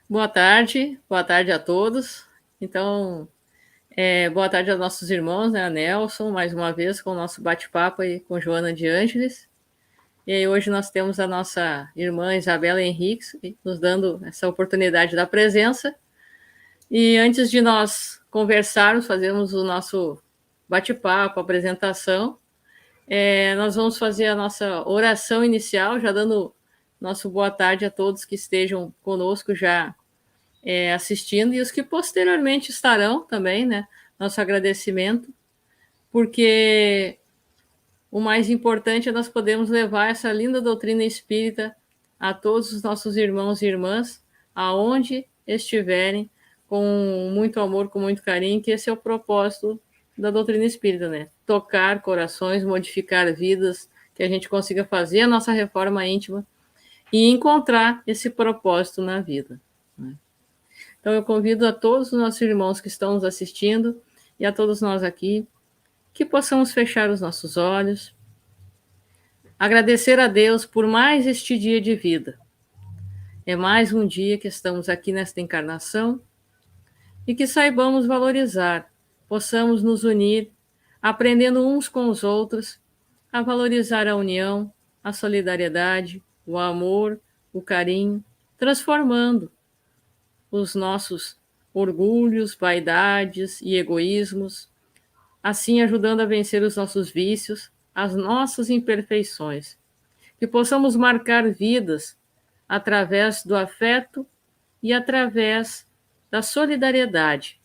Boa tarde a todos. Então, boa tarde aos nossos irmãos, né, a Nelson, mais uma vez com o nosso bate-papo aí com Joana de Ângeles. E aí hoje nós temos a nossa irmã Isabela Henriques nos dando essa oportunidade da presença. E antes de nós conversarmos, fazermos o nosso bate-papo, apresentação, nós vamos fazer a nossa oração inicial, já dando nosso boa tarde a todos que estejam conosco já assistindo e os que posteriormente estarão também, né? Nosso agradecimento, porque o mais importante é nós podermos levar essa linda doutrina espírita a todos os nossos irmãos e irmãs, aonde estiverem, com muito amor, com muito carinho, que esse é o propósito da doutrina espírita, né? Tocar corações, modificar vidas, que a gente consiga fazer a nossa reforma íntima e encontrar esse propósito na vida, né? Então, eu convido a todos os nossos irmãos que estão nos assistindo e a todos nós aqui que possamos fechar os nossos olhos, agradecer a Deus por mais este dia de vida. É mais um dia que estamos aqui nesta encarnação e que saibamos valorizar, possamos nos unir, aprendendo uns com os outros, a valorizar a união, a solidariedade, o amor, o carinho, transformando os nossos orgulhos, vaidades e egoísmos, assim ajudando a vencer os nossos vícios, as nossas imperfeições. Que possamos marcar vidas através do afeto e através da solidariedade,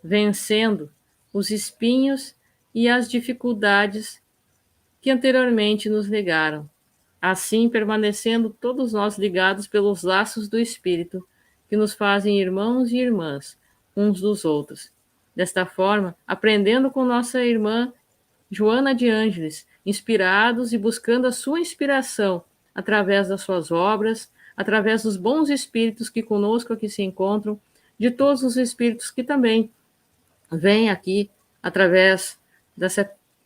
vencendo os espinhos e as dificuldades que anteriormente nos ligaram, assim permanecendo todos nós ligados pelos laços do Espírito, que nos fazem irmãos e irmãs uns dos outros. Desta forma, aprendendo com nossa irmã Joana de Ângeles, inspirados e buscando a sua inspiração através das suas obras, através dos bons espíritos que conosco aqui se encontram, de todos os espíritos que também vêm aqui através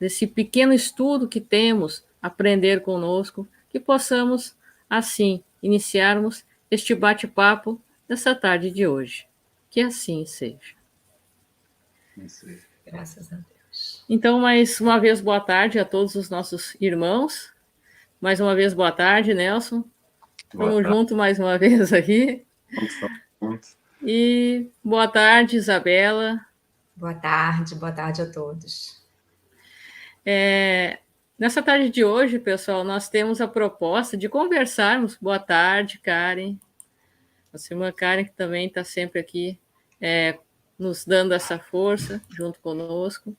desse pequeno estudo que temos, aprender conosco, que possamos, assim, iniciarmos este bate-papo dessa tarde de hoje. Que assim seja. Graças a Deus. Então, mais uma vez, boa tarde a todos os nossos irmãos. Mais uma vez, boa tarde, Nelson. Vamos junto mais uma vez aqui. E boa tarde, Isabela. Boa tarde a todos. Nessa tarde de hoje, pessoal, nós temos a proposta de conversarmos. Boa tarde, Karen. Nossa irmã Karen, que também está sempre aqui nos dando essa força junto conosco.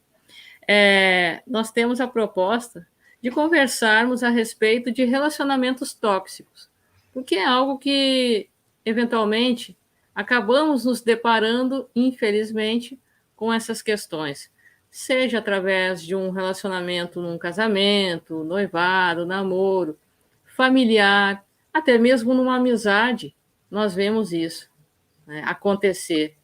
Nós temos a proposta de conversarmos a respeito de relacionamentos tóxicos, porque é algo que, eventualmente, acabamos nos deparando, infelizmente, com essas questões, seja através de um relacionamento num casamento, noivado, namoro, familiar, até mesmo numa amizade, nós vemos isso, né, acontecer.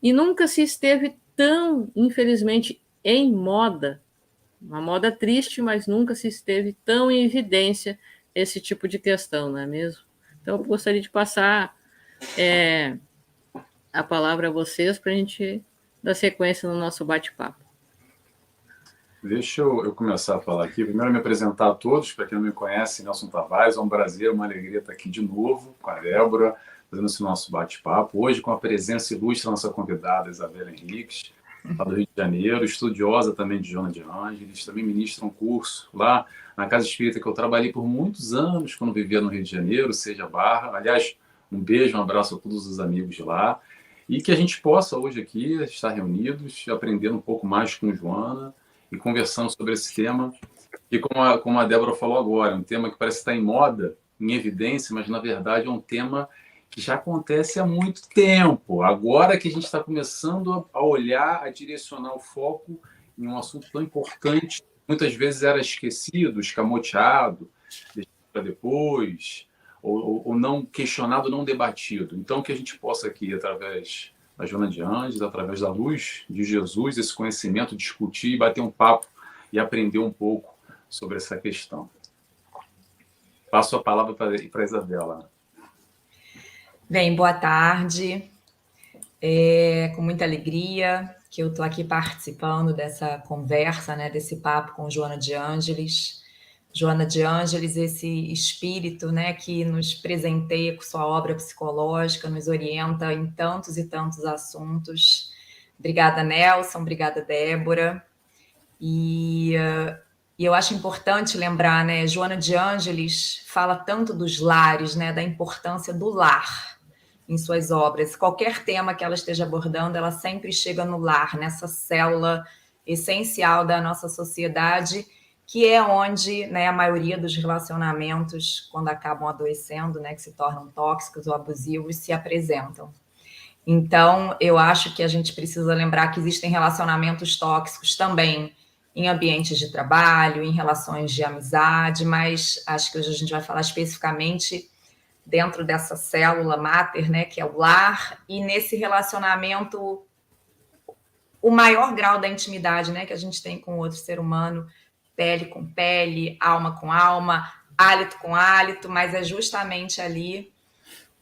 E nunca se esteve tão, infelizmente, em moda, uma moda triste, mas nunca se esteve tão em evidência esse tipo de questão, não é mesmo? Então, eu gostaria de passar a palavra a vocês para a gente dar sequência no nosso bate-papo. Deixa eu começar a falar aqui. Primeiro, me apresentar a todos. Para quem não me conhece, Nelson Tavares. É um prazer, uma alegria estar aqui de novo com a Débora, fazendo esse nosso bate-papo. Hoje, com a presença ilustre da nossa convidada, Isabela Henriques, lá do Rio de Janeiro, estudiosa também de Joana de Ângeles, também ministra um curso lá na Casa Espírita que eu trabalhei por muitos anos quando vivia no Rio de Janeiro, seja Barra. Aliás, um beijo, um abraço a todos os amigos de lá. E que a gente possa hoje aqui estar reunidos, aprendendo um pouco mais com Joana e conversando sobre esse tema. E como a Débora falou agora, é um tema que parece estar em moda, em evidência, mas na verdade é um tema que já acontece há muito tempo. Agora que a gente está começando a olhar, a direcionar o foco em um assunto tão importante, muitas vezes era esquecido, escamoteado, deixado para depois, ou não questionado, não debatido. Então, que a gente possa aqui, através da Joana de Ângeles, através da luz de Jesus, esse conhecimento, discutir, bater um papo e aprender um pouco sobre essa questão. Passo a palavra para a Isabela. Bem, boa tarde. Com muita alegria que eu estou aqui participando dessa conversa, né, desse papo com Joana de Ângelis. Joana de Ângelis, esse espírito, né, que nos presenteia com sua obra psicológica, nos orienta em tantos e tantos assuntos. Obrigada, Nelson, obrigada, Débora. E eu acho importante lembrar, né, Joana de Ângelis fala tanto dos lares, né, da importância do lar em suas obras. Qualquer tema que ela esteja abordando, ela sempre chega no lar, nessa célula essencial da nossa sociedade, que é onde, né, a maioria dos relacionamentos, quando acabam adoecendo, né, que se tornam tóxicos ou abusivos, se apresentam. Então, eu acho que a gente precisa lembrar que existem relacionamentos tóxicos também em ambientes de trabalho, em relações de amizade, mas acho que hoje a gente vai falar especificamente dentro dessa célula máter, né, que é o lar, e nesse relacionamento, o maior grau da intimidade, né, que a gente tem com o outro ser humano, pele com pele, alma com alma, hálito com hálito, mas é justamente ali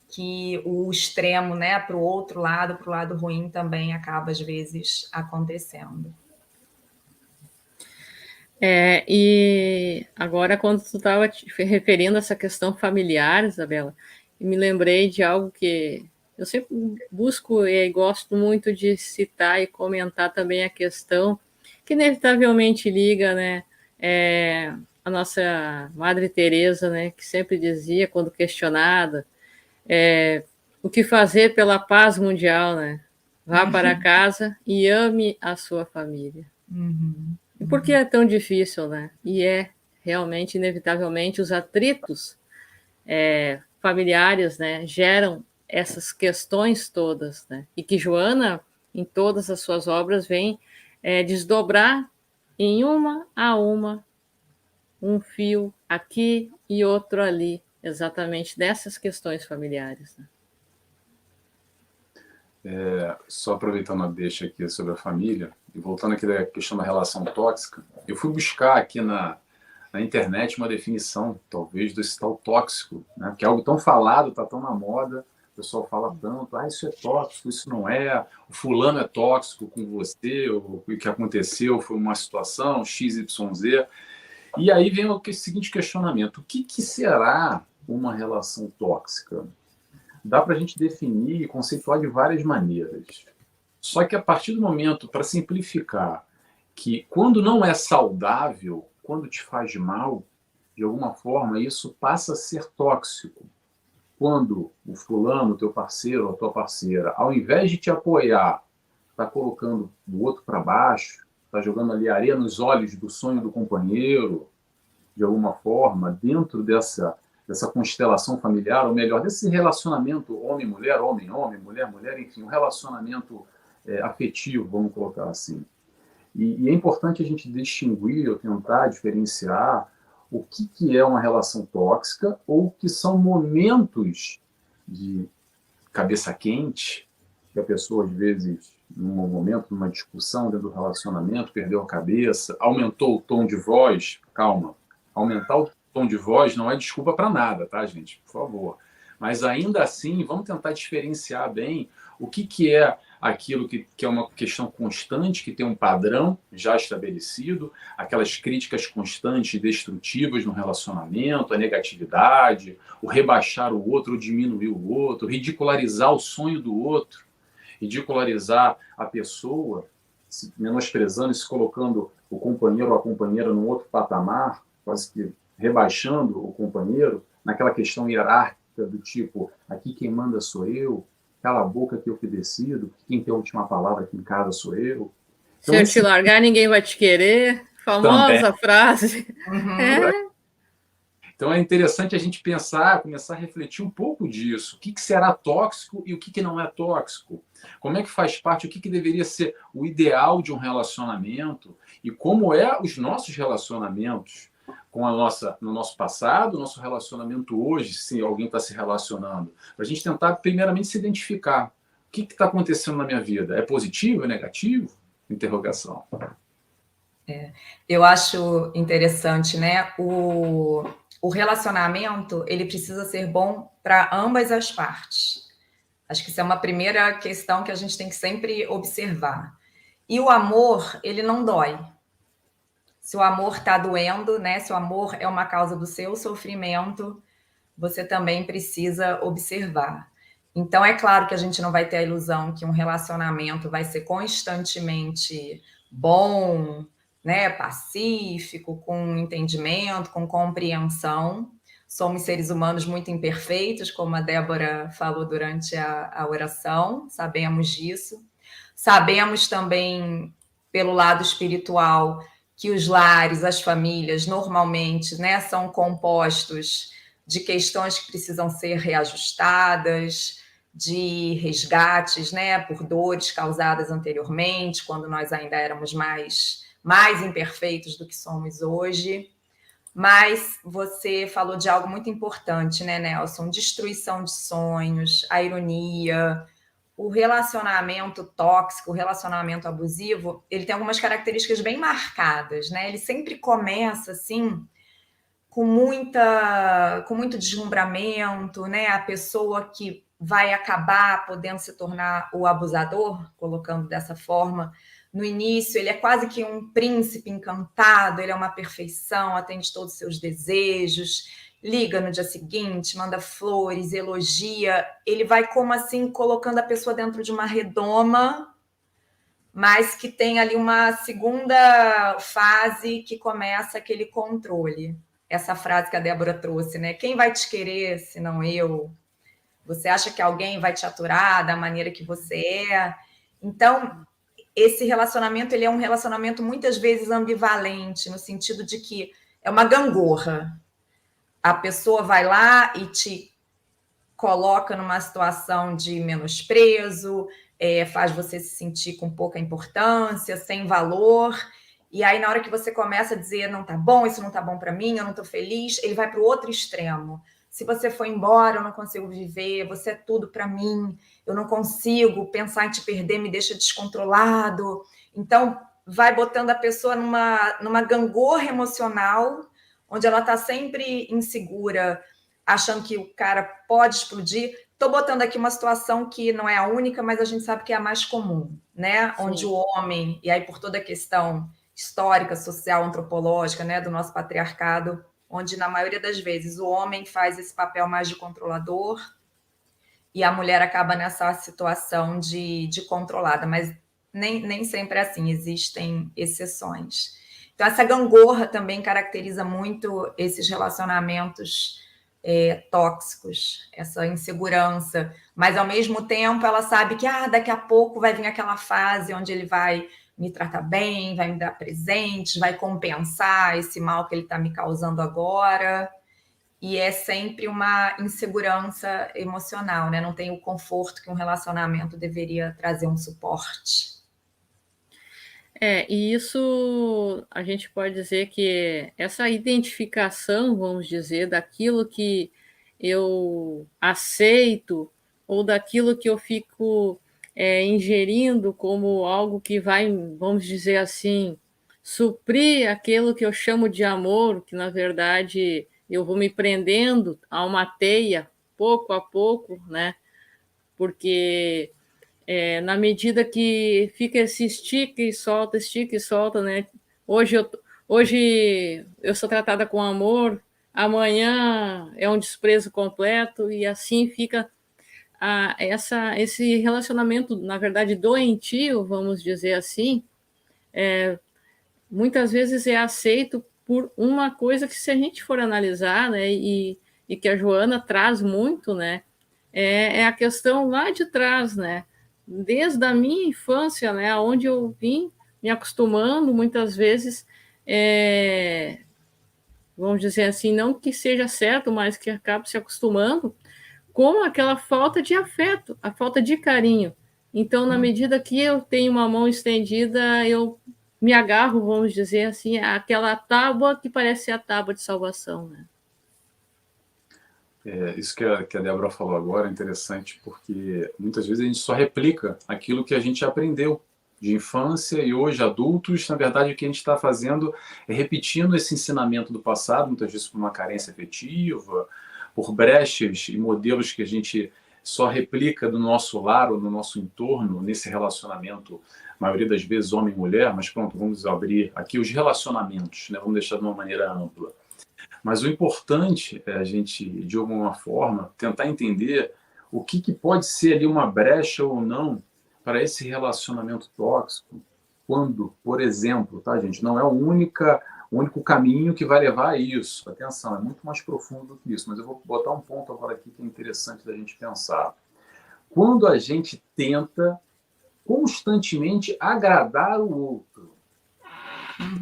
que o extremo, né, para o outro lado, para o lado ruim, também acaba, às vezes, acontecendo. E agora, quando tu estava te referindo a essa questão familiar, Isabela, me lembrei de algo que eu sempre busco e gosto muito de citar e comentar também a questão que inevitavelmente liga, né, a nossa Madre Teresa, né, que sempre dizia, quando questionada, o que fazer pela paz mundial, né? Vá para casa e ame a sua família. E por que é tão difícil, né? E realmente, inevitavelmente, os atritos familiares, né, geram essas questões todas, né? E que Joana, em todas as suas obras, vem desdobrar em uma a uma, um fio aqui e outro ali, exatamente dessas questões familiares, né? Só aproveitando a deixa aqui sobre a família, e voltando aqui da questão da relação tóxica, eu fui buscar aqui na internet uma definição, talvez, desse tal tóxico, né? Que é algo tão falado, está tão na moda, o pessoal fala tanto, isso é tóxico, isso não é, o fulano é tóxico com você, o que aconteceu foi uma situação, XYZ. E aí vem o seguinte questionamento, o que será uma relação tóxica? Dá para a gente definir e conceituar de várias maneiras. Só que a partir do momento, para simplificar, que quando não é saudável, quando te faz mal, de alguma forma, isso passa a ser tóxico. Quando o fulano, o teu parceiro ou a tua parceira, ao invés de te apoiar, está colocando o outro para baixo, está jogando ali areia nos olhos do sonho do companheiro, de alguma forma, dentro dessa constelação familiar, ou melhor, desse relacionamento homem-mulher, homem-homem, mulher-mulher, enfim, um relacionamento afetivo, vamos colocar assim. E é importante a gente distinguir ou tentar diferenciar o que é uma relação tóxica ou que são momentos de cabeça quente, que a pessoa, às vezes, num momento, numa discussão dentro do relacionamento, perdeu a cabeça, aumentou o tom de voz, calma, aumentar o tom de voz não é desculpa para nada, tá, gente? Por favor. Mas ainda assim, vamos tentar diferenciar bem o que é aquilo que é uma questão constante, que tem um padrão já estabelecido, aquelas críticas constantes e destrutivas no relacionamento, a negatividade, o rebaixar o outro, o diminuir o outro, ridicularizar o sonho do outro, ridicularizar a pessoa, se menosprezando e se colocando o companheiro ou a companheira num outro patamar, quase que rebaixando o companheiro, naquela questão hierárquica do tipo, aqui quem manda sou eu, cala a boca que eu que decido, quem tem a última palavra aqui em casa sou eu. Então, se eu te largar, ninguém vai te querer. Famosa frase. Então é interessante a gente pensar, começar a refletir um pouco disso. O que será tóxico e o que não é tóxico? Como é que faz parte, o que deveria ser o ideal de um relacionamento e como é os nossos relacionamentos com no nosso passado, nosso relacionamento hoje, se alguém está se relacionando. Para a gente tentar, primeiramente, se identificar. O que está acontecendo na minha vida? É positivo? É negativo? Interrogação. Eu acho interessante, né? O relacionamento, ele precisa ser bom para ambas as partes. Acho que isso é uma primeira questão que a gente tem que sempre observar. E o amor, ele não dói. Se o amor está doendo, né? Se o amor é uma causa do seu sofrimento, você também precisa observar. Então, é claro que a gente não vai ter a ilusão que um relacionamento vai ser constantemente bom, né, pacífico, com entendimento, com compreensão. Somos seres humanos muito imperfeitos, como a Débora falou durante a oração, sabemos disso. Sabemos também, pelo lado espiritual, que os lares, as famílias, normalmente, né, são compostos de questões que precisam ser reajustadas, de resgates, né, por dores causadas anteriormente, quando nós ainda éramos mais imperfeitos do que somos hoje. Mas você falou de algo muito importante, né, Nelson? Destruição de sonhos, a ironia, o relacionamento tóxico, o relacionamento abusivo, ele tem algumas características bem marcadas, né? Ele sempre começa assim com muito deslumbramento, né? A pessoa que vai acabar podendo se tornar o abusador, colocando dessa forma. No início, ele é quase que um príncipe encantado, ele é uma perfeição, atende todos os seus desejos, liga no dia seguinte, manda flores, elogia. Ele vai como assim, colocando a pessoa dentro de uma redoma, mas que tem ali uma segunda fase que começa aquele controle. Essa frase que a Débora trouxe, né? Quem vai te querer se não eu? Você acha que alguém vai te aturar da maneira que você é? Então, esse relacionamento, ele é um relacionamento muitas vezes ambivalente, no sentido de que é uma gangorra. A pessoa vai lá e te coloca numa situação de menosprezo, faz você se sentir com pouca importância, sem valor. E aí, na hora que você começa a dizer não tá bom, isso não tá bom para mim, eu não tô feliz, ele vai para o outro extremo. Se você for embora, eu não consigo viver, você é tudo para mim, eu não consigo, pensar em te perder me deixa descontrolado. Então, vai botando a pessoa numa gangorra emocional, onde ela está sempre insegura, achando que o cara pode explodir. Estou botando aqui uma situação que não é a única, mas a gente sabe que é a mais comum, né? Sim. Onde o homem, e aí por toda a questão histórica, social, antropológica, né, do nosso patriarcado, onde na maioria das vezes o homem faz esse papel mais de controlador e a mulher acaba nessa situação de controlada, mas nem sempre é assim, existem exceções. Então, essa gangorra também caracteriza muito esses relacionamentos tóxicos, essa insegurança, mas ao mesmo tempo ela sabe que daqui a pouco vai vir aquela fase onde ele vai me tratar bem, vai me dar presentes, vai compensar esse mal que ele está me causando agora. E é sempre uma insegurança emocional, né? Não tem o conforto que um relacionamento deveria trazer, um suporte. E isso a gente pode dizer que essa identificação, vamos dizer, daquilo que eu aceito ou daquilo que eu fico ingerindo como algo que vai, vamos dizer assim, suprir aquilo que eu chamo de amor, que na verdade eu vou me prendendo a uma teia, pouco a pouco, né? Porque na medida que fica esse estica e solta, né? Hoje eu sou tratada com amor, amanhã é um desprezo completo, e assim fica esse relacionamento, na verdade, doentio, vamos dizer assim, muitas vezes é aceito por uma coisa que, se a gente for analisar, né, e que a Joana traz muito, né, é a questão lá de trás, né, desde a minha infância, né, onde eu vim me acostumando, muitas vezes, vamos dizer assim, não que seja certo, mas que acabo se acostumando com aquela falta de afeto, a falta de carinho. Então, na medida que eu tenho uma mão estendida, eu me agarro, vamos dizer assim, àquela tábua que parece a tábua de salvação, né? Isso que a Débora falou agora é interessante, porque muitas vezes a gente só replica aquilo que a gente aprendeu de infância, e hoje adultos, na verdade, o que a gente está fazendo é repetindo esse ensinamento do passado, muitas vezes por uma carência afetiva, por brechas e modelos que a gente só replica do nosso lar ou do nosso entorno, nesse relacionamento, a maioria das vezes homem e mulher, mas pronto, vamos abrir aqui os relacionamentos, né? Vamos deixar de uma maneira ampla. Mas o importante é a gente, de alguma forma, tentar entender o que pode ser ali uma brecha ou não para esse relacionamento tóxico, quando, por exemplo, tá, gente, não é o único caminho que vai levar a isso. Atenção, é muito mais profundo do que isso, mas eu vou botar um ponto agora aqui que é interessante da gente pensar. Quando a gente tenta constantemente agradar o outro,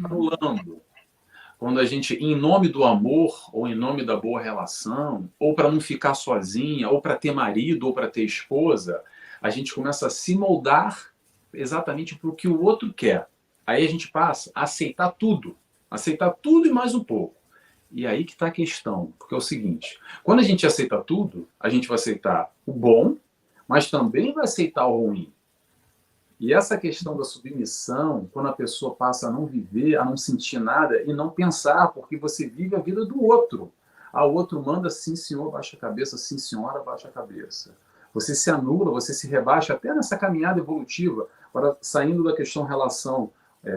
anulando, quando a gente, em nome do amor, ou em nome da boa relação, ou para não ficar sozinha, ou para ter marido, ou para ter esposa, a gente começa a se moldar exatamente para o que o outro quer. Aí a gente passa a aceitar tudo e mais um pouco. E aí que está a questão, porque é o seguinte, quando a gente aceita tudo, a gente vai aceitar o bom, mas também vai aceitar o ruim. E essa questão da submissão, quando a pessoa passa a não viver, a não sentir nada e não pensar, porque você vive a vida do outro. O outro manda, sim senhor, baixa a cabeça, sim senhora, baixa a cabeça. Você se anula, você se rebaixa até nessa caminhada evolutiva, para saindo da questão relação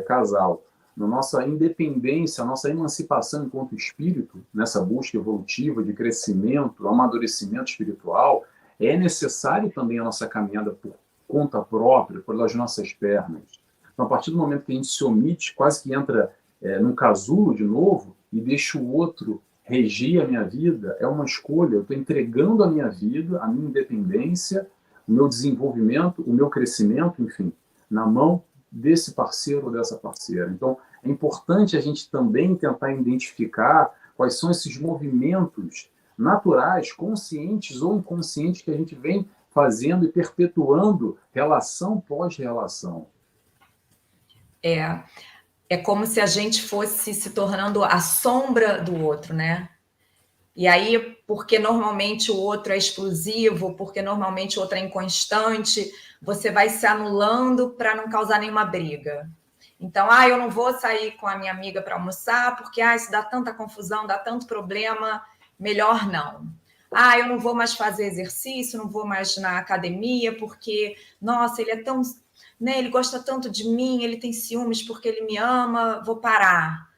casal, na nossa independência, a nossa emancipação enquanto espírito, nessa busca evolutiva de crescimento, amadurecimento espiritual, é necessário também a nossa caminhada por conta própria, pelas nossas pernas. Então, a partir do momento que a gente se omite, quase que entra num casulo de novo e deixa o outro regir a minha vida, é uma escolha. Eu estou entregando a minha vida, a minha independência, o meu desenvolvimento, o meu crescimento, enfim, na mão desse parceiro ou dessa parceira. Então, é importante a gente também tentar identificar quais são esses movimentos naturais, conscientes ou inconscientes, que a gente vem fazendo e perpetuando relação pós-relação. É como se a gente fosse se tornando a sombra do outro, né? E aí, porque normalmente o outro é explosivo, porque normalmente o outro é inconstante, você vai se anulando para não causar nenhuma briga. Então, eu não vou sair com a minha amiga para almoçar, porque isso dá tanta confusão, dá tanto problema, melhor não. Eu não vou mais fazer exercício, não vou mais na academia, porque, nossa, ele é tão... Né, ele gosta tanto de mim, ele tem ciúmes porque ele me ama, vou parar.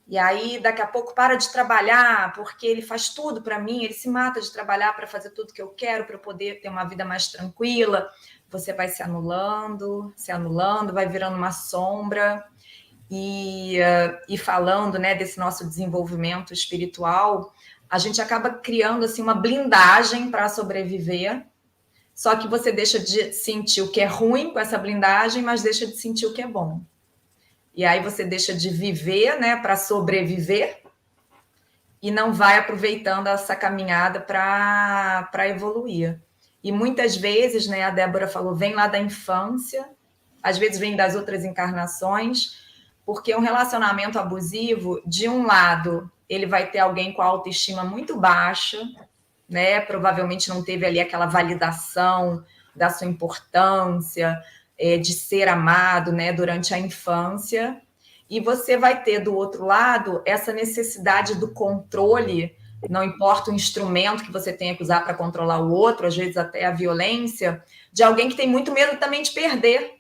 E aí, daqui a pouco, para de trabalhar, porque ele faz tudo para mim, ele se mata de trabalhar para fazer tudo que eu quero, para eu poder ter uma vida mais tranquila. Você vai se anulando, vai virando uma sombra. E falando, né, desse nosso desenvolvimento espiritual, a gente acaba criando assim, uma blindagem para sobreviver, só que você deixa de sentir o que é ruim com essa blindagem, mas deixa de sentir o que é bom. E aí você deixa de viver, né, para sobreviver, e não vai aproveitando essa caminhada para evoluir. E muitas vezes, né, a Débora falou, vem lá da infância, às vezes vem das outras encarnações, porque um relacionamento abusivo, de um lado, ele vai ter alguém com a autoestima muito baixa, né? Provavelmente não teve ali aquela validação da sua importância, de ser amado, né, durante a infância. E você vai ter, do outro lado, essa necessidade do controle, não importa o instrumento que você tenha que usar para controlar o outro, às vezes até a violência, de alguém que tem muito medo também de perder.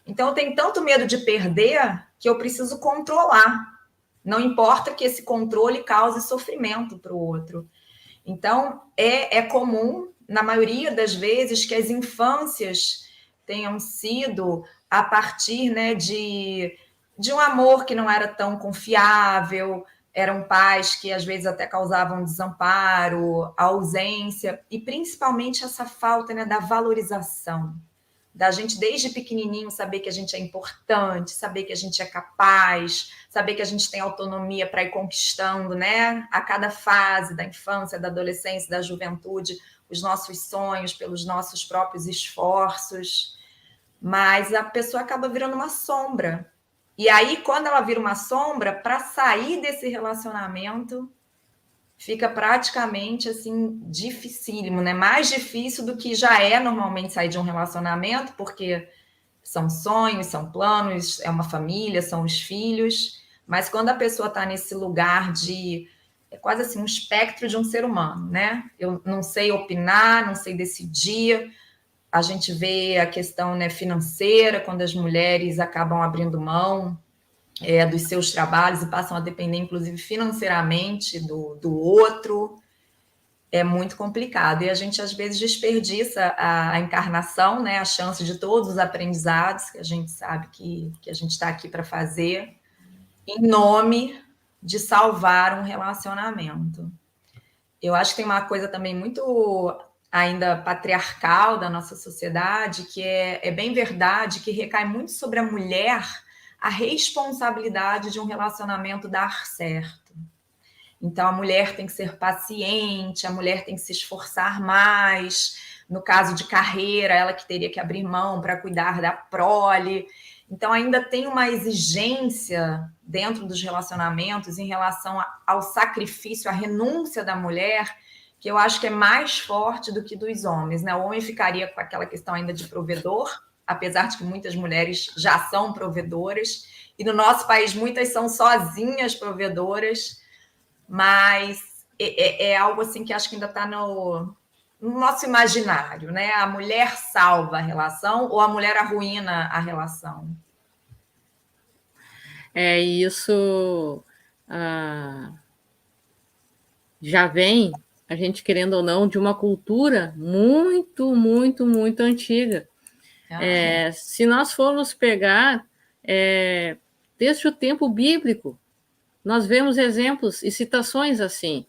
Então, eu tenho tanto medo de perder que eu preciso controlar. Não importa que esse controle cause sofrimento para o outro. Então, é comum, na maioria das vezes, que as infâncias tenham sido a partir, né, de um amor que não era tão confiável, eram pais que às vezes até causavam desamparo, ausência, e principalmente essa falta, né, da valorização. Da gente, desde pequenininho, saber que a gente é importante, saber que a gente é capaz, saber que a gente tem autonomia para ir conquistando, né, a cada fase da infância, da adolescência, da juventude, os nossos sonhos pelos nossos próprios esforços. Mas a pessoa acaba virando uma sombra. E aí, quando ela vira uma sombra, para sair desse relacionamento, fica praticamente assim dificílimo, né? Mais difícil do que já é normalmente sair de um relacionamento, porque são sonhos, são planos, é uma família, são os filhos. Mas quando a pessoa está nesse lugar de é quase assim um espectro de um ser humano, né? Eu não sei opinar, não sei decidir. A gente vê a questão, né, financeira, quando as mulheres acabam abrindo mão dos seus trabalhos e passam a depender, inclusive, financeiramente do outro. É muito complicado. E a gente, às vezes, desperdiça a encarnação, né, a chance de todos os aprendizados que a gente sabe que a gente está aqui para fazer, em nome de salvar um relacionamento. Eu acho que tem uma coisa também muito ainda patriarcal da nossa sociedade, que é bem verdade, que recai muito sobre a mulher a responsabilidade de um relacionamento dar certo. Então, a mulher tem que ser paciente, a mulher tem que se esforçar mais. No caso de carreira, ela que teria que abrir mão para cuidar da prole. Então, ainda tem uma exigência dentro dos relacionamentos em relação ao sacrifício, à renúncia da mulher, que eu acho que é mais forte do que dos homens, né? O homem ficaria com aquela questão ainda de provedor, apesar de que muitas mulheres já são provedoras, e no nosso país muitas são sozinhas provedoras, mas é algo assim que acho que ainda está no nosso imaginário, né? A mulher salva a relação ou a mulher arruína a relação? Isso já vem, a gente querendo ou não, de uma cultura muito, muito, muito antiga. Se nós formos pegar desde o tempo bíblico, nós vemos exemplos e citações assim,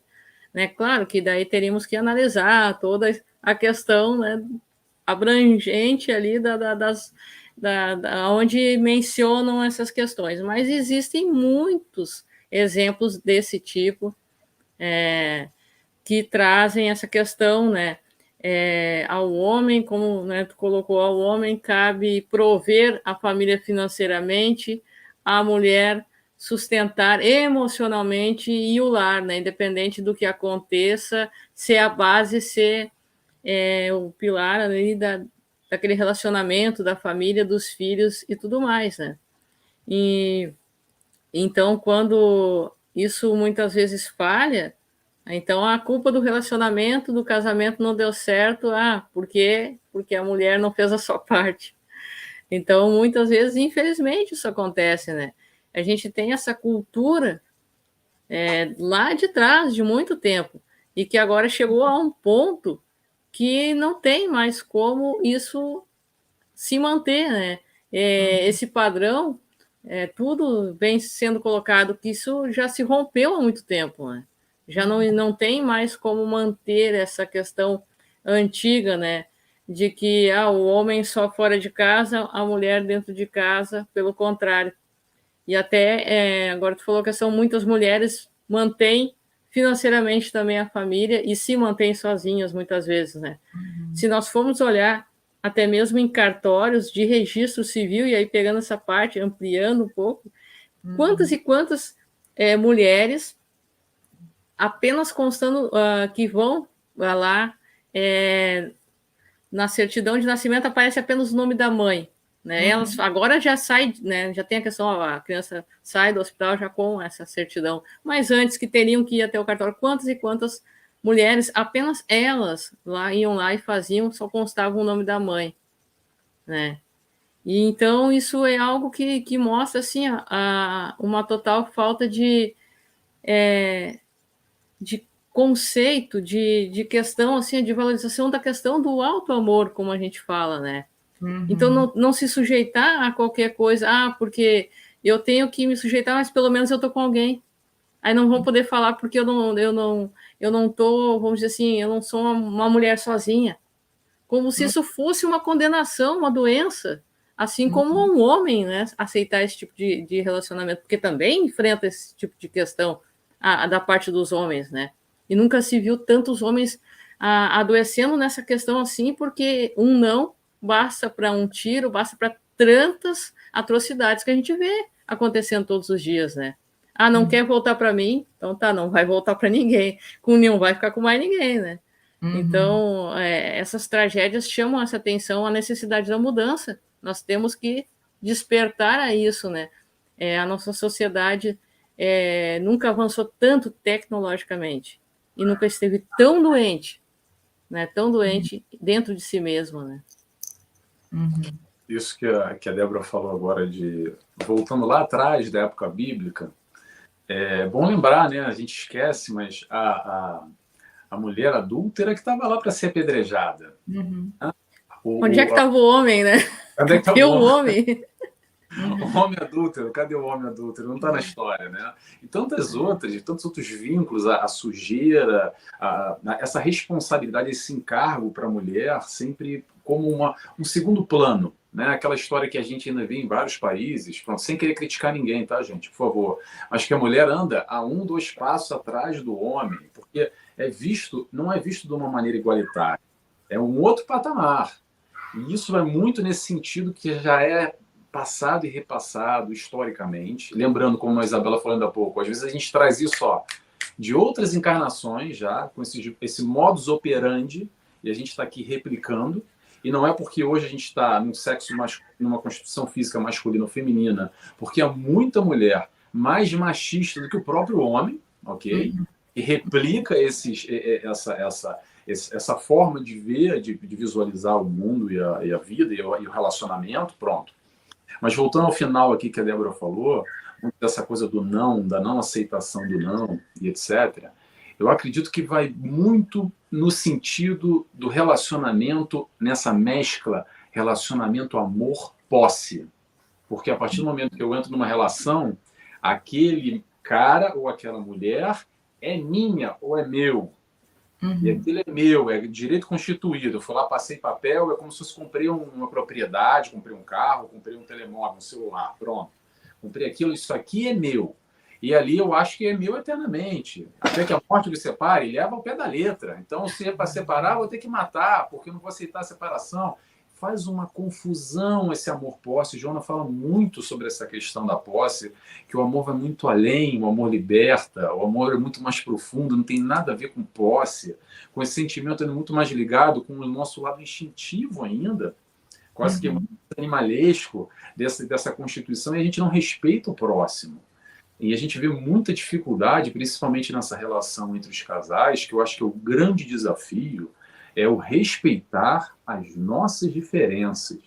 né? Claro que daí teríamos que analisar toda a questão, né, abrangente ali onde mencionam essas questões, mas existem muitos exemplos desse tipo que trazem essa questão, né? Ao homem, como, né, tu colocou, ao homem cabe prover a família financeiramente, à mulher sustentar emocionalmente e o lar, né? Independente do que aconteça, ser a base, ser o pilar ali daquele relacionamento, da família, dos filhos e tudo mais, né? E então, quando isso muitas vezes falha, então a culpa do relacionamento, do casamento não deu certo, por quê? Porque a mulher não fez a sua parte. Então, muitas vezes, infelizmente, isso acontece, né? A gente tem essa cultura lá de trás, de muito tempo, e que agora chegou a um ponto que não tem mais como isso se manter, né? Esse padrão, tudo vem sendo colocado, que isso já se rompeu há muito tempo, né? Já não tem mais como manter essa questão antiga, né? De que o homem só fora de casa, a mulher dentro de casa, pelo contrário. E até, agora tu falou que são muitas mulheres mantêm financeiramente também a família e se mantêm sozinhas muitas vezes, né? Se nós formos olhar até mesmo em cartórios de registro civil, e aí pegando essa parte, ampliando um pouco, quantas e quantas mulheres apenas constando que vão lá na certidão de nascimento aparece apenas o nome da mãe, né? Elas agora já sai, né? Já tem a questão, a criança sai do hospital já com essa certidão, mas antes que teriam que ir até o cartório, quantas e quantas mulheres, apenas elas iam lá e faziam, só constava o nome da mãe, né? E então isso é algo que mostra assim uma total falta de conceito, de questão assim, de valorização da questão do alto amor, como a gente fala, né? Então não se sujeitar a qualquer coisa, porque eu tenho que me sujeitar, mas pelo menos eu tô com alguém. Aí não vão poder falar porque eu não tô, vamos dizer assim, eu não sou uma mulher sozinha. Como se isso fosse uma condenação, uma doença, assim como um homem, né, aceitar esse tipo de relacionamento, porque também enfrenta esse tipo de questão da parte dos homens, né? E nunca se viu tantos homens adoecendo nessa questão assim, porque um não basta para um tiro, basta para tantas atrocidades que a gente vê acontecendo todos os dias, né? Não quer voltar para mim? Então tá, não vai voltar para ninguém. Com nenhum vai ficar com mais ninguém, né? Então, essas tragédias chamam essa atenção, a necessidade da mudança. Nós temos que despertar a isso, né? A nossa sociedade nunca avançou tanto tecnologicamente e nunca esteve tão doente, né? Tão doente dentro de si mesmo, né? Isso que a Débora falou agora, voltando lá atrás da época bíblica, é bom lembrar, né? A gente esquece, mas a mulher adúltera que estava lá para ser apedrejada. Onde é que estava o homem, né? Onde é que Cadê estava o homem? O homem adúltero, cadê o homem adúltero? Não está na história, né? E tantas outras, e tantos outros vínculos, a sujeira, essa responsabilidade, esse encargo para a mulher, sempre como um segundo plano, né? Aquela história que a gente ainda vê em vários países, pronto, sem querer criticar ninguém, tá, gente? Por favor. Mas que a mulher anda a 1, 2 passos atrás do homem, porque não é visto de uma maneira igualitária, é um outro patamar. E isso vai muito nesse sentido que já é passado e repassado historicamente. Lembrando, como a Isabela falou ainda há pouco, às vezes a gente traz isso de outras encarnações já, com esse modus operandi, e a gente está aqui replicando. E não é porque hoje a gente está num sexo numa constituição física masculina ou feminina, porque há muita mulher mais machista do que o próprio homem, ok? E replica essa forma de ver, de visualizar o mundo e a vida e o relacionamento, pronto. Mas voltando ao final aqui que a Débora falou, dessa coisa do não, da não aceitação do não e etc., eu acredito que vai muito no sentido do relacionamento, nessa mescla relacionamento amor-posse. Porque a partir do momento que eu entro numa relação, aquele cara ou aquela mulher é minha ou é meu. E aquilo é meu, é direito constituído. Eu fui lá, passei papel, é como se eu comprei uma propriedade, comprei um carro, comprei um telemóvel, um celular, pronto. Comprei aquilo, isso aqui é meu. E ali eu acho que é meu eternamente. Até que a morte me separe, leva ao pé da letra. Então, se é para separar, eu vou ter que matar, porque eu não vou aceitar a separação. Faz uma confusão esse amor-posse. Joana fala muito sobre essa questão da posse, que o amor vai muito além, o amor liberta, o amor é muito mais profundo, não tem nada a ver com posse, com esse sentimento é muito mais ligado com o nosso lado instintivo ainda, quase que animalesco dessa constituição, e a gente não respeita o próximo. E a gente vê muita dificuldade, principalmente nessa relação entre os casais, que eu acho que é o grande desafio, é o respeitar as nossas diferenças.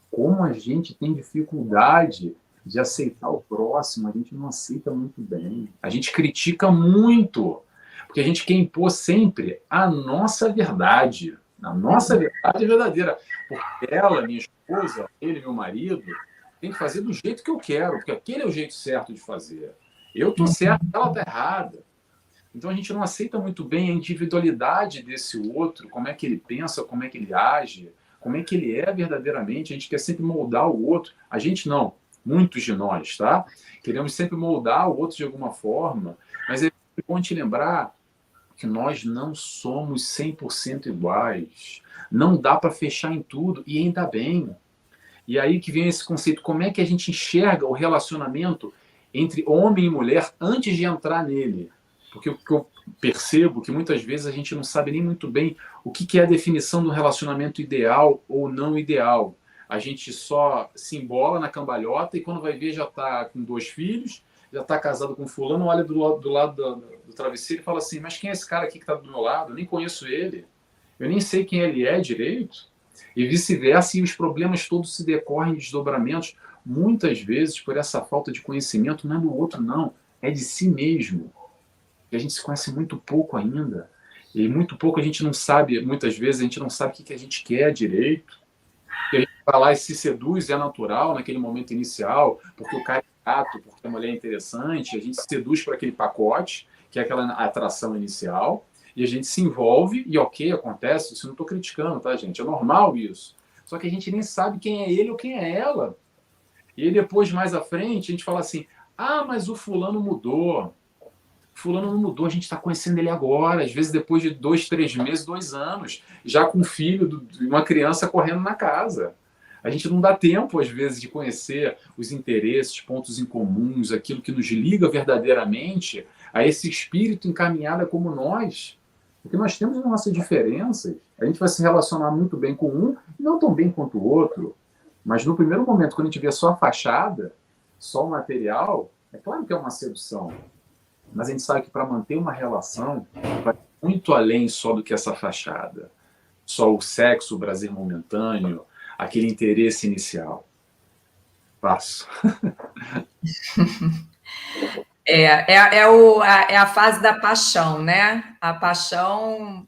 Como a gente tem dificuldade de aceitar o próximo, a gente não aceita muito bem. A gente critica muito, porque a gente quer impor sempre a nossa verdade. A nossa verdade é verdadeira. Porque ela, minha esposa, ele, meu marido, tem que fazer do jeito que eu quero, porque aquele é o jeito certo de fazer. Eu estou certo, ela está errada. Então a gente não aceita muito bem a individualidade desse outro, como é que ele pensa, como é que ele age, como é que ele é verdadeiramente. A gente quer sempre moldar o outro. A gente não, muitos de nós, tá? Queremos sempre moldar o outro de alguma forma, mas é bom te lembrar que nós não somos 100% iguais. Não dá para fechar em tudo, e ainda bem. E aí que vem esse conceito, como é que a gente enxerga o relacionamento entre homem e mulher antes de entrar nele? Porque o que eu percebo que muitas vezes a gente não sabe nem muito bem o que é a definição do relacionamento ideal ou não ideal. A gente só se embola na cambalhota e quando vai ver já está com 2 filhos, já está casado com fulano, olha do lado do travesseiro e fala assim, mas quem é esse cara aqui que está do meu lado? Eu nem conheço ele. Eu nem sei quem ele é direito. E vice-versa, e os problemas todos se decorrem de desdobramentos, muitas vezes por essa falta de conhecimento, não é do outro não, é de si mesmo. A gente se conhece muito pouco ainda. E muito pouco a gente não sabe, muitas vezes a gente não sabe o que a gente quer direito. Porque a gente vai lá e se seduz, é natural naquele momento inicial, porque o cara é gato, porque a mulher é interessante, a gente se seduz para aquele pacote, que é aquela atração inicial, e a gente se envolve, e ok, acontece, isso eu não estou criticando, tá, gente? É normal isso. Só que a gente nem sabe quem é ele ou quem é ela. E aí depois, mais à frente, a gente fala assim, mas o fulano mudou. Fulano não mudou, a gente está conhecendo ele agora, às vezes depois de 2, 3 meses, 2 anos, já com um filho de uma criança correndo na casa. A gente não dá tempo, às vezes, de conhecer os interesses, pontos em comuns, aquilo que nos liga verdadeiramente a esse espírito encaminhado como nós. Porque nós temos as nossas diferenças. A gente vai se relacionar muito bem com um e não tão bem quanto o outro. Mas no primeiro momento, quando a gente vê só a fachada, só o material, É claro que é uma sedução, mas a gente sabe que para manter uma relação vai muito além só do que essa fachada, só o sexo, o prazer momentâneo, aquele interesse inicial. Passo. É a fase da paixão, né? A paixão,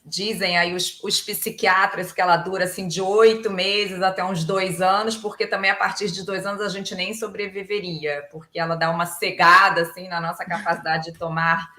dizem aí os psiquiatras que ela dura assim de 8 meses até uns 2 anos, porque também a partir de 2 anos a gente nem sobreviveria, porque ela dá uma cegada assim na nossa capacidade de tomar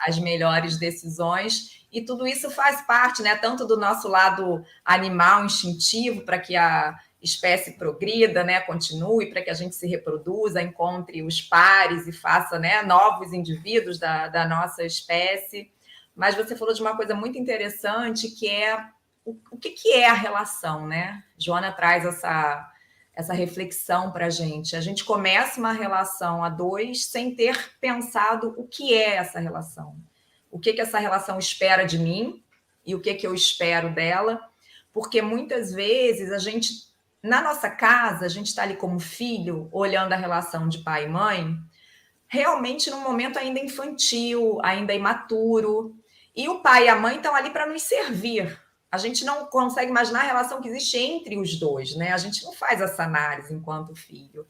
as melhores decisões. E tudo isso faz parte, né? Tanto do nosso lado animal, instintivo, para que a espécie progrida, né? Continue, para que a gente se reproduza, encontre os pares e faça, né, novos indivíduos da nossa espécie. Mas você falou de uma coisa muito interessante, que é o que é a relação, né? Joana traz essa reflexão para a gente. A gente começa uma relação a dois sem ter pensado o que é essa relação. O que essa relação espera de mim e o que eu espero dela. Porque muitas vezes a gente, na nossa casa, a gente está ali como filho, olhando a relação de pai e mãe, realmente num momento ainda infantil, ainda imaturo. E o pai e a mãe estão ali para nos servir. A gente não consegue imaginar a relação que existe entre os dois, né? A gente não faz essa análise enquanto filho.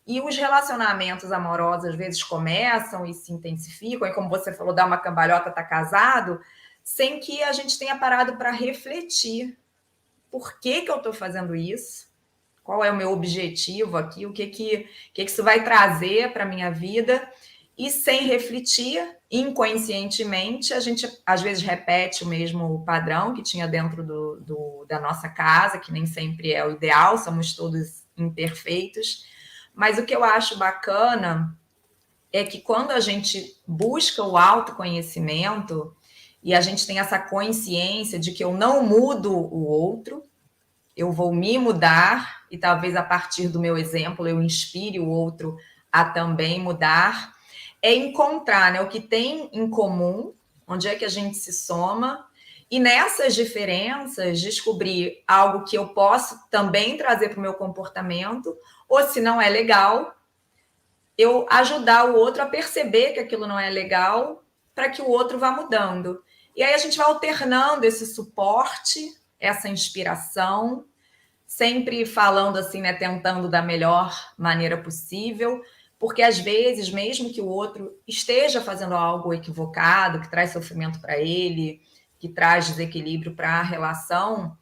E os relacionamentos amorosos, às vezes, começam e se intensificam, e como você falou, dá uma cambalhota, tá casado, sem que a gente tenha parado para refletir. Por que eu estou fazendo isso? Qual é o meu objetivo aqui? O que isso vai trazer para a minha vida? E sem refletir, inconscientemente, a gente às vezes repete o mesmo padrão que tinha dentro da nossa casa, que nem sempre é o ideal, somos todos imperfeitos. Mas o que eu acho bacana é que quando a gente busca o autoconhecimento e a gente tem essa consciência de que eu não mudo o outro, eu vou me mudar e talvez a partir do meu exemplo eu inspire o outro a também mudar, é encontrar, né, o que tem em comum, onde é que a gente se soma, e nessas diferenças descobrir algo que eu posso também trazer para o meu comportamento, ou se não é legal, eu ajudar o outro a perceber que aquilo não é legal, para que o outro vá mudando. E aí a gente vai alternando esse suporte, essa inspiração, sempre falando assim, né, tentando da melhor maneira possível, porque às vezes, mesmo que o outro esteja fazendo algo equivocado, que traz sofrimento para ele, que traz desequilíbrio para a relação,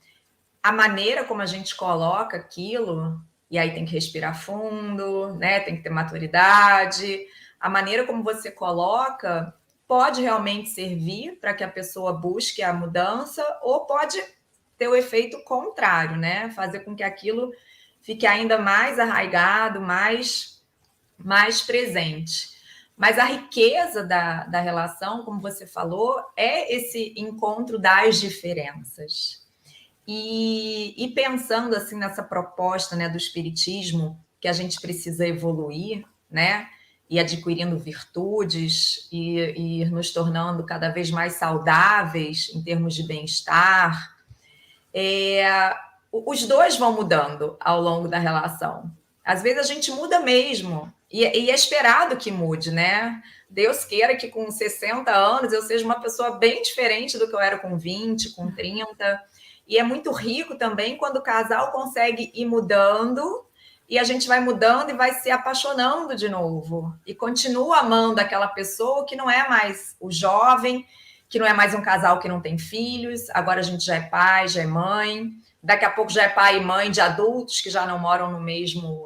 a maneira como a gente coloca aquilo, e aí tem que respirar fundo, né, tem que ter maturidade, a maneira como você coloca pode realmente servir para que a pessoa busque a mudança, ou pode ter o efeito contrário, né? Fazer com que aquilo fique ainda mais arraigado, mais presente. Mas a riqueza da relação, como você falou, é esse encontro das diferenças. E pensando assim nessa proposta, né, do espiritismo, que a gente precisa evoluir, né? E adquirindo virtudes e nos tornando cada vez mais saudáveis em termos de bem-estar, os dois vão mudando ao longo da relação. Às vezes a gente muda mesmo, e é esperado que mude, né? Deus queira que com 60 anos eu seja uma pessoa bem diferente do que eu era com 20, com 30. E é muito rico também quando o casal consegue ir mudando, e a gente vai mudando e vai se apaixonando de novo. E continua amando aquela pessoa que não é mais o jovem, que não é mais um casal que não tem filhos, agora a gente já é pai, já é mãe, daqui a pouco já é pai e mãe de adultos que já não moram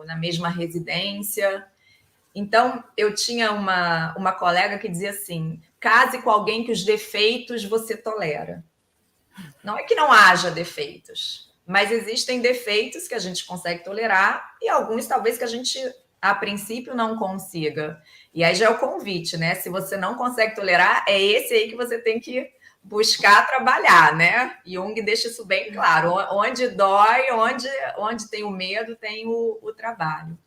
na mesma residência. Então, eu tinha uma colega que dizia assim: case com alguém que os defeitos você tolera. Não é que não haja defeitos, mas existem defeitos que a gente consegue tolerar e alguns talvez que a gente, a princípio, não consiga. E aí já é o convite, né? Se você não consegue tolerar, é esse aí que você tem que buscar trabalhar, né? Jung deixa isso bem claro. Onde dói, onde tem o medo, tem o trabalho.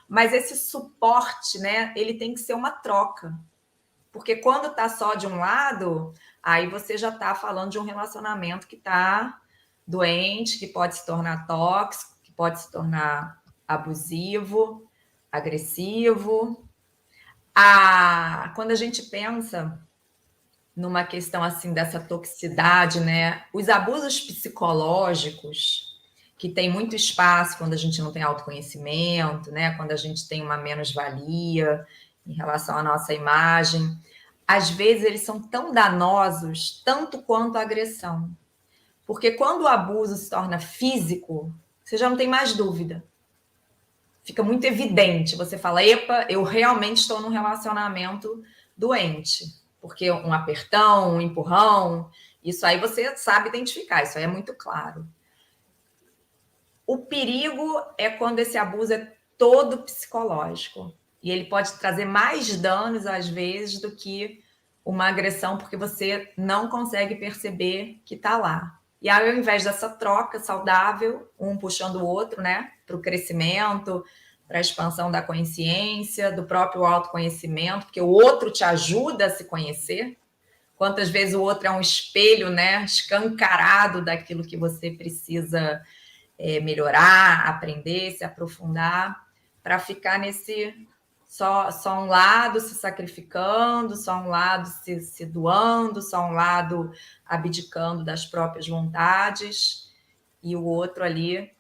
Mas esse suporte, né? Ele tem que ser uma troca. Porque quando está só de um lado, aí você já está falando de um relacionamento que está doente, que pode se tornar tóxico, que pode se tornar abusivo, agressivo. Quando a gente pensa numa questão assim dessa toxicidade, né? Os abusos psicológicos, que tem muito espaço quando a gente não tem autoconhecimento, né? Quando a gente tem uma menos-valia em relação à nossa imagem, às vezes eles são tão danosos tanto quanto a agressão. Porque quando o abuso se torna físico, você já não tem mais dúvida. Fica muito evidente. Você fala, epa, eu realmente estou num relacionamento doente. Porque um apertão, um empurrão, isso aí você sabe identificar, isso aí é muito claro. O perigo é quando esse abuso é todo psicológico. E ele pode trazer mais danos, às vezes, do que uma agressão, porque você não consegue perceber que está lá. E aí, ao invés dessa troca saudável, um puxando o outro, né, para o crescimento, para a expansão da consciência, do próprio autoconhecimento, porque o outro te ajuda a se conhecer. Quantas vezes o outro é um espelho, né, escancarado daquilo que você precisa melhorar, aprender, se aprofundar, para ficar nesse só um lado se sacrificando, só um lado se doando, só um lado abdicando das próprias vontades e o outro ali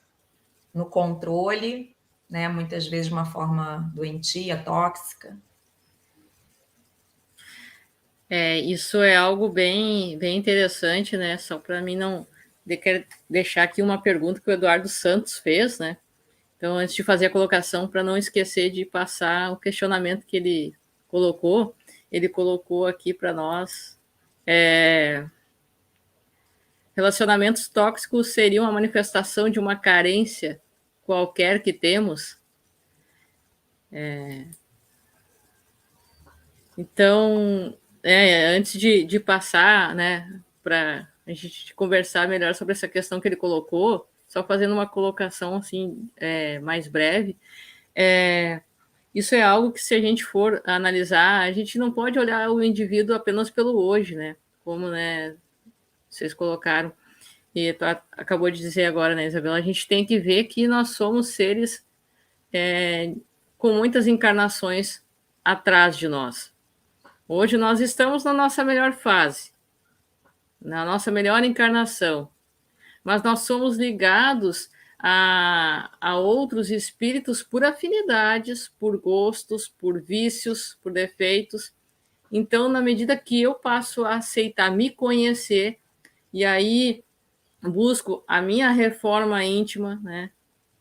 no controle, né? Muitas vezes de uma forma doentia, tóxica. Isso é algo bem, bem interessante, né? Só para mim não quero deixar aqui uma pergunta que o Eduardo Santos fez, né? Então, antes de fazer a colocação, para não esquecer de passar o questionamento que ele colocou aqui para nós. Relacionamentos tóxicos seriam a manifestação de uma carência qualquer que temos? Então, antes de passar, né, para a gente conversar melhor sobre essa questão que ele colocou, só fazendo uma colocação assim mais breve, isso é algo que, se a gente for analisar, a gente não pode olhar o indivíduo apenas pelo hoje, né? Como, né, vocês colocaram e tu acabou de dizer agora, né, Isabela? A gente tem que ver que nós somos seres com muitas encarnações atrás de nós. Hoje nós estamos na nossa melhor fase, na nossa melhor encarnação, mas nós somos ligados a outros espíritos por afinidades, por gostos, por vícios, por defeitos. Então, na medida que eu passo a aceitar, me conhecer, e aí busco a minha reforma íntima, né?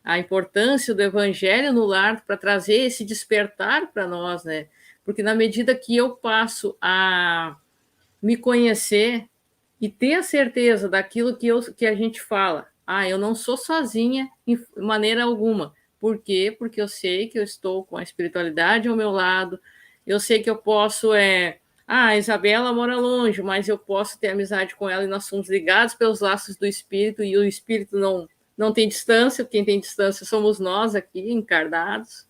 A importância do evangelho no lar para trazer esse despertar para nós, né? Porque na medida que eu passo a me conhecer e ter a certeza daquilo que a gente fala, eu não sou sozinha em maneira alguma. Por quê? Porque eu sei que eu estou com a espiritualidade ao meu lado, eu sei que eu posso a Isabela mora longe, mas eu posso ter amizade com ela e nós somos ligados pelos laços do espírito e o espírito não tem distância, quem tem distância somos nós aqui, encarnados.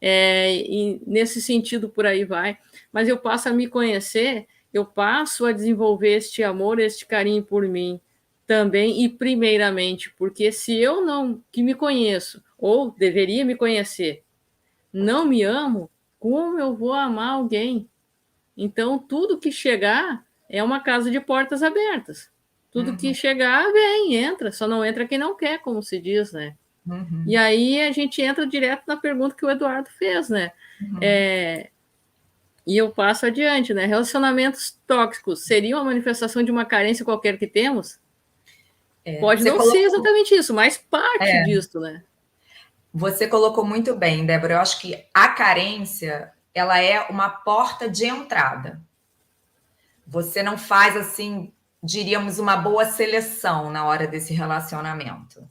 E nesse sentido, por aí vai. Mas eu passo a me conhecer, eu passo a desenvolver este amor, este carinho por mim também, e primeiramente, porque se eu não, que me conheço, ou deveria me conhecer, não me amo, como eu vou amar alguém? Então, tudo que chegar é uma casa de portas abertas. Tudo que chegar, vem, entra. Só não entra quem não quer, como se diz, né? Uhum. E aí a gente entra direto na pergunta que o Eduardo fez, né? Uhum. E eu passo adiante, né? Relacionamentos tóxicos seriam a manifestação de uma carência qualquer que temos? Pode não ser exatamente isso, mas parte disso, né? Você colocou muito bem, Débora. Eu acho que a carência, ela é uma porta de entrada. Você não faz, assim, diríamos, uma boa seleção na hora desse relacionamento.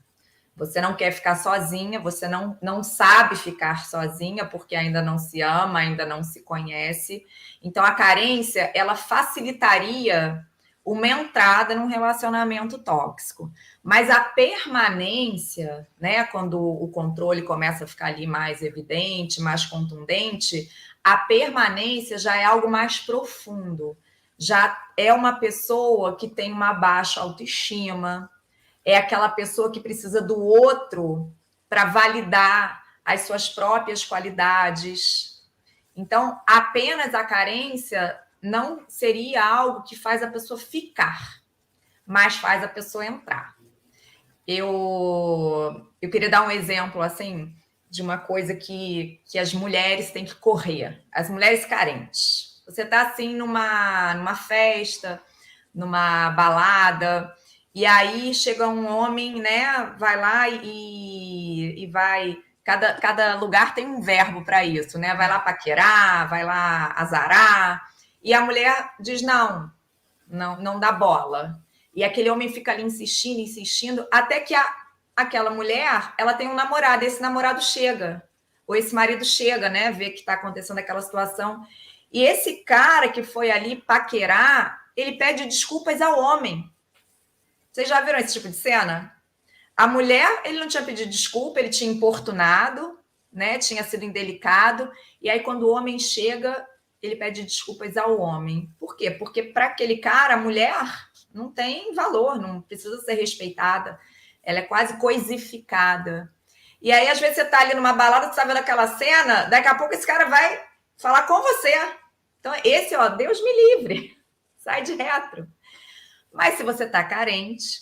Você não quer ficar sozinha, você não sabe ficar sozinha porque ainda não se ama, ainda não se conhece. Então, a carência, ela facilitaria uma entrada num relacionamento tóxico. Mas a permanência, né, quando o controle começa a ficar ali mais evidente, mais contundente, a permanência já é algo mais profundo. Já é uma pessoa que tem uma baixa autoestima, é aquela pessoa que precisa do outro para validar as suas próprias qualidades. Então, apenas a carência não seria algo que faz a pessoa ficar, mas faz a pessoa entrar. Eu queria dar um exemplo, assim, de uma coisa que as mulheres têm que correr. As mulheres carentes. Você está, assim, numa festa, numa balada, e aí chega um homem, né? Vai lá e vai... Cada lugar tem um verbo para isso, né? Vai lá paquerar, vai lá azarar. E a mulher diz, não dá bola. E aquele homem fica ali insistindo, insistindo, até que aquela mulher, ela tem um namorado, esse namorado chega, ou esse marido chega, né, vê que está acontecendo aquela situação, e esse cara que foi ali paquerar, ele pede desculpas ao homem. Vocês já viram esse tipo de cena? A mulher, ele não tinha pedido desculpa, ele tinha importunado, né, tinha sido indelicado, e aí quando o homem chega, ele pede desculpas ao homem. Por quê? Porque para aquele cara, a mulher não tem valor, não precisa ser respeitada. Ela é quase coisificada. E aí, às vezes, você está ali numa balada, você está vendo aquela cena, daqui a pouco esse cara vai falar com você. Então, esse, ó, Deus me livre. Sai de retro. Mas se você está carente,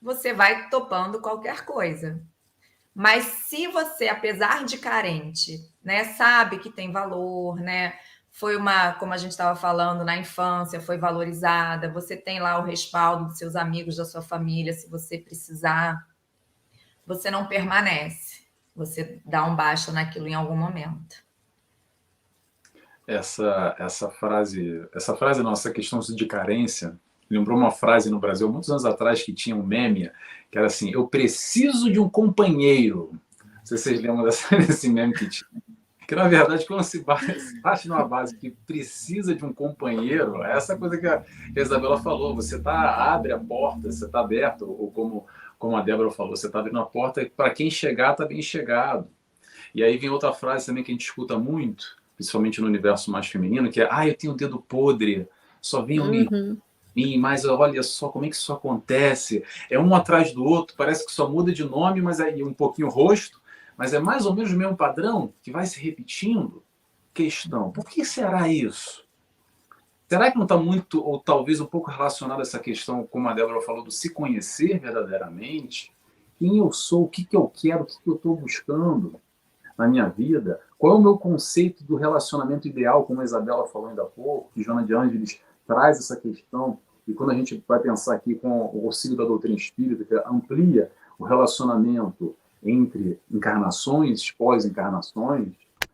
você vai topando qualquer coisa. Mas se você, apesar de carente, né, sabe que tem valor, né? Foi como a gente estava falando, na infância, foi valorizada, você tem lá o respaldo dos seus amigos, da sua família, se você precisar, você não permanece. Você dá um basta naquilo em algum momento. Essa frase nossa, questão de carência, lembrou uma frase no Brasil, muitos anos atrás, que tinha um meme, que era assim, eu preciso de um companheiro. Não sei se vocês lembram desse meme que tinha. Que, na verdade, quando se bate numa base que precisa de um companheiro, é essa coisa que a Isabela falou, você abre a porta, você está aberto, ou como a Débora falou, você está abrindo a porta, para quem chegar, está bem chegado. E aí vem outra frase também que a gente escuta muito, principalmente no universo mais feminino, que é, eu tenho o dedo podre, só venham me... mas olha só como é que isso acontece. É um atrás do outro, parece que só muda de nome, mas aí um pouquinho o rosto, mas é mais ou menos o mesmo padrão que vai se repetindo. Questão, por que será isso? Será que não está muito, ou talvez um pouco relacionado a essa questão, como a Débora falou, do se conhecer verdadeiramente? Quem eu sou, o que eu quero, o que eu estou buscando na minha vida? Qual é o meu conceito do relacionamento ideal, como a Isabela falou ainda há pouco, que Joana de Ângeles traz essa questão, e quando a gente vai pensar aqui com o auxílio da doutrina espírita, que amplia o relacionamento entre encarnações, pós-encarnações,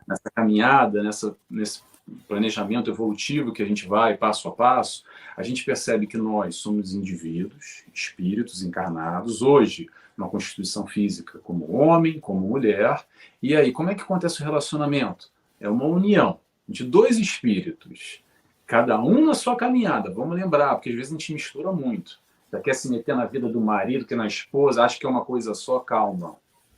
nessa caminhada, nesse planejamento evolutivo que a gente vai passo a passo, a gente percebe que nós somos indivíduos, espíritos encarnados, hoje, numa constituição física como homem, como mulher, e aí, como é que acontece o relacionamento? É uma união de dois espíritos, cada um na sua caminhada, vamos lembrar, porque às vezes a gente mistura muito, já quer se meter na vida do marido, que na esposa, acha que é uma coisa só, calma.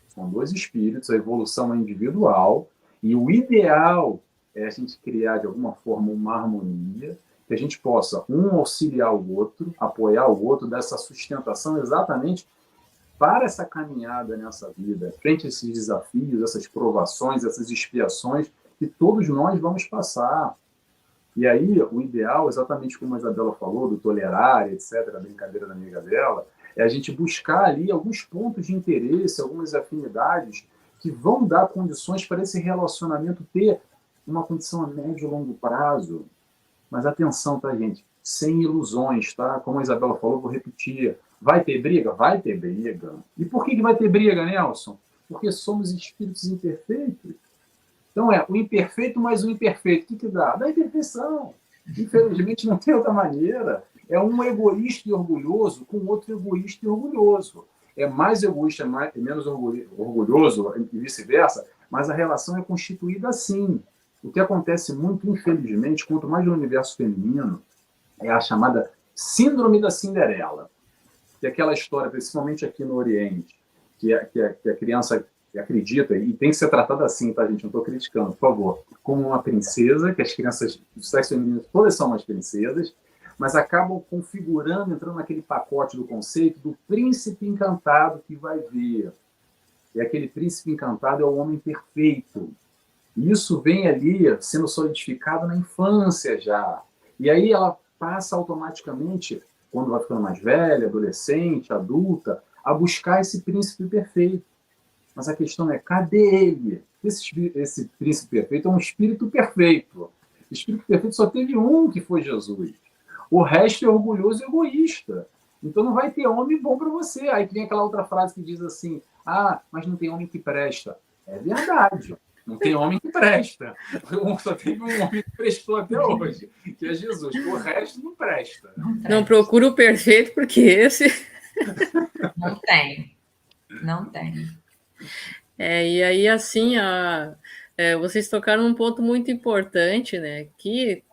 São dois espíritos, a evolução é individual, e o ideal é a gente criar, de alguma forma, uma harmonia, que a gente possa, um auxiliar o outro, apoiar o outro, dessa sustentação exatamente para essa caminhada nessa vida, frente a esses desafios, essas provações, essas expiações que todos nós vamos passar. E aí, o ideal, exatamente como a Isabela falou, do tolerar, etc., a brincadeira da amiga dela, é a gente buscar ali alguns pontos de interesse, algumas afinidades que vão dar condições para esse relacionamento ter uma condição a médio e longo prazo. Mas atenção, tá, gente? Sem ilusões, tá? Como a Isabela falou, vou repetir. Vai ter briga? Vai ter briga. E por que vai ter briga, Nelson? Porque somos espíritos imperfeitos. Então o imperfeito mais o imperfeito. O que dá? Dá imperfeição. Infelizmente não tem outra maneira. É um egoísta e orgulhoso com outro egoísta e orgulhoso. É mais egoísta e menos orgulhoso e vice-versa, mas a relação é constituída assim. O que acontece muito, infelizmente, quanto mais no universo feminino, é a chamada síndrome da Cinderela. Que é aquela história, principalmente aqui no Oriente, que a criança acredita, e tem que ser tratada assim, tá, gente? Não estou criticando, por favor. Como uma princesa, que as crianças do sexo feminino todas são umas princesas, mas acabam configurando, entrando naquele pacote do conceito do príncipe encantado que vai vir. E aquele príncipe encantado é o homem perfeito. Isso vem ali sendo solidificado na infância já. E aí ela passa automaticamente, quando vai ficando mais velha, adolescente, adulta, a buscar esse príncipe perfeito. Mas a questão é, cadê ele? Esse príncipe perfeito é um espírito perfeito. O espírito perfeito só teve um, que foi Jesus. O resto é orgulhoso e egoísta. Então não vai ter homem bom para você. Aí tem aquela outra frase que diz assim, mas não tem homem que presta. É verdade. Não tem homem que presta. Só teve um homem que prestou até hoje, que é Jesus. O resto não presta. Não procura o perfeito, porque esse... Não tem. Não tem. E aí, assim, vocês tocaram num ponto muito importante, né? Que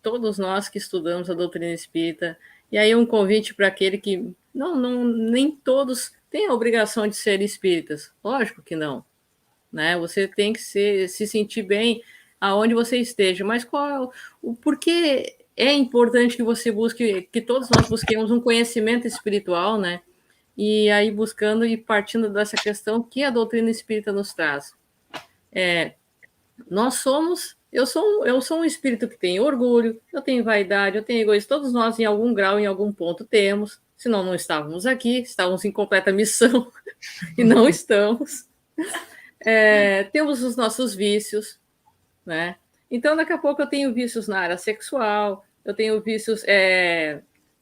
todos nós que estudamos a doutrina espírita, e aí um convite para aquele que nem todos têm a obrigação de ser espíritas, lógico que não, né? Você tem que se sentir bem aonde você esteja, mas por que é importante que você busque, que todos nós busquemos um conhecimento espiritual, né? E aí buscando e partindo dessa questão que a doutrina espírita nos traz. Eu sou um espírito que tem orgulho, eu tenho vaidade, eu tenho egoísmo, todos nós em algum grau, em algum ponto temos, senão não estávamos aqui, estávamos em completa missão e não estamos. Temos os nossos vícios, né? Então daqui a pouco eu tenho vícios na área sexual, eu tenho vícios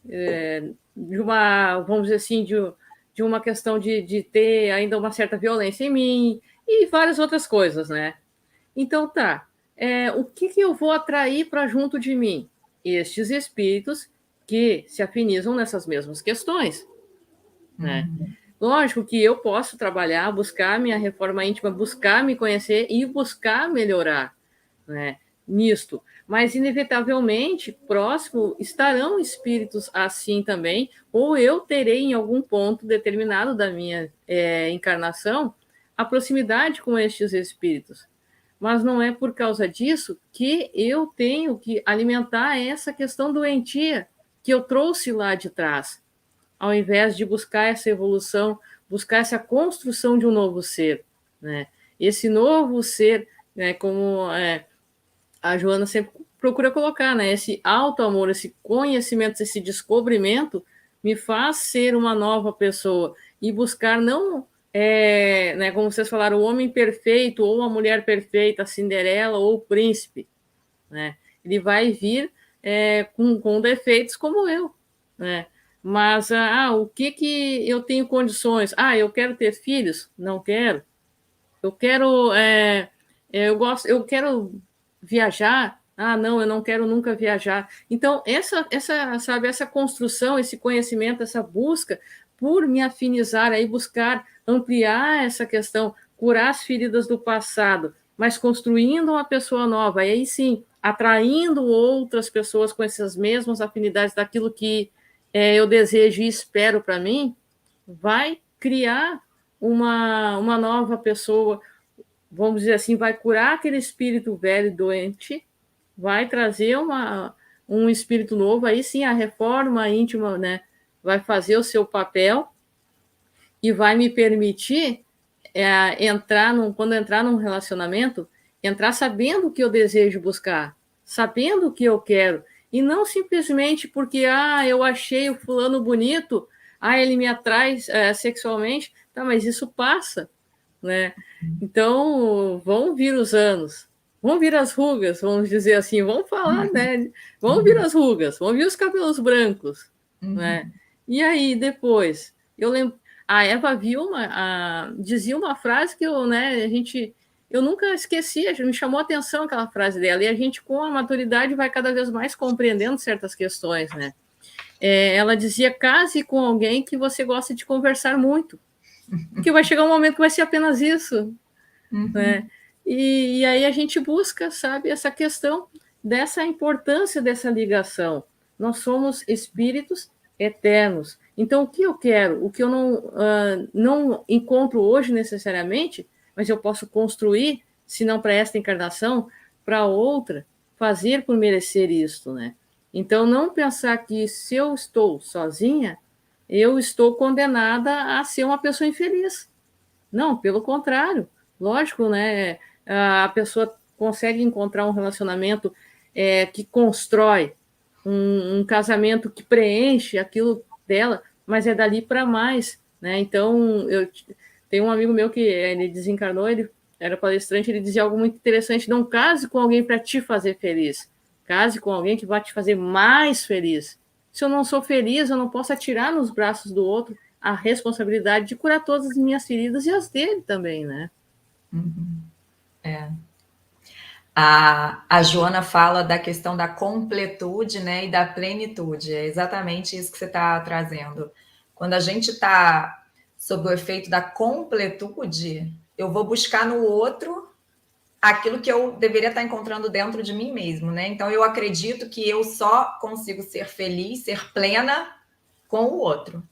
de uma, vamos dizer assim, de uma questão de ter ainda uma certa violência em mim e várias outras coisas, né? Então, o que eu vou atrair para junto de mim? Estes espíritos que se afinizam nessas mesmas questões, né? Lógico que eu posso trabalhar, buscar minha reforma íntima, buscar me conhecer e buscar melhorar, né, nisto. Mas, inevitavelmente, próximo estarão espíritos assim também, ou eu terei em algum ponto determinado da minha encarnação a proximidade com estes espíritos. Mas não é por causa disso que eu tenho que alimentar essa questão doentia que eu trouxe lá de trás, ao invés de buscar essa evolução, buscar essa construção de um novo ser, né? Esse novo ser, né, como a Joana sempre procura colocar, né? Esse auto-amor, esse conhecimento, esse descobrimento me faz ser uma nova pessoa e buscar não, né, como vocês falaram, o homem perfeito ou a mulher perfeita, a Cinderela ou o príncipe, né? Ele vai vir com defeitos como eu, né? Mas o que eu tenho condições? Eu quero ter filhos? Não quero. Eu quero eu quero viajar? Não, eu não quero nunca viajar. Então, essa construção, esse conhecimento, essa busca por me afinizar, aí buscar ampliar essa questão, curar as feridas do passado, mas construindo uma pessoa nova, e aí sim, atraindo outras pessoas com essas mesmas afinidades daquilo que eu desejo e espero para mim, vai criar uma nova pessoa, vamos dizer assim, vai curar aquele espírito velho doente, vai trazer um espírito novo, aí sim a reforma íntima, né, vai fazer o seu papel e vai me permitir quando entrar num relacionamento, entrar sabendo o que eu desejo buscar, sabendo o que eu quero, e não simplesmente porque eu achei o fulano bonito, ele me atrai sexualmente, mas isso passa, né? Então, vão vir os anos, vão vir as rugas, vamos dizer assim, vamos falar, né? Vão vir as rugas, vão vir os cabelos brancos, né? E aí, depois, eu lembro, a Eva Vilma dizia uma frase que eu nunca esqueci, me chamou a atenção aquela frase dela, e a gente, com a maturidade, vai cada vez mais compreendendo certas questões, né? Ela dizia, case com alguém que você gosta de conversar muito, porque vai chegar um momento que vai ser apenas isso, né? E aí a gente busca, sabe, essa questão dessa importância dessa ligação. Nós somos espíritos eternos. Então, o que eu quero, o que eu não encontro hoje necessariamente, mas eu posso construir, se não para esta encarnação, para outra, fazer por merecer isto, né? Então, não pensar que se eu estou sozinha, eu estou condenada a ser uma pessoa infeliz. Não, pelo contrário. Lógico, né? A pessoa consegue encontrar um relacionamento que constrói um casamento que preenche aquilo dela, mas é dali para mais, né? Então, eu tenho um amigo meu que ele desencarnou, ele era palestrante, ele dizia algo muito interessante: não case com alguém para te fazer feliz, case com alguém que vai te fazer mais feliz. Se eu não sou feliz, eu não posso atirar nos braços do outro a responsabilidade de curar todas as minhas feridas e as dele também, né? Uhum. A Joana fala da questão da completude, né, e da plenitude. É exatamente isso que você está trazendo. Quando a gente está sob o efeito da completude, eu vou buscar no outro aquilo que eu deveria estar encontrando dentro de mim mesmo, né? Então eu acredito que eu só consigo ser feliz, ser plena com o outro.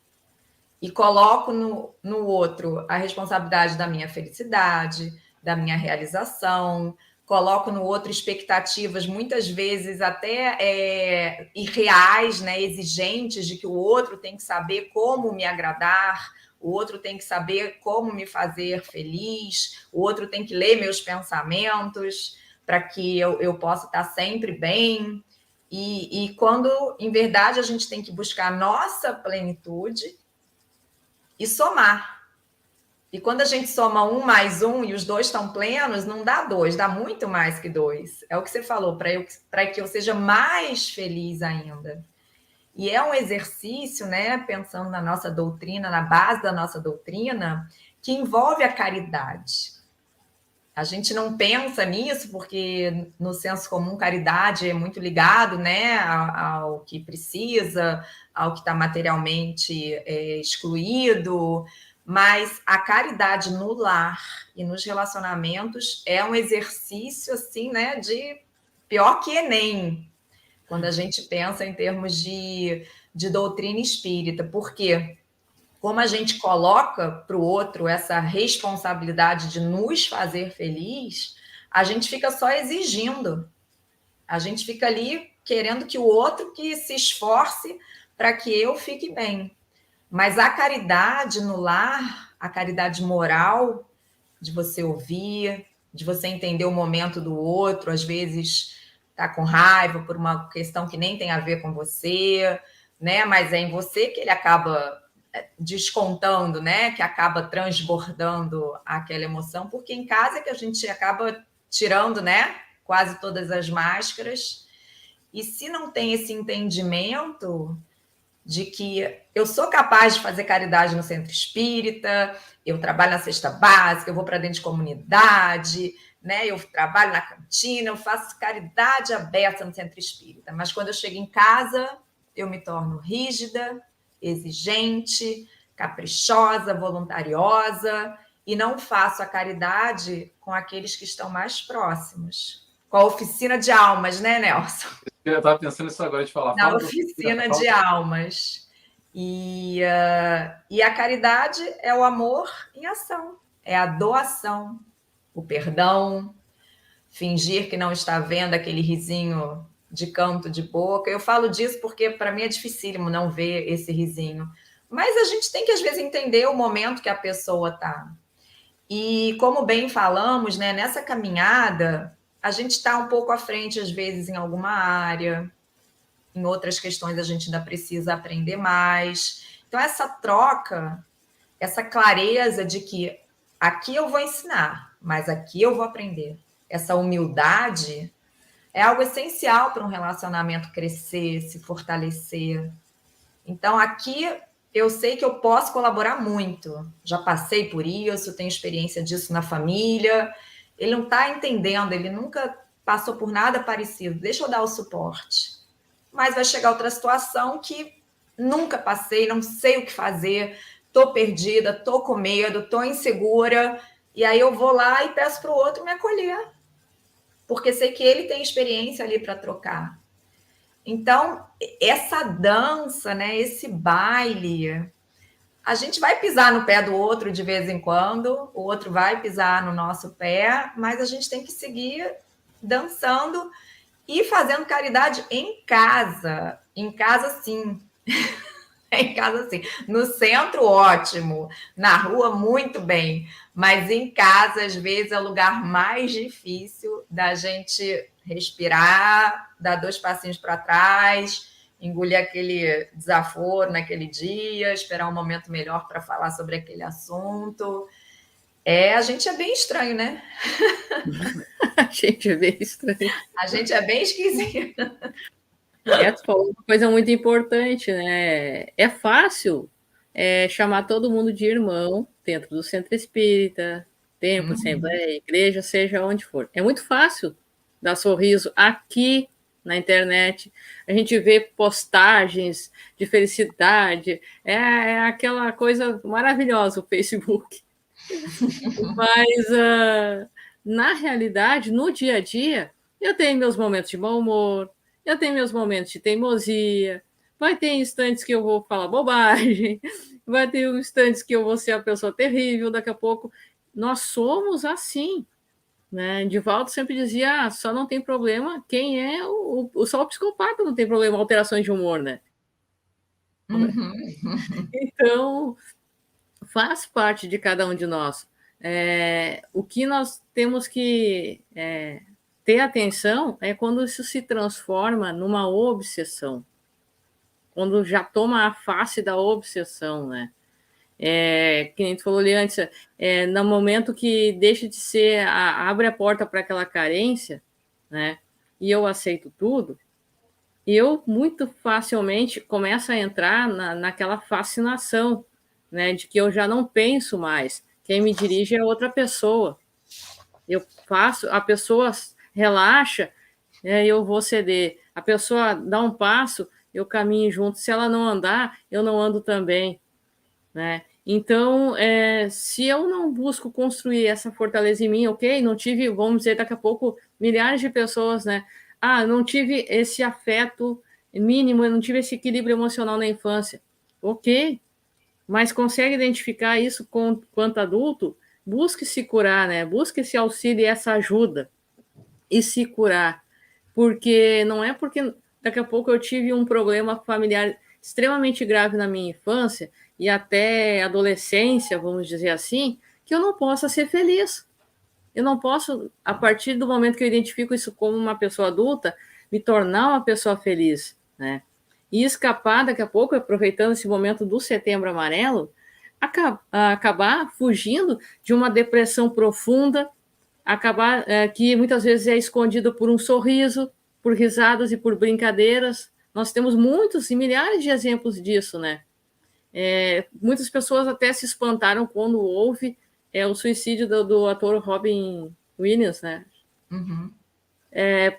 E coloco no outro a responsabilidade da minha felicidade, da minha realização, coloco no outro expectativas muitas vezes até irreais, né, exigentes de que o outro tem que saber como me agradar, o outro tem que saber como me fazer feliz, o outro tem que ler meus pensamentos para que eu possa estar sempre bem. E quando, em verdade, a gente tem que buscar a nossa plenitude e somar. E quando a gente soma 1 mais 1 e os dois estão plenos, não dá 2, dá muito mais que 2. É o que você falou, para que eu seja mais feliz ainda. E é um exercício, né, pensando na nossa doutrina, na base da nossa doutrina, que envolve a caridade. A gente não pensa nisso porque no senso comum caridade é muito ligado, né, ao que precisa, ao que está materialmente excluído, mas a caridade no lar e nos relacionamentos é um exercício assim, né, de pior que Enem, quando a gente pensa em termos de doutrina espírita. Por quê? Como a gente coloca para o outro essa responsabilidade de nos fazer feliz, a gente fica só exigindo. A gente fica ali querendo que o outro que se esforce para que eu fique bem. Mas a caridade no lar, a caridade moral, de você ouvir, de você entender o momento do outro, às vezes tá com raiva por uma questão que nem tem a ver com você, né? Mas é em você que ele acaba descontando, né? Que acaba transbordando aquela emoção, porque em casa é que a gente acaba tirando, né? Quase todas as máscaras. E se não tem esse entendimento de que eu sou capaz de fazer caridade no centro espírita, eu trabalho na cesta básica, eu vou para dentro de comunidade, né? Eu trabalho na cantina, eu faço caridade aberta no centro espírita. Mas quando eu chego em casa, eu me torno rígida, exigente, caprichosa, voluntariosa, e não faço a caridade com aqueles que estão mais próximos. Com a oficina de almas, né, Nelson? Eu estava pensando nisso agora de falar. Na oficina de almas. E a caridade é o amor em ação, é a doação, o perdão, fingir que não está vendo aquele risinho de canto de boca. Eu falo disso porque para mim é dificílimo não ver esse risinho. Mas a gente tem que, às vezes, entender o momento que a pessoa está. E como bem falamos, né, nessa caminhada, a gente está um pouco à frente, às vezes, em alguma área. Em outras questões, a gente ainda precisa aprender mais. Então, essa troca, essa clareza de que aqui eu vou ensinar, mas aqui eu vou aprender. Essa humildade é algo essencial para um relacionamento crescer, se fortalecer. Então, aqui eu sei que eu posso colaborar muito. Já passei por isso, tenho experiência disso na família. Ele não está entendendo, ele nunca passou por nada parecido. Deixa eu dar o suporte. Mas vai chegar outra situação que nunca passei, não sei o que fazer, estou perdida, estou com medo, estou insegura, e aí eu vou lá e peço para o outro me acolher, porque sei que ele tem experiência ali para trocar. Então, essa dança, né, esse baile, a gente vai pisar no pé do outro de vez em quando, o outro vai pisar no nosso pé, mas a gente tem que seguir dançando e fazendo caridade em casa, sim. Em casa, assim. No centro, ótimo. Na rua, muito bem. Mas em casa, às vezes, é o lugar mais difícil da gente respirar, dar 2 passinhos para trás, engolir aquele desaforo naquele dia, esperar um momento melhor para falar sobre aquele assunto. A gente é bem estranho, né? A gente é bem estranho. A gente é bem esquisito. Tu falou uma coisa muito importante, né? É fácil chamar todo mundo de irmão dentro do centro espírita, templo, assembleia, igreja, seja onde for. É muito fácil dar sorriso aqui na internet. A gente vê postagens de felicidade, é aquela coisa maravilhosa o Facebook. Mas na realidade, no dia a dia, eu tenho meus momentos de mau humor, eu tenho meus momentos de teimosia, vai ter instantes que eu vou falar bobagem, vai ter instantes que eu vou ser a pessoa terrível, daqui a pouco. Nós somos assim, né? Divaldo sempre dizia, só não tem problema quem é só o psicopata não tem problema, alterações de humor, né? Uhum. Então, faz parte de cada um de nós. O que nós temos que ter atenção é quando isso se transforma numa obsessão, quando já toma a face da obsessão, né? Que nem tu falou ali antes, no momento que deixa de ser, abre a porta para aquela carência, né? E eu aceito tudo, eu muito facilmente começo a entrar naquela fascinação, né? De que eu já não penso mais. Quem me dirige é outra pessoa. Eu faço, a pessoa relaxa, eu vou ceder. A pessoa dá um passo, eu caminho junto. Se ela não andar, eu não ando também, né? Então, se eu não busco construir essa fortaleza em mim, ok? Não tive, vamos dizer, daqui a pouco, milhares de pessoas, né? Não tive esse afeto mínimo, eu não tive esse equilíbrio emocional na infância. Ok, mas consegue identificar isso quanto adulto, busque se curar, né? Busque esse auxílio e essa ajuda e se curar. Porque não é porque daqui a pouco eu tive um problema familiar extremamente grave na minha infância e até adolescência, vamos dizer assim, que eu não possa ser feliz. Eu não posso, a partir do momento que eu identifico isso como uma pessoa adulta, me tornar uma pessoa feliz, né? E escapar, daqui a pouco, aproveitando esse momento do Setembro Amarelo, acabar fugindo de uma depressão profunda, acabar que muitas vezes é escondido por um sorriso, por risadas e por brincadeiras. Nós temos muitos e milhares de exemplos disso, né? Muitas pessoas até se espantaram quando houve o suicídio do ator Robin Williams, né? Uhum.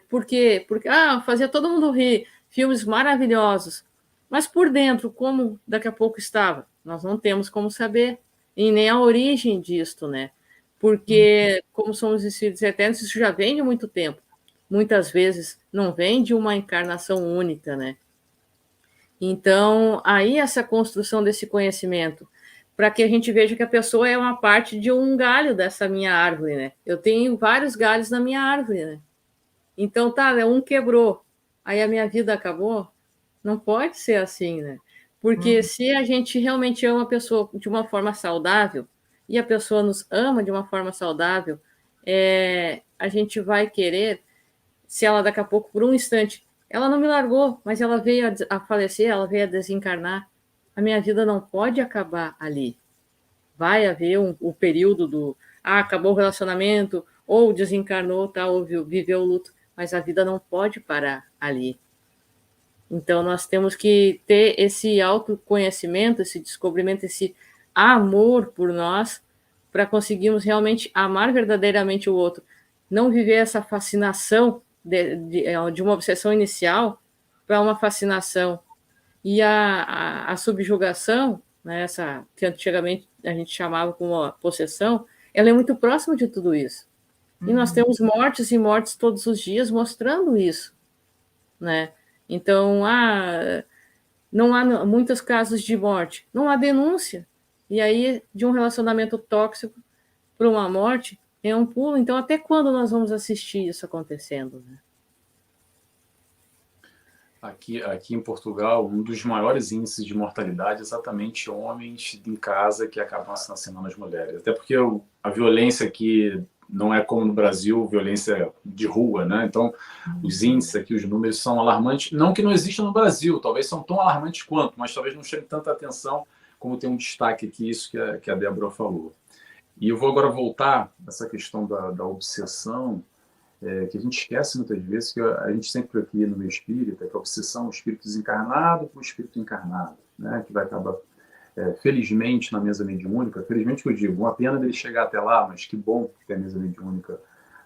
Por quê? Porque fazia todo mundo rir, filmes maravilhosos. Mas por dentro, como daqui a pouco estava? Nós não temos como saber, e nem a origem disto, né? Porque, como somos espíritos eternos, isso já vem de muito tempo. Muitas vezes não vem de uma encarnação única, né? Então, aí essa construção desse conhecimento, para que a gente veja que a pessoa é uma parte de um galho dessa minha árvore, né? Eu tenho vários galhos na minha árvore, né? Então, um quebrou, aí a minha vida acabou? Não pode ser assim, né? Porque se a gente realmente ama a pessoa de uma forma saudável, e a pessoa nos ama de uma forma saudável, a gente vai querer, se ela daqui a pouco, por um instante, ela não me largou, mas ela veio a falecer, ela veio a desencarnar, a minha vida não pode acabar ali. Vai haver o período do, acabou o relacionamento, ou desencarnou, ou viveu o luto, mas a vida não pode parar ali. Então, nós temos que ter esse autoconhecimento, esse descobrimento, esse amor por nós, para conseguirmos realmente amar verdadeiramente o outro. Não viver essa fascinação de uma obsessão inicial para uma fascinação. E a subjugação, né, essa que antigamente a gente chamava como a possessão, ela é muito próxima de tudo isso. E nós temos mortes e mortes todos os dias mostrando isso, né? Então, não há muitos casos de morte, não há denúncia. E aí, de um relacionamento tóxico para uma morte, é um pulo. Então, até quando nós vamos assistir isso acontecendo, né? Aqui em Portugal, um dos maiores índices de mortalidade é exatamente homens em casa que acabam assassinando as mulheres. Até porque a violência aqui não é como no Brasil, violência de rua, né? Então, os índices aqui, os números são alarmantes. Não que não existam no Brasil, talvez são tão alarmantes quanto, mas talvez não chegue tanta atenção como tem um destaque aqui, isso que a Débora falou. E eu vou agora voltar nessa questão da obsessão, que a gente esquece muitas vezes, que a gente sempre aqui no meio espírita, que a obsessão é o espírito desencarnado com o espírito encarnado, né? Que vai acabar, felizmente, na mesa mediúnica, felizmente que eu digo, uma pena dele chegar até lá, mas que bom que tem a mesa mediúnica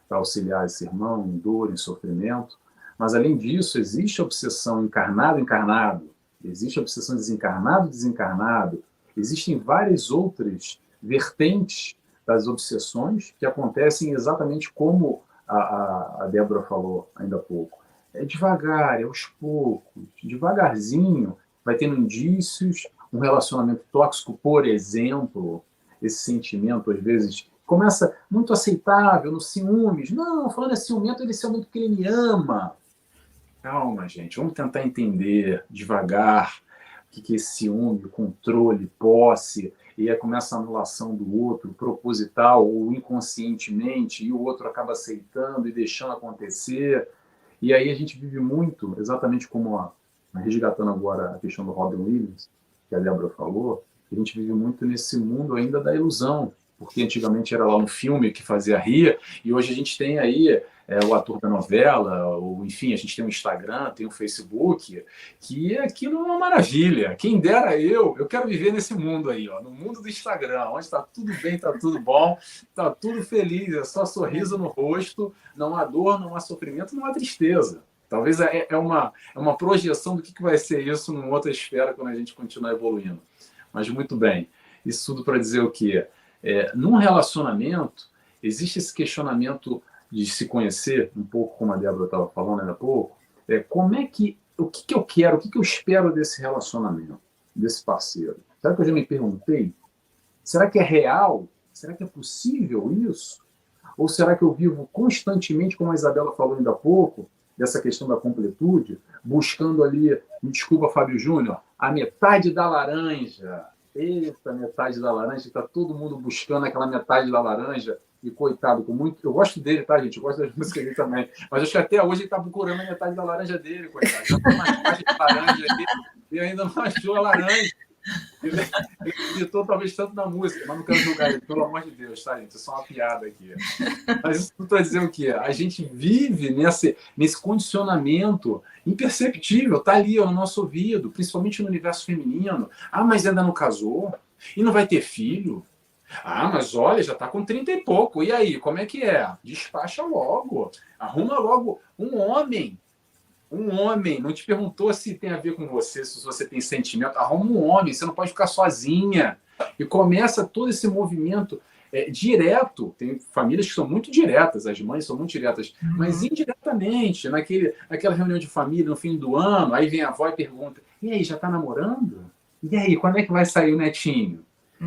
para auxiliar esse irmão em dor, em sofrimento. Mas, além disso, existe a obsessão encarnado-encarnado, existe a obsessão desencarnado-desencarnado, existem várias outras vertentes das obsessões que acontecem exatamente como a Débora falou ainda há pouco. É devagar, é aos poucos, devagarzinho, vai tendo indícios, um relacionamento tóxico, por exemplo, esse sentimento, às vezes, começa muito aceitável, no ciúmes. Não, falando é ciumento, ele é ciumento porque ele me ama. Calma, gente, vamos tentar entender devagar o que é esse ciúme, controle, posse, e aí começa a anulação do outro, proposital ou inconscientemente, e o outro acaba aceitando e deixando acontecer. E aí a gente vive muito, exatamente como resgatando agora a questão do Robin Williams, que a Débora falou, a gente vive muito nesse mundo ainda da ilusão, porque antigamente era lá um filme que fazia rir, e hoje a gente tem aí o ator da novela, ou enfim, a gente tem o Instagram, tem o Facebook, que aquilo é uma maravilha. Quem dera eu quero viver nesse mundo aí, ó, no mundo do Instagram, onde está tudo bem, está tudo bom, está tudo feliz, é só sorriso no rosto, não há dor, não há sofrimento, não há tristeza. Talvez é uma projeção do que vai ser isso numa outra esfera quando a gente continuar evoluindo. Mas muito bem, isso tudo para dizer o quê? Num relacionamento, existe esse questionamento de se conhecer, um pouco como a Débora estava falando ainda há pouco, o que eu quero, o que eu espero desse relacionamento, desse parceiro? Será que eu já me perguntei? Será que é real? Será que é possível isso? Ou será que eu vivo constantemente, como a Isabela falou ainda há pouco, dessa questão da completude, buscando ali, me desculpa, Fábio Júnior, a metade da laranja. Eita, metade da laranja, está todo mundo buscando aquela metade da laranja, e coitado, com muito. Eu gosto dele, tá, gente? Eu gosto das músicas dele também. Mas acho que até hoje ele está procurando a metade da laranja dele, coitado. Já tem uma metade de laranja ali e ainda não achou a laranja. Ele acreditou talvez tanto na música, mas não quero julgar ele, pelo amor de Deus, tá, gente? É só uma piada aqui. Mas isso tudo para dizer o quê? A gente vive nesse condicionamento imperceptível, tá ali ó, no nosso ouvido, principalmente no universo feminino. Ah, mas ainda não casou? E não vai ter filho? Ah, mas olha, já tá com 30 e pouco. E aí, como é que é? Despacha logo. Arruma logo um homem. Um homem, não te perguntou se tem a ver com você, se você tem sentimento. Arruma um homem, você não pode ficar sozinha. E começa todo esse movimento direto. Tem famílias que são muito diretas, as mães são muito diretas, mas indiretamente, naquela reunião de família no fim do ano, aí vem a avó e pergunta: e aí, já está namorando? E aí, quando é que vai sair o netinho?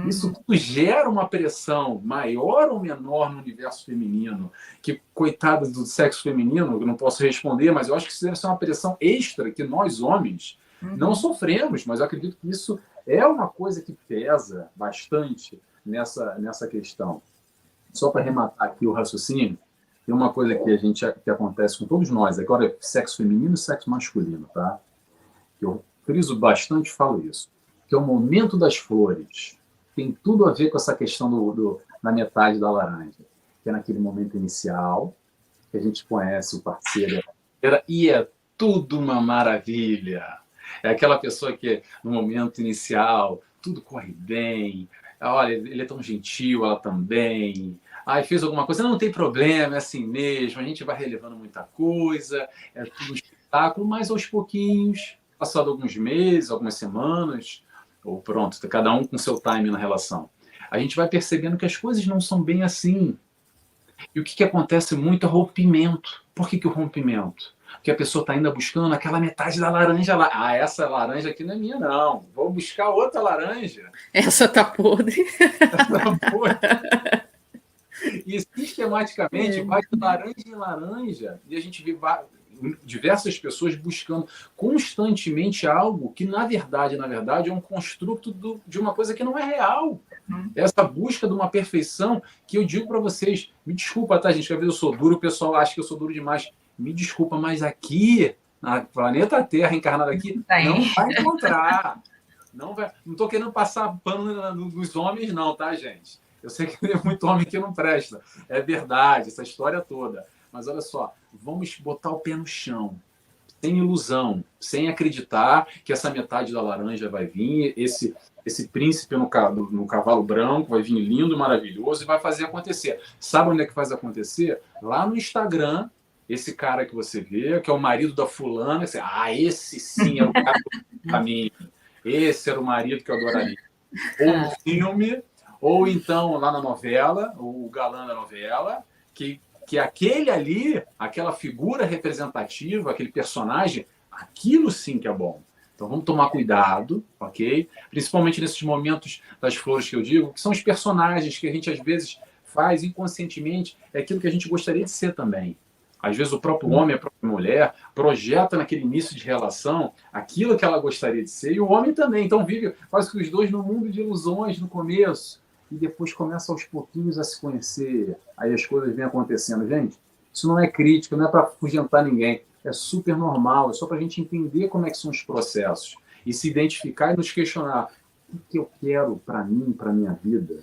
Isso tudo gera uma pressão maior ou menor no universo feminino, que, coitada do sexo feminino, eu não posso responder, mas eu acho que isso deve ser uma pressão extra que nós, homens, não sofremos, mas eu acredito que isso é uma coisa que pesa bastante nessa questão. Só para arrematar aqui o raciocínio, tem uma coisa que acontece com todos nós, agora é sexo feminino e sexo masculino, tá? Eu friso bastante e falo isso, que é o momento das flores. Tem tudo a ver com essa questão da metade da laranja, que é naquele momento inicial, que a gente conhece o parceiro, e é tudo uma maravilha. É aquela pessoa que, no momento inicial, tudo corre bem, olha, ele é tão gentil, ela também, fez alguma coisa, não tem problema, é assim mesmo, a gente vai relevando muita coisa, é tudo um espetáculo, mas aos pouquinhos, passado alguns meses, algumas semanas, ou pronto, cada um com seu time na relação, a gente vai percebendo que as coisas não são bem assim. E o que acontece muito é rompimento. Por que o rompimento? Porque a pessoa está ainda buscando aquela metade da laranja lá. Essa laranja aqui não é minha, não. Vou buscar outra laranja. Essa tá podre. Tá podre. E sistematicamente vai de laranja em laranja. E a gente vê diversas pessoas buscando constantemente algo que, na verdade, é um construto de uma coisa que não é real. Essa busca de uma perfeição que eu digo para vocês, me desculpa, tá, gente? Que às vezes eu sou duro, o pessoal acha que eu sou duro demais. Me desculpa, mas aqui, na planeta Terra, encarnado aqui, não vai encontrar. Não estou querendo passar pano nos homens, não, tá, gente? Eu sei que tem muito homem que não presta. É verdade, essa história toda. Mas olha só, vamos botar o pé no chão. Sem ilusão, sem acreditar que essa metade da laranja vai vir, esse príncipe no cavalo branco vai vir lindo, maravilhoso e vai fazer acontecer. Sabe onde é que faz acontecer? Lá no Instagram, esse cara que você vê, que é o marido da fulana, você, esse sim é o cara para mim. Esse era o marido que eu adoraria. Ou no filme, ou então lá na novela, o galã da novela, que aquele ali, aquela figura representativa, aquele personagem, aquilo sim que é bom. Então vamos tomar cuidado, ok? Principalmente nesses momentos das flores que eu digo, que são os personagens que a gente às vezes faz inconscientemente, é aquilo que a gente gostaria de ser também. Às vezes o próprio homem, a própria mulher, projeta naquele início de relação aquilo que ela gostaria de ser, e o homem também. Então vive quase que os dois num mundo de ilusões no começo, e depois começa aos pouquinhos a se conhecer, aí as coisas vêm acontecendo. Gente, isso não é crítica, não é para afugentar ninguém, é super normal, é só para a gente entender como é que são os processos, e se identificar e nos questionar, o que eu quero para mim, para minha vida?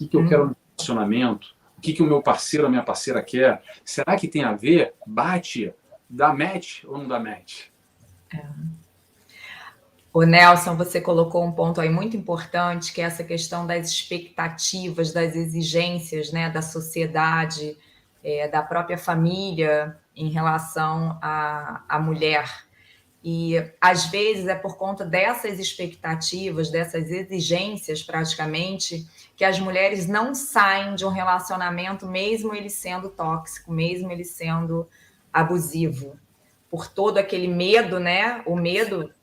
O que eu quero no relacionamento? O que o meu parceiro, a minha parceira quer? Será que tem a ver? Bate? Dá match ou não dá match? O Nelson, você colocou um ponto aí muito importante, que é essa questão das expectativas, das exigências, né, da sociedade, da própria família em relação à mulher. E, às vezes, é por conta dessas expectativas, dessas exigências, praticamente, que as mulheres não saem de um relacionamento, mesmo ele sendo tóxico, mesmo ele sendo abusivo. Por todo aquele medo, né? O medo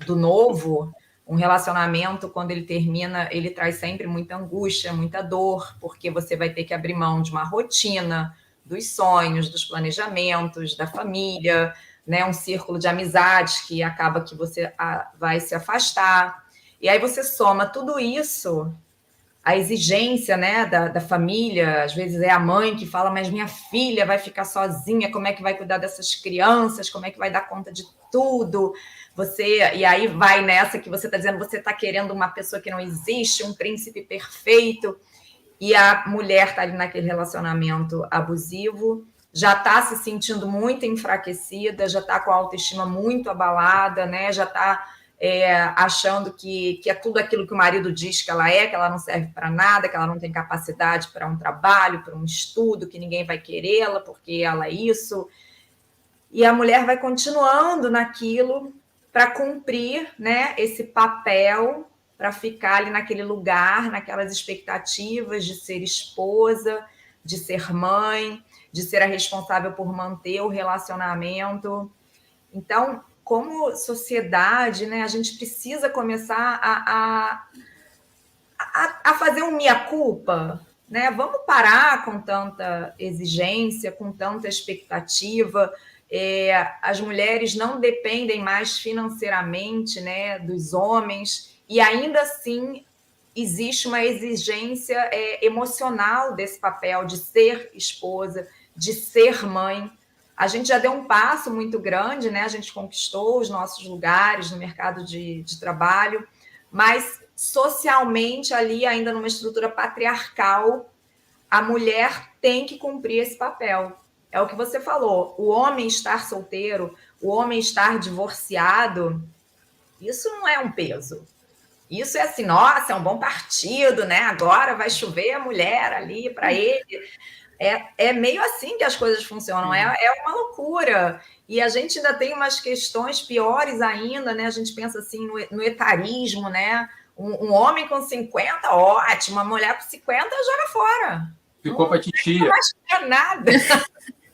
do novo, um relacionamento, quando ele termina, ele traz sempre muita angústia, muita dor, porque você vai ter que abrir mão de uma rotina, dos sonhos, dos planejamentos, da família, né? Um círculo de amizades que acaba que você vai se afastar. E aí você soma tudo isso, a exigência, né, da família, às vezes é a mãe que fala, mas minha filha vai ficar sozinha, como é que vai cuidar dessas crianças, como é que vai dar conta de tudo? E aí vai nessa que você está dizendo, você está querendo uma pessoa que não existe, um príncipe perfeito, e a mulher está ali naquele relacionamento abusivo, já está se sentindo muito enfraquecida, já está com a autoestima muito abalada, né? Já está achando que é tudo aquilo que o marido diz que ela não serve para nada, que ela não tem capacidade para um trabalho, para um estudo, que ninguém vai querê-la porque ela é isso. E a mulher vai continuando naquilo para cumprir, né, esse papel, para ficar ali naquele lugar, naquelas expectativas de ser esposa, de ser mãe, de ser a responsável por manter o relacionamento. Então, como sociedade, né, a gente precisa começar a fazer um meia-culpa, né? Vamos parar com tanta exigência, com tanta expectativa. As mulheres não dependem mais financeiramente, né, dos homens, e ainda assim existe uma exigência emocional desse papel de ser esposa, de ser mãe. A gente já deu um passo muito grande, né? A gente conquistou os nossos lugares no mercado de trabalho, mas socialmente ali, ainda numa estrutura patriarcal, a mulher tem que cumprir esse papel. É o que você falou, o homem estar solteiro, o homem estar divorciado, isso não é um peso. Isso é assim, nossa, é um bom partido, né? Agora vai chover a mulher ali para ele. É meio assim que as coisas funcionam, é uma loucura. E a gente ainda tem umas questões piores ainda, né? A gente pensa assim no etarismo, né? Um homem com 50, ótimo, uma mulher com 50 joga fora. Ficou para titia. Não acha nada.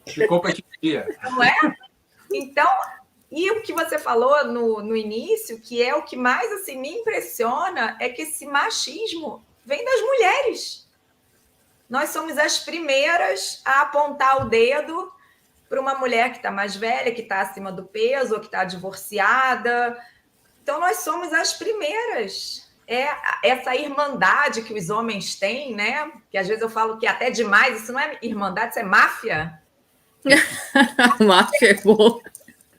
Ficou para titia. Não é? Então, e o que você falou no início, que é o que mais assim, me impressiona, é que esse machismo vem das mulheres. Nós somos as primeiras a apontar o dedo para uma mulher que está mais velha, que está acima do peso, ou que está divorciada. Então, nós somos as primeiras. É essa irmandade que os homens têm, né? Que às vezes eu falo que até demais, isso não é irmandade, isso é máfia. Máfia é boa.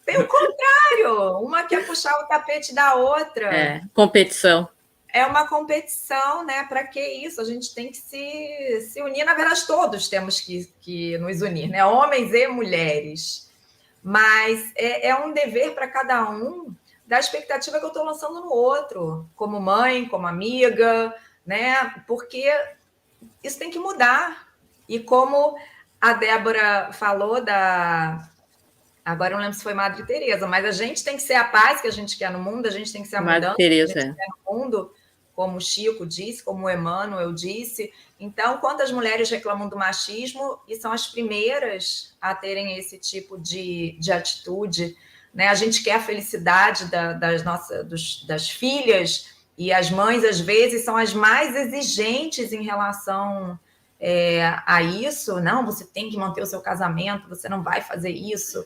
Tem o contrário, uma quer puxar o tapete da outra. É, competição. É uma competição, né? Para que isso? A gente tem que se unir. Na verdade, todos temos que nos unir, né? Homens e mulheres. Mas é um dever para cada um da expectativa que eu estou lançando no outro, como mãe, como amiga, né? Porque isso tem que mudar. E como a Débora falou agora eu não lembro se foi Madre Teresa, mas a gente tem que ser a paz que a gente quer no mundo, a gente tem que ser a Madre mudança Teresa, que a gente quer no mundo, como o Chico disse, como o Emmanuel disse. Então, quantas mulheres reclamam do machismo e são as primeiras a terem esse tipo de atitude, né? A gente quer a felicidade das filhas, e as mães, às vezes, são as mais exigentes em relação a isso. Não, você tem que manter o seu casamento, você não vai fazer isso.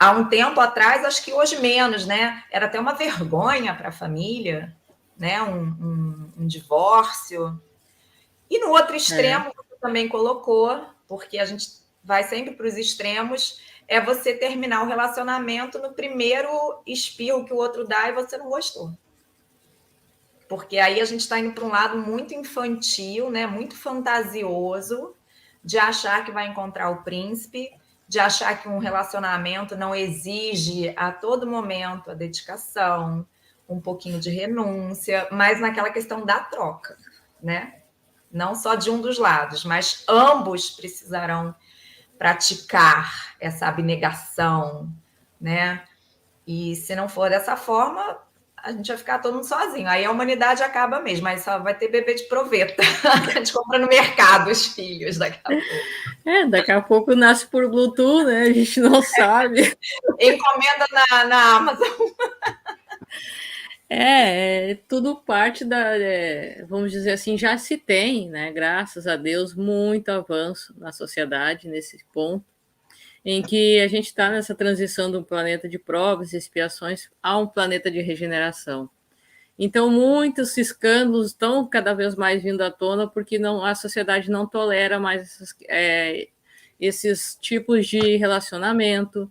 Há um tempo atrás, acho que hoje menos, né? Era até uma vergonha para a família, né? Um divórcio. E no outro extremo, você também colocou, porque a gente vai sempre para os extremos, é você terminar o relacionamento no primeiro espirro que o outro dá e você não gostou. Porque aí a gente está indo para um lado muito infantil, né? Muito fantasioso, de achar que vai encontrar o príncipe, de achar que um relacionamento não exige a todo momento a dedicação, um pouquinho de renúncia, mas naquela questão da troca, né? Não só de um dos lados, mas ambos precisarão praticar essa abnegação, né? E se não for dessa forma, a gente vai ficar todo mundo sozinho. Aí a humanidade acaba mesmo, mas só vai ter bebê de proveta. A gente compra no mercado os filhos daqui a pouco. Daqui a pouco nasce por Bluetooth, né? A gente não sabe. Encomenda na Amazon. Tudo parte vamos dizer assim, já se tem, né? Graças a Deus, muito avanço na sociedade nesse ponto, em que a gente está nessa transição de um planeta de provas e expiações a um planeta de regeneração. Então, muitos escândalos estão cada vez mais vindo à tona, porque a sociedade não tolera mais esses tipos de relacionamento,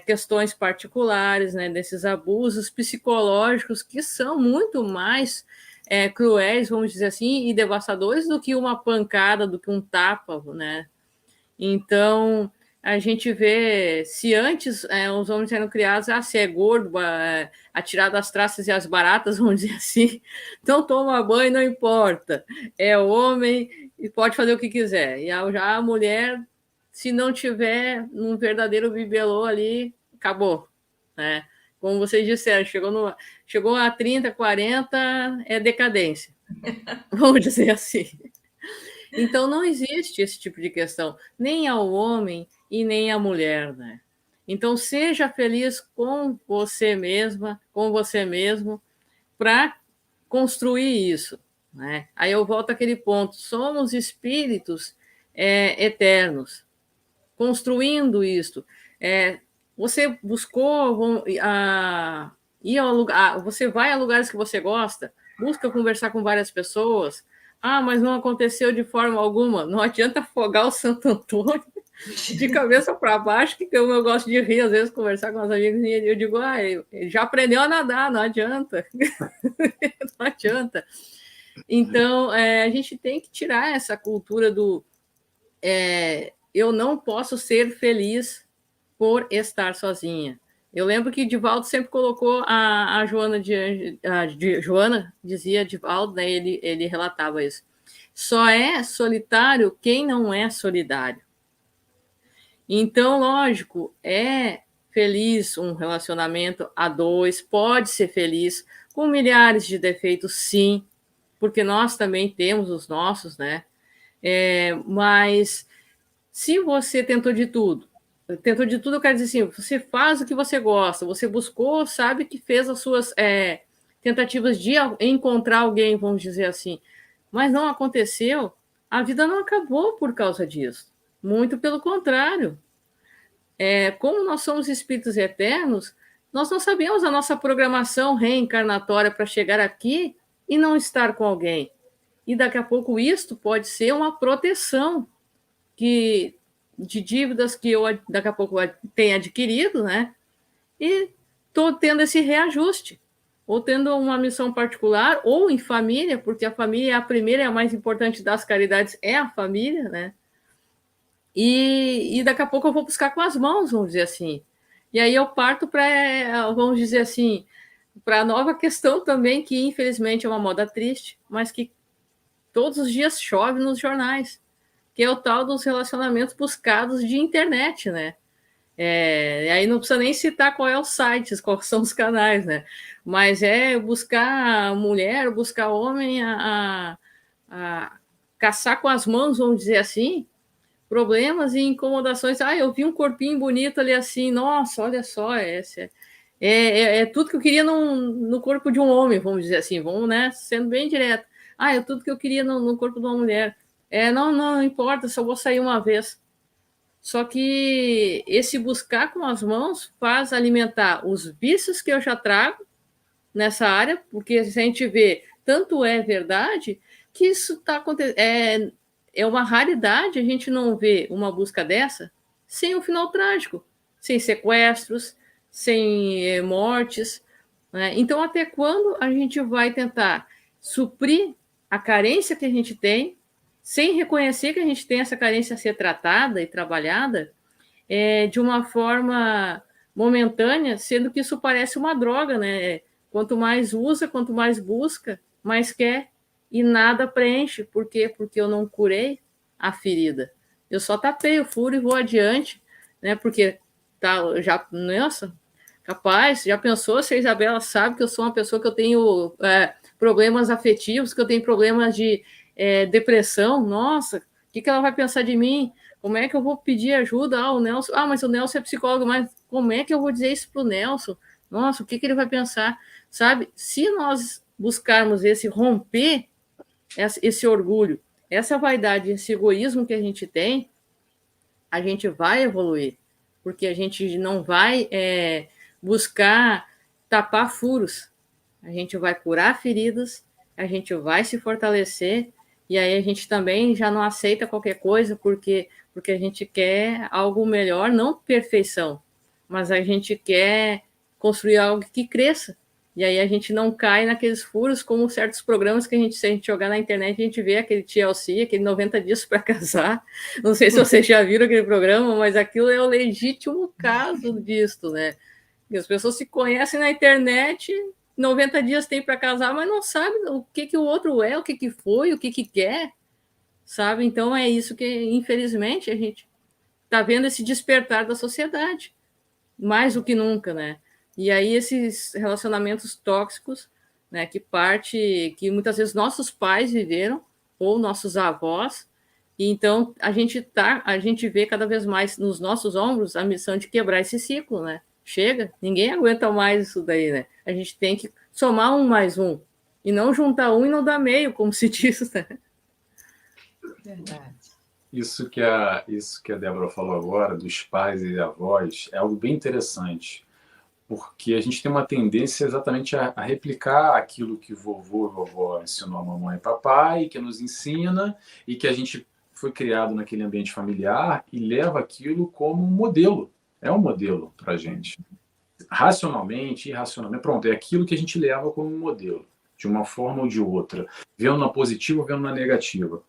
questões particulares, né, desses abusos psicológicos que são muito mais cruéis, vamos dizer assim, e devastadores do que uma pancada, do que um tapa, né? Então, a gente vê, se antes os homens eram criados, se é gordo, atirar das traças e as baratas, vamos dizer assim, então toma banho, não importa, é homem e pode fazer o que quiser. E já a mulher, se não tiver um verdadeiro bibelô ali, acabou, né? Como vocês disseram, chegou a 30, 40, é decadência, vamos dizer assim. Então, não existe esse tipo de questão, nem ao homem e nem à mulher, né? Então, seja feliz com você mesma, com você mesmo, para construir isso, né? Aí eu volto àquele ponto, somos espíritos eternos, construindo isso. Você buscou ir ao lugar, você vai a lugares que você gosta, busca conversar com várias pessoas. Mas não aconteceu de forma alguma. Não adianta afogar o Santo Antônio de cabeça para baixo, que eu gosto de rir, às vezes, conversar com os amigos, e eu digo, ele já aprendeu a nadar, não adianta. Não adianta. Então, a gente tem que tirar essa cultura do eu não posso ser feliz por estar sozinha. Eu lembro que Divaldo sempre colocou a Joana Joana dizia Divaldo, né, ele relatava isso. Só é solitário quem não é solidário. Então, lógico, é feliz um relacionamento a dois, pode ser feliz, com milhares de defeitos, sim, porque nós também temos os nossos, né? Mas se você tentou de tudo, eu quero dizer assim, você faz o que você gosta, você buscou, sabe que fez as suas tentativas de encontrar alguém, vamos dizer assim, mas não aconteceu, a vida não acabou por causa disso. Muito pelo contrário. como nós somos espíritos eternos, nós não sabemos a nossa programação reencarnatória para chegar aqui e não estar com alguém. E daqui a pouco isto pode ser uma proteção de dívidas que eu daqui a pouco tenho adquirido, né? E estou tendo esse reajuste, ou tendo uma missão particular, ou em família, porque a família é a primeira e a mais importante das caridades, é a família, né? E daqui a pouco eu vou buscar com as mãos, vamos dizer assim. E aí eu parto para, vamos dizer assim, para a nova questão também, que infelizmente é uma moda triste, mas que todos os dias chove nos jornais, que é o tal dos relacionamentos buscados de internet, né? Aí não precisa nem citar qual é os sites, quais são os canais, né? Mas é buscar mulher, buscar homem, a caçar com as mãos, vamos dizer assim, problemas e incomodações. Eu vi um corpinho bonito ali assim, nossa, olha só, é tudo que eu queria no corpo de um homem, vamos dizer assim, vamos, né, sendo bem direto. É tudo que eu queria no corpo de uma mulher. Não importa, só vou sair uma vez. Só que esse buscar com as mãos faz alimentar os vícios que eu já trago nessa área, porque se a gente vê, tanto é verdade que isso está acontecendo. É uma raridade a gente não ver uma busca dessa sem um final trágico, sem sequestros, sem mortes, né? Então, até quando a gente vai tentar suprir a carência que a gente tem, sem reconhecer que a gente tem essa carência a ser tratada e trabalhada de uma forma momentânea, sendo que isso parece uma droga, né? Quanto mais usa, quanto mais busca, mais quer, e nada preenche. Por quê? Porque eu não curei a ferida. Eu só tapei o furo e vou adiante, né? Porque nossa, capaz, já pensou se a Isabela sabe que eu sou uma pessoa que eu tenho problemas afetivos, que eu tenho problemas de depressão? Nossa, o que ela vai pensar de mim? Como é que eu vou pedir ajuda? O Nelson. Mas o Nelson é psicólogo, mas como é que eu vou dizer isso para o Nelson? Nossa, o que ele vai pensar? Sabe? Se nós buscarmos romper esse orgulho, essa vaidade, esse egoísmo que a gente tem, a gente vai evoluir, porque a gente não vai buscar tapar furos, a gente vai curar feridas, a gente vai se fortalecer, e aí a gente também já não aceita qualquer coisa, porque a gente quer algo melhor, não perfeição, mas a gente quer construir algo que cresça. E aí a gente não cai naqueles furos, como certos programas que se a gente jogar na internet, a gente vê aquele TLC, aquele 90 dias para casar. Não sei se vocês já viram aquele programa, mas aquilo é o legítimo caso disso, né? E as pessoas se conhecem na internet, 90 dias tem para casar, mas não sabem o que o outro é, o que foi, o que quer, sabe? Então é isso que, infelizmente, a gente está vendo esse despertar da sociedade, mais do que nunca, né? E aí esses relacionamentos tóxicos, né, que muitas vezes nossos pais viveram, ou nossos avós, e então a gente vê cada vez mais nos nossos ombros a missão de quebrar esse ciclo, né? Chega, ninguém aguenta mais isso daí, né? A gente tem que somar 1 mais 1, e não juntar 1 e não dar meio, como se diz, né? Verdade. Isso que a Débora falou agora, dos pais e avós, é algo bem interessante, porque a gente tem uma tendência exatamente a replicar aquilo que vovô e vovó ensinou a mamãe e papai, que nos ensina, e que a gente foi criado naquele ambiente familiar e leva aquilo como um modelo. É um modelo para a gente. Racionalmente, irracionalmente, pronto, é aquilo que a gente leva como um modelo, de uma forma ou de outra, vendo na positiva ou vendo na negativa.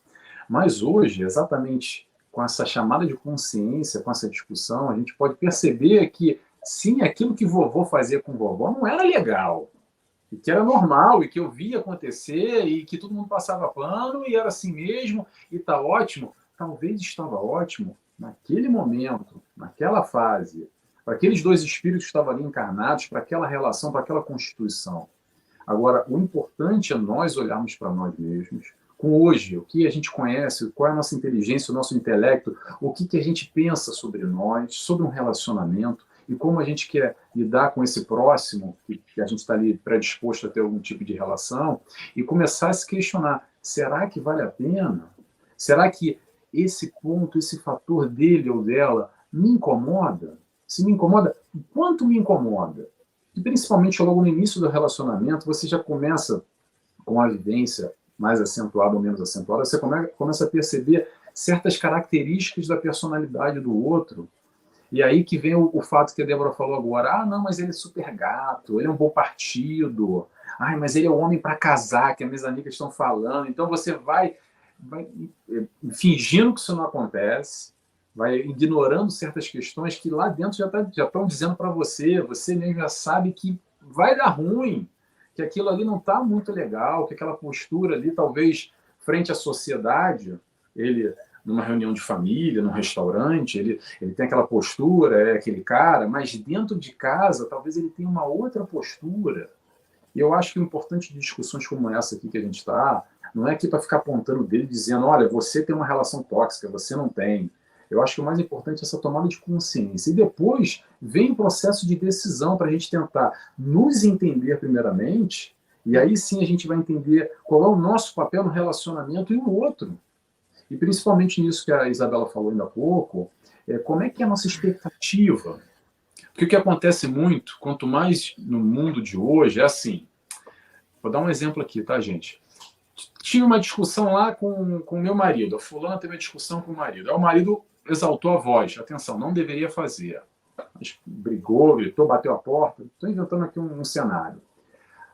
Mas hoje, exatamente com essa chamada de consciência, com essa discussão, a gente pode perceber que, sim, aquilo que vovô fazia com vovó não era legal, e que era normal, e que eu via acontecer, e que todo mundo passava pano, e era assim mesmo, e está ótimo. Talvez estava ótimo naquele momento, naquela fase, para aqueles 2 espíritos que estavam ali encarnados, para aquela relação, para aquela constituição. Agora, o importante é nós olharmos para nós mesmos, com hoje, o que a gente conhece, qual é a nossa inteligência, o nosso intelecto, o que a gente pensa sobre nós, sobre um relacionamento, e como a gente quer lidar com esse próximo, que a gente está ali predisposto a ter algum tipo de relação, e começar a se questionar, será que vale a pena? Será que esse ponto, esse fator dele ou dela me incomoda? Se me incomoda, o quanto me incomoda? E principalmente logo no início do relacionamento, você já começa com a vivência mais acentuada ou menos acentuada, você começa a perceber certas características da personalidade do outro. E aí que vem o fato que a Débora falou agora. Ah, não, mas ele é super gato, ele é um bom partido. Ai, mas ele é o homem para casar, que as minhas amigas estão falando. Então você vai fingindo que isso não acontece, vai ignorando certas questões que lá dentro já estão dizendo para você, você mesmo já sabe que vai dar ruim, que aquilo ali não está muito legal, que aquela postura ali, talvez, frente à sociedade, ele, numa reunião de família, num restaurante, ele tem aquela postura, é aquele cara, mas dentro de casa, talvez ele tenha uma outra postura. E eu acho que o importante de discussões como essa aqui que a gente está, não é aqui para ficar apontando o dedo e dizendo, olha, você tem uma relação tóxica, você não tem. Eu acho que o mais importante é essa tomada de consciência. E depois vem o processo de decisão para a gente tentar nos entender primeiramente, e aí sim a gente vai entender qual é o nosso papel no relacionamento e o outro. E principalmente nisso que a Isabela falou ainda há pouco, como é que é a nossa expectativa? Porque o que acontece muito, quanto mais no mundo de hoje, é assim. Vou dar um exemplo aqui, tá, gente? Tive uma discussão lá com o meu marido. A fulana teve uma discussão com o marido. Aí o marido exaltou a voz. Atenção, não deveria fazer. Mas brigou, gritou, bateu a porta. Estou inventando aqui um cenário.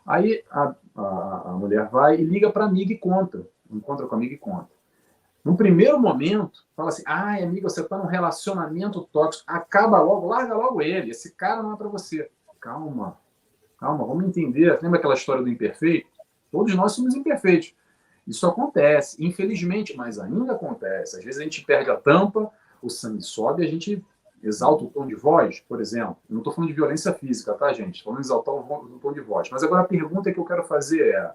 Aí a mulher vai e liga para a amiga e conta. Encontra com a amiga e conta. No primeiro momento, fala assim, ai, amiga, você está num relacionamento tóxico, acaba logo, larga logo ele, esse cara não é para você. Calma, vamos entender. Lembra aquela história do imperfeito? Todos nós somos imperfeitos. Isso acontece, infelizmente, mas ainda acontece. Às vezes a gente perde a tampa, o sangue sobe, a gente exalta o tom de voz, por exemplo. Eu não estou falando de violência física, tá, gente? Estou falando de exaltar o tom de voz. Mas agora a pergunta que eu quero fazer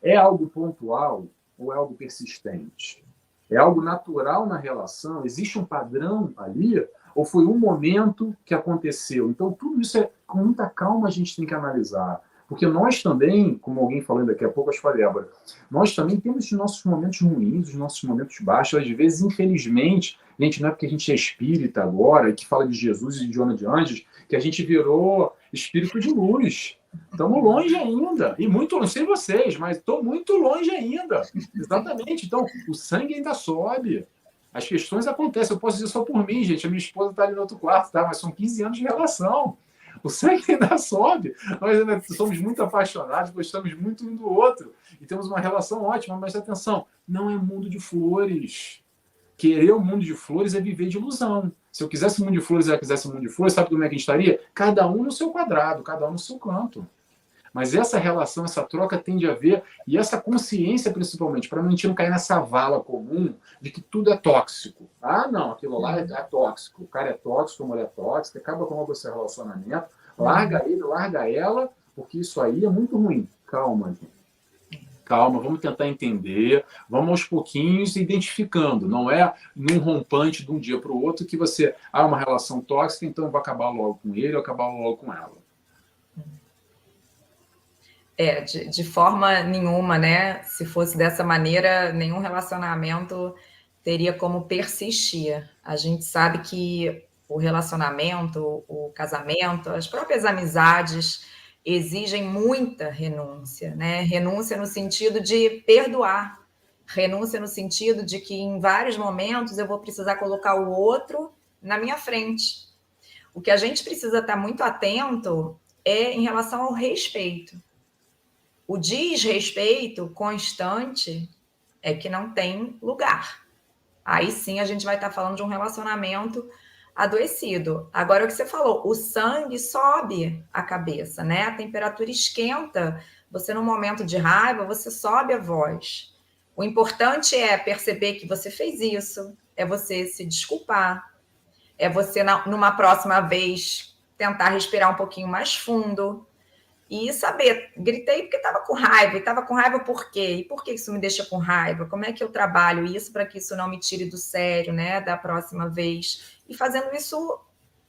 é algo pontual ou é algo persistente? É algo natural na relação? Existe um padrão ali? Ou foi um momento que aconteceu? Então, tudo isso com muita calma a gente tem que analisar. Porque nós também, como alguém falando daqui a pouco, acho que foi a Débora, nós também temos os nossos momentos ruins, os nossos momentos baixos. Às vezes, infelizmente, gente, não é porque a gente é espírita agora, que fala de Jesus e de Joana de Anjos, que a gente virou espírito de luz. Estamos longe ainda. E muito, não sei vocês, mas estou muito longe ainda. Exatamente. Então, o sangue ainda sobe. As questões acontecem. Eu posso dizer só por mim, gente. A minha esposa está ali no outro quarto, tá? Mas são 15 anos de relação. O sangue ainda sobe. Nós ainda somos muito apaixonados, gostamos muito um do outro. E temos uma relação ótima. Mas atenção, não é mundo de flores. Querer o mundo de flores é viver de ilusão. Se eu quisesse um mundo de flores e ela quisesse um mundo de flores, sabe como é que a gente estaria? Cada um no seu quadrado, cada um no seu canto. Mas essa relação, essa troca tende a haver, e essa consciência principalmente, para a gente não cair nessa vala comum de que tudo é tóxico. Ah, não, aquilo lá é tóxico. O cara é tóxico, a mulher é tóxica, acaba com o seu relacionamento, larga ele, larga ela, porque isso aí é muito ruim. Calma, gente. Calma, vamos tentar entender, vamos aos pouquinhos identificando. Não é num rompante de um dia para o outro que você uma relação tóxica, então eu vou acabar logo com ele ou acabar logo com ela. De forma nenhuma, né? Se fosse dessa maneira, nenhum relacionamento teria como persistir. A gente sabe que o relacionamento, o casamento, as próprias amizades exigem muita renúncia, né? Renúncia no sentido de perdoar, renúncia no sentido de que em vários momentos eu vou precisar colocar o outro na minha frente. O que a gente precisa estar muito atento é em relação ao respeito. O desrespeito constante é que não tem lugar. Aí sim a gente vai estar falando de um relacionamento adoecido. Agora, o que você falou, o sangue sobe a cabeça, né? A temperatura esquenta. Você, num momento de raiva, você sobe a voz. O importante é perceber que você fez isso, é você se desculpar, é você, numa próxima vez, tentar respirar um pouquinho mais fundo e saber, gritei porque estava com raiva, e estava com raiva por quê? E por que isso me deixa com raiva? Como é que eu trabalho isso para que isso não me tire do sério, né, da próxima vez? E fazendo isso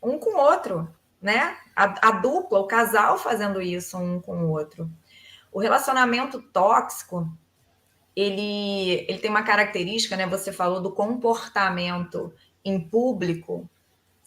um com o outro, né? A dupla, o casal fazendo isso um com o outro. O relacionamento tóxico, ele tem uma característica, né? Você falou do comportamento em público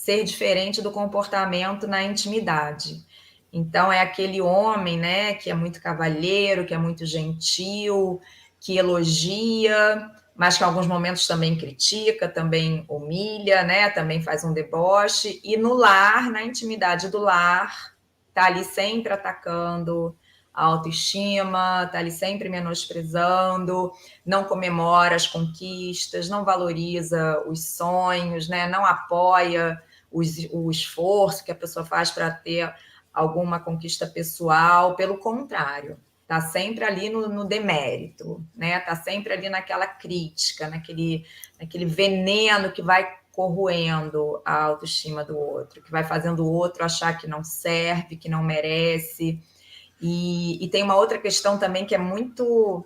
ser diferente do comportamento na intimidade. Então, é aquele homem, né, que é muito cavalheiro, que é muito gentil, que elogia, mas que em alguns momentos também critica, também humilha, né, também faz um deboche. E no lar, na intimidade do lar, tá ali sempre atacando a autoestima, tá ali sempre menosprezando, não comemora as conquistas, não valoriza os sonhos, né, não apoia o esforço que a pessoa faz para ter alguma conquista pessoal, pelo contrário, está sempre ali no demérito, né? Está sempre ali naquela crítica, naquele veneno que vai corroendo a autoestima do outro, que vai fazendo o outro achar que não serve, que não merece. E tem uma outra questão também que é muito...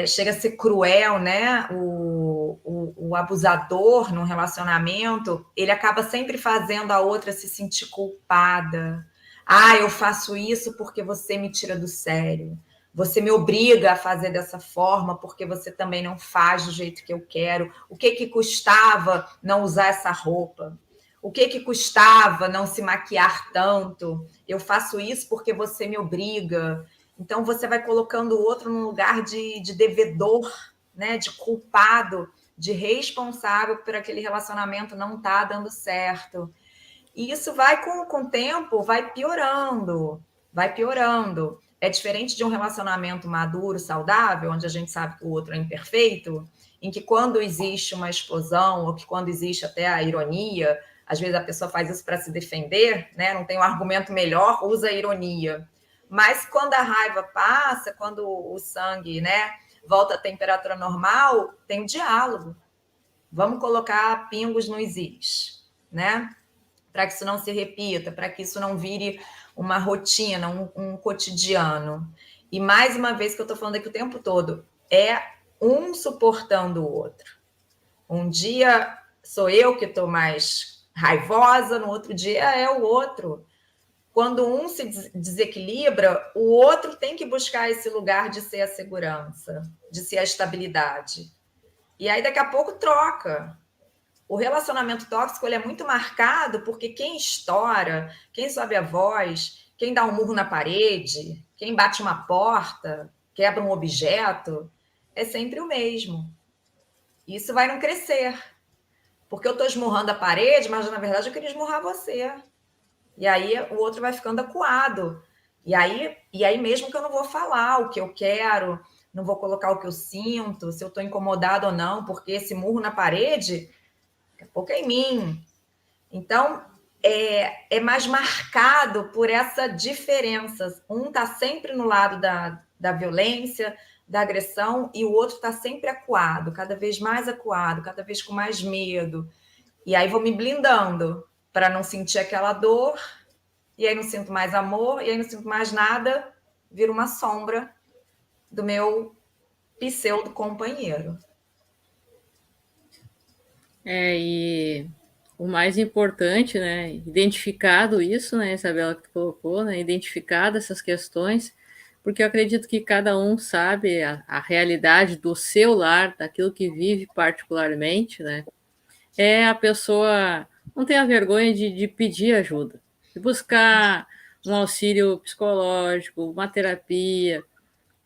chega a ser cruel, né? O abusador num relacionamento, ele acaba sempre fazendo a outra se sentir culpada. Ah, eu faço isso porque você me tira do sério. Você me obriga a fazer dessa forma porque você também não faz do jeito que eu quero. O que custava não usar essa roupa? O que custava não se maquiar tanto? Eu faço isso porque você me obriga. Então, você vai colocando o outro num lugar de devedor, né? De culpado, de responsável por aquele relacionamento não estar dando certo. E isso vai, com o tempo, vai piorando, vai piorando. É diferente de um relacionamento maduro, saudável, onde a gente sabe que o outro é imperfeito, em que quando existe uma explosão, ou que quando existe até a ironia, às vezes a pessoa faz isso para se defender, né? Não tem um argumento melhor, usa a ironia. Mas quando a raiva passa, quando o sangue, né, volta à temperatura normal, tem o diálogo. Vamos colocar pingos nos is, né? Para que isso não se repita, para que isso não vire uma rotina, um cotidiano. E mais uma vez que eu estou falando aqui o tempo todo, é um suportando o outro. Um dia sou eu que estou mais raivosa, no outro dia é o outro. Quando um se desequilibra, o outro tem que buscar esse lugar de ser a segurança, de ser a estabilidade. E aí, daqui a pouco, troca. O relacionamento tóxico ele é muito marcado porque quem estoura, quem sobe a voz, quem dá um murro na parede, quem bate uma porta, quebra um objeto, é sempre o mesmo. Isso vai não crescer. Porque eu estou esmurrando a parede, mas na verdade eu queria esmurrar você. E aí o outro vai ficando acuado. E aí mesmo que eu não vou falar o que eu quero, não vou colocar o que eu sinto, se eu estou incomodado ou não, porque esse murro na parede, daqui a pouco é em mim. Então, é mais marcado por essa diferença. Um está sempre no lado da violência, da agressão, e o outro está sempre acuado, cada vez mais acuado, cada vez com mais medo. E aí vou me blindando para não sentir aquela dor, e aí não sinto mais amor, e aí não sinto mais nada, vira uma sombra do meu pseudo companheiro. E o mais importante, né, identificado isso, né, Isabela, que tu colocou, né, identificado essas questões, porque eu acredito que cada um sabe a realidade do seu lar, daquilo que vive particularmente, né, a pessoa não ter a vergonha de pedir ajuda, de buscar um auxílio psicológico, uma terapia,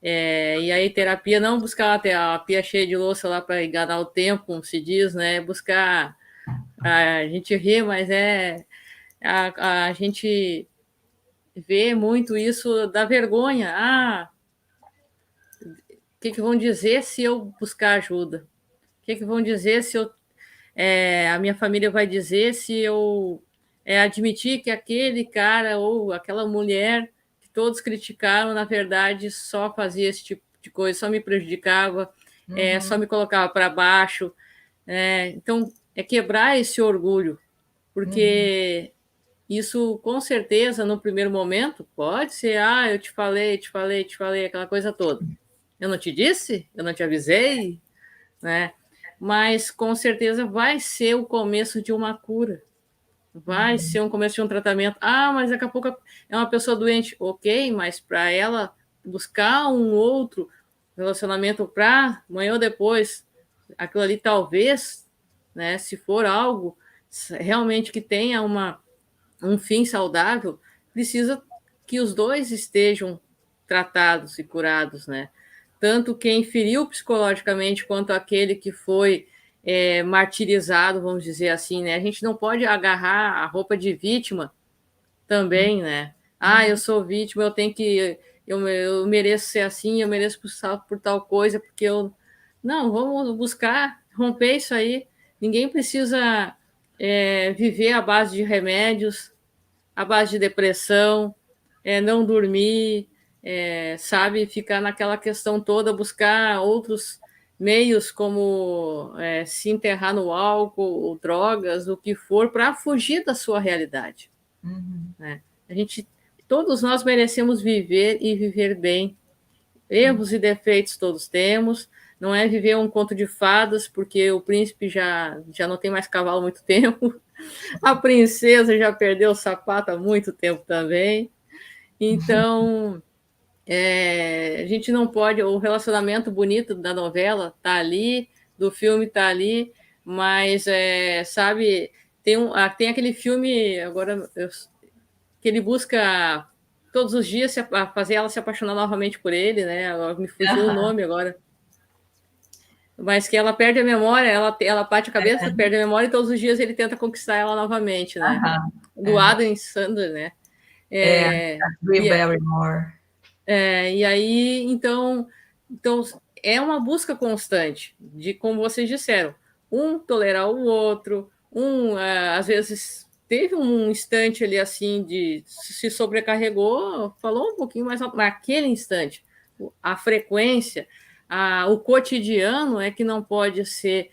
e aí terapia, não buscar a pia cheia de louça lá para enganar o tempo, como se diz, né, buscar, a gente ri, mas a gente vê muito isso da vergonha, o que vão dizer se eu buscar ajuda? O que vão dizer se eu a minha família vai dizer se eu admitir que aquele cara ou aquela mulher que todos criticaram, na verdade, só fazia esse tipo de coisa, só me prejudicava, só me colocava para baixo. Então, é quebrar esse orgulho, porque isso, com certeza, no primeiro momento, pode ser, eu te falei, aquela coisa toda. Eu não te disse? Eu não te avisei? Né? Mas com certeza vai ser o começo de uma cura, vai ser um começo de um tratamento. Mas daqui a pouco é uma pessoa doente, ok, mas para ela buscar um outro relacionamento para amanhã ou depois, aquilo ali talvez, né, se for algo realmente que tenha um fim saudável, precisa que os dois estejam tratados e curados, né? Tanto quem feriu psicologicamente quanto aquele que foi martirizado, vamos dizer assim, né? A gente não pode agarrar a roupa de vítima também, né? Eu sou vítima, eu tenho que... Eu mereço ser assim, eu mereço por tal coisa, porque eu... Não, vamos buscar romper isso aí. Ninguém precisa viver à base de remédios, à base de depressão, não dormir, sabe? Ficar naquela questão toda, buscar outros meios como se enterrar no álcool, ou drogas, o que for, para fugir da sua realidade. Né? Todos nós merecemos viver e viver bem. Erros e defeitos todos temos. Não é viver um conto de fadas, porque o príncipe já não tem mais cavalo há muito tempo. A princesa já perdeu o sapato há muito tempo também. Então, a gente não pode... O relacionamento bonito da novela está ali, do filme está ali, mas, sabe, tem aquele filme, agora, que ele busca todos os dias fazer ela se apaixonar novamente por ele, né? Me fugiu o nome agora. Mas que ela perde a memória, ela bate a cabeça, perde a memória, e todos os dias ele tenta conquistar ela novamente, né? Do Adam Sandler, né? Drew Barrymore. E aí, então, é uma busca constante de, como vocês disseram, um tolerar o outro, às vezes teve um instante ali assim de se sobrecarregou, falou um pouquinho mais alto, mas naquele instante, a frequência, o cotidiano é que não pode ser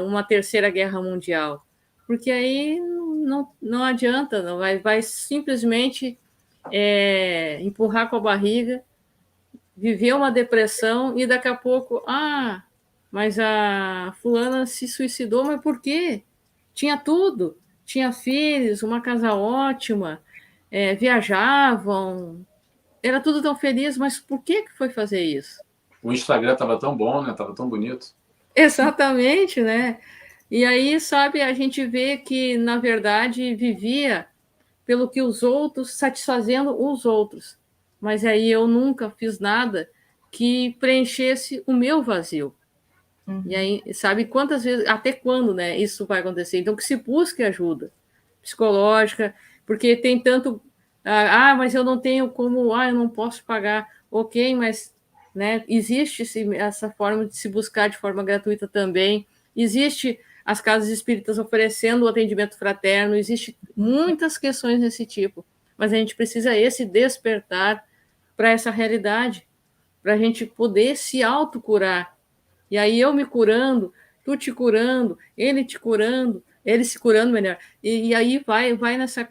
uma terceira guerra mundial, porque aí não adianta, não vai simplesmente empurrar com a barriga, viver uma depressão e daqui a pouco, mas a fulana se suicidou, mas por quê? Tinha tudo, tinha filhos, uma casa ótima, viajavam, era tudo tão feliz, mas por que foi fazer isso? O Instagram estava tão bom, né? Estava tão bonito. Exatamente, né? E aí, sabe, a gente vê que, na verdade, vivia pelo que os outros, satisfazendo os outros. Mas aí eu nunca fiz nada que preenchesse o meu vazio. E aí, sabe quantas vezes, até quando, né, isso vai acontecer? Então, que se busque ajuda psicológica, porque tem tanto... mas eu não tenho como... eu não posso pagar. Ok, mas, né, existe essa forma de se buscar de forma gratuita também. Existe as casas espíritas oferecendo o atendimento fraterno, existe muitas questões desse tipo, mas a gente precisa esse despertar para essa realidade, para a gente poder se autocurar. E aí eu me curando, tu te curando, ele se curando melhor. E aí vai nessa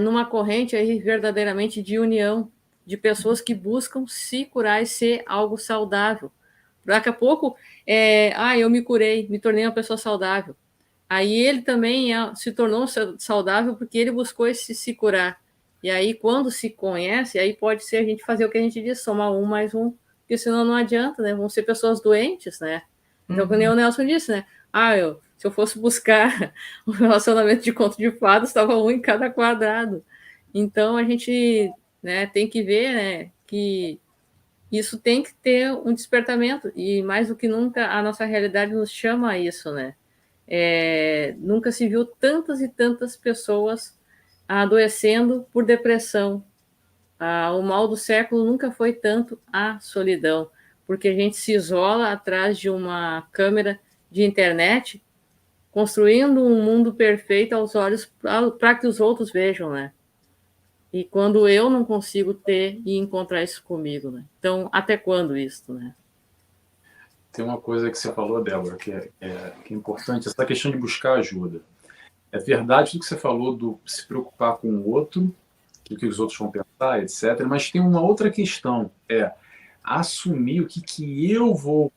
numa corrente aí verdadeiramente de união, de pessoas que buscam se curar e ser algo saudável. Daqui a pouco, eu me curei, me tornei uma pessoa saudável. Aí ele também se tornou saudável porque ele buscou se curar. E aí, quando se conhece, aí pode ser a gente fazer o que a gente diz, somar um mais um, porque senão não adianta, né? Vão ser pessoas doentes, né? Então, como o Nelson disse, né? Se eu fosse buscar um relacionamento de conto de fadas, estava um em cada quadrado. Então, a gente, né, tem que ver, né, que isso tem que ter um despertamento, e mais do que nunca a nossa realidade nos chama a isso, né? Nunca se viu tantas e tantas pessoas adoecendo por depressão. O mal do século nunca foi tanto a solidão, porque a gente se isola atrás de uma câmera de internet, construindo um mundo perfeito aos olhos para que os outros vejam, né? E quando eu não consigo ter e encontrar isso comigo, né? Então, até quando isso, né? Tem uma coisa que você falou, Débora, que é importante, essa questão de buscar ajuda. É verdade tudo que você falou do se preocupar com o outro, o que os outros vão pensar, etc. Mas tem uma outra questão, assumir o que eu vou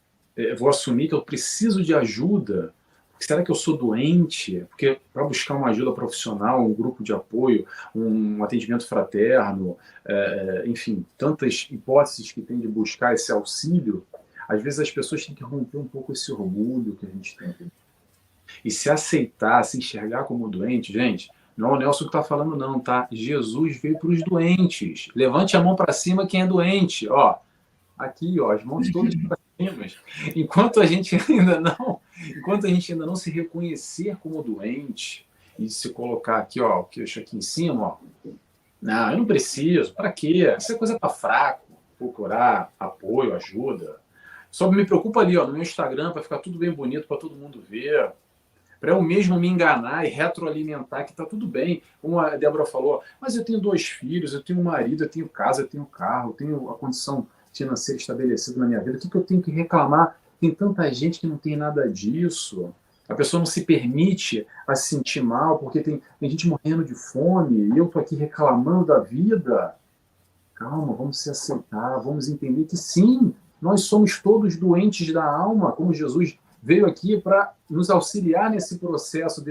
assumir que eu preciso de ajuda. Será que eu sou doente? Porque para buscar uma ajuda profissional, um grupo de apoio, um atendimento fraterno, enfim, tantas hipóteses que tem de buscar esse auxílio, às vezes as pessoas têm que romper um pouco esse orgulho que a gente tem. E se aceitar, se enxergar como doente, gente, não é o Nelson que está falando, não, tá? Jesus veio para os doentes. Levante a mão para cima quem é doente. Ó, aqui, ó, as mãos todas para cima. Enquanto a gente ainda não se reconhecer como doente e se colocar aqui, ó, o queixo aqui em cima, ó. Não, eu não preciso. Para quê? Essa coisa tá fraco. Procurar apoio, ajuda. Só me preocupa ali, ó, no meu Instagram, para ficar tudo bem bonito, para todo mundo ver. Para eu mesmo me enganar e retroalimentar que tá tudo bem. Como a Débora falou, mas eu tenho 2 filhos, eu tenho um marido, eu tenho casa, eu tenho carro, eu tenho a condição financeira estabelecida na minha vida. O que eu tenho que reclamar? Tem tanta gente que não tem nada disso. A pessoa não se permite a se sentir mal porque tem gente morrendo de fome e eu tô aqui reclamando da vida. Calma, vamos se aceitar, vamos entender que sim, nós somos todos doentes da alma, como Jesus veio aqui para nos auxiliar nesse processo,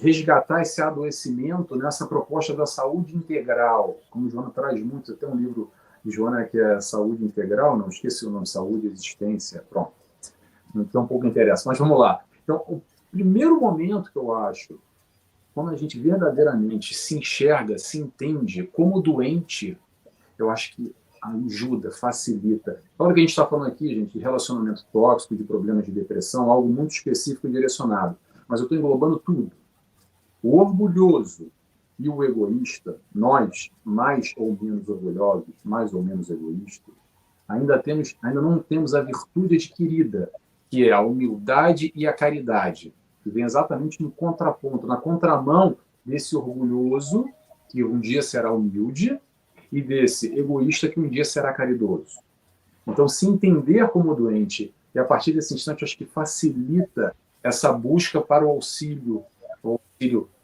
resgatar esse adoecimento, nessa proposta da saúde integral, como Joana traz muito, tem um livro de Joana que é Saúde Integral, não esqueci o nome, Saúde e Existência, pronto, então um pouco interessa, mas vamos lá. Então, o primeiro momento que eu acho, quando a gente verdadeiramente se enxerga, se entende como doente, eu acho que ajuda, facilita. Claro que a gente está falando aqui, gente, de relacionamento tóxico, de problemas de depressão, algo muito específico e direcionado. Mas eu estou englobando tudo. O orgulhoso e o egoísta, nós, mais ou menos orgulhosos, mais ou menos egoístas, ainda não temos a virtude adquirida, que é a humildade e a caridade, que vem exatamente no contraponto, na contramão desse orgulhoso, que um dia será humilde, e desse egoísta que um dia será caridoso. Então, se entender como doente, e a partir desse instante, acho que facilita essa busca para o auxílio,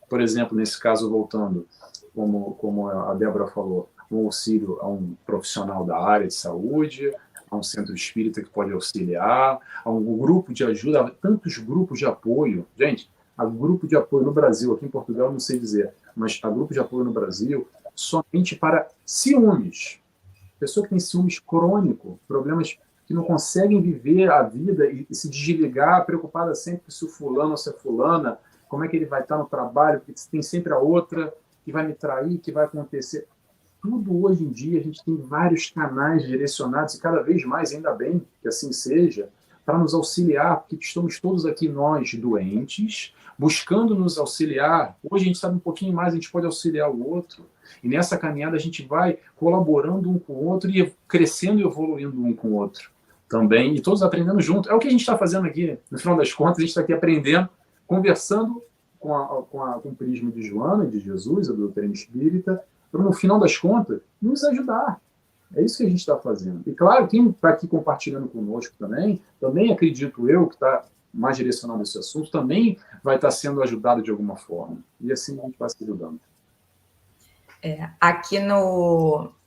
por exemplo, nesse caso, voltando, como a Débora falou, um auxílio a um profissional da área de saúde, a um centro espírita que pode auxiliar, a um grupo de ajuda, a tantos grupos de apoio. Gente, há grupo de apoio no Brasil, aqui em Portugal não sei dizer, mas há grupo de apoio no Brasil somente para ciúmes. Pessoa que tem ciúmes crônico, problemas que não conseguem viver a vida e se desligar, preocupada sempre se o fulano ou se a fulana, como é que ele vai estar no trabalho, porque tem sempre a outra que vai me trair, que vai acontecer. Tudo hoje em dia, a gente tem vários canais direcionados, e cada vez mais, ainda bem que assim seja, para nos auxiliar, porque estamos todos aqui, nós, doentes, buscando nos auxiliar. Hoje a gente sabe um pouquinho mais, a gente pode auxiliar o outro. E nessa caminhada a gente vai colaborando um com o outro e crescendo e evoluindo um com o outro também, e todos aprendendo junto. É o que a gente está fazendo aqui. No final das contas, a gente está aqui aprendendo, conversando com o prisma de Joana, de Jesus, a doutrina espírita, para, no final das contas, nos ajudar. É isso que a gente está fazendo. E, claro, quem está aqui compartilhando conosco também acredito eu, que está mais direcionado a esse assunto, também vai estar sendo ajudado de alguma forma. E assim a gente vai se ajudando. Aqui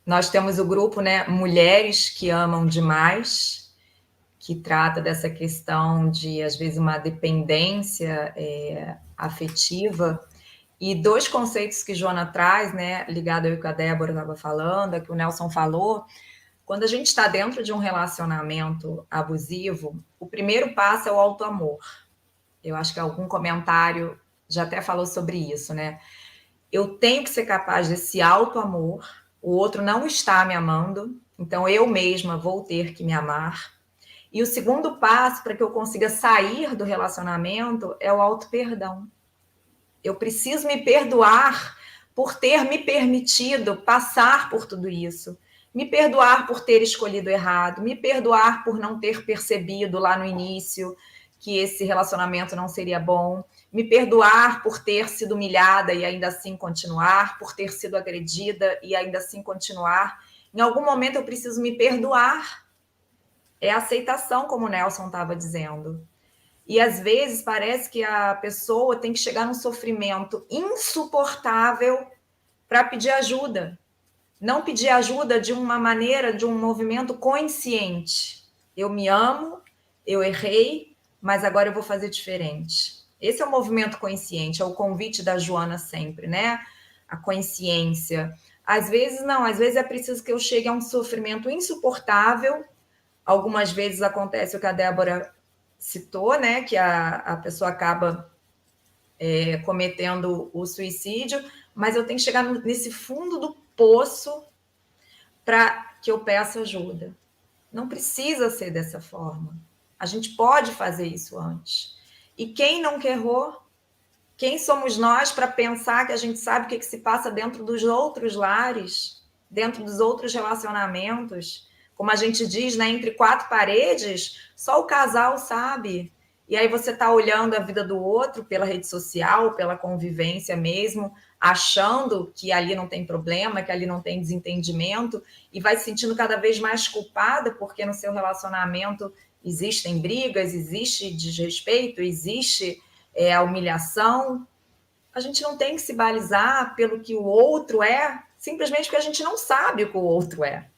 nós temos o grupo, né, Mulheres que Amam Demais, que trata dessa questão de, às vezes, uma dependência afetiva. E 2 conceitos que Joana traz, né, ligado ao que a Débora estava falando, que o Nelson falou, quando a gente está dentro de um relacionamento abusivo, o primeiro passo é o autoamor. Eu acho que algum comentário já até falou sobre isso, né? Eu tenho que ser capaz desse autoamor, o outro não está me amando, então eu mesma vou ter que me amar. E o segundo passo para que eu consiga sair do relacionamento é o auto-perdão. Eu preciso me perdoar por ter me permitido passar por tudo isso. Me perdoar por ter escolhido errado. Me perdoar por não ter percebido lá no início que esse relacionamento não seria bom. Me perdoar por ter sido humilhada e ainda assim continuar. Por ter sido agredida e ainda assim continuar. Em algum momento eu preciso me perdoar. É aceitação, como o Nelson estava dizendo. E, às vezes, parece que a pessoa tem que chegar num sofrimento insuportável para pedir ajuda. Não pedir ajuda de uma maneira, de um movimento consciente. Eu me amo, eu errei, mas agora eu vou fazer diferente. Esse é o movimento consciente, é o convite da Joana sempre, né? A consciência. Às vezes, não, às vezes é preciso que eu chegue a um sofrimento insuportável. Algumas vezes acontece o que a Débora citou, né, que a pessoa acaba cometendo o suicídio, mas eu tenho que chegar nesse fundo do poço para que eu peça ajuda. Não precisa ser dessa forma. A gente pode fazer isso antes. E quem não errou? Quem somos nós para pensar que a gente sabe o que se passa dentro dos outros lares, dentro dos outros relacionamentos? Como a gente diz, né, entre quatro paredes, só o casal sabe. E aí você está olhando a vida do outro pela rede social, pela convivência mesmo, achando que ali não tem problema, que ali não tem desentendimento, e vai se sentindo cada vez mais culpada porque no seu relacionamento existem brigas, existe desrespeito, existe a humilhação. A gente não tem que se balizar pelo que o outro é, simplesmente porque a gente não sabe o que o outro é.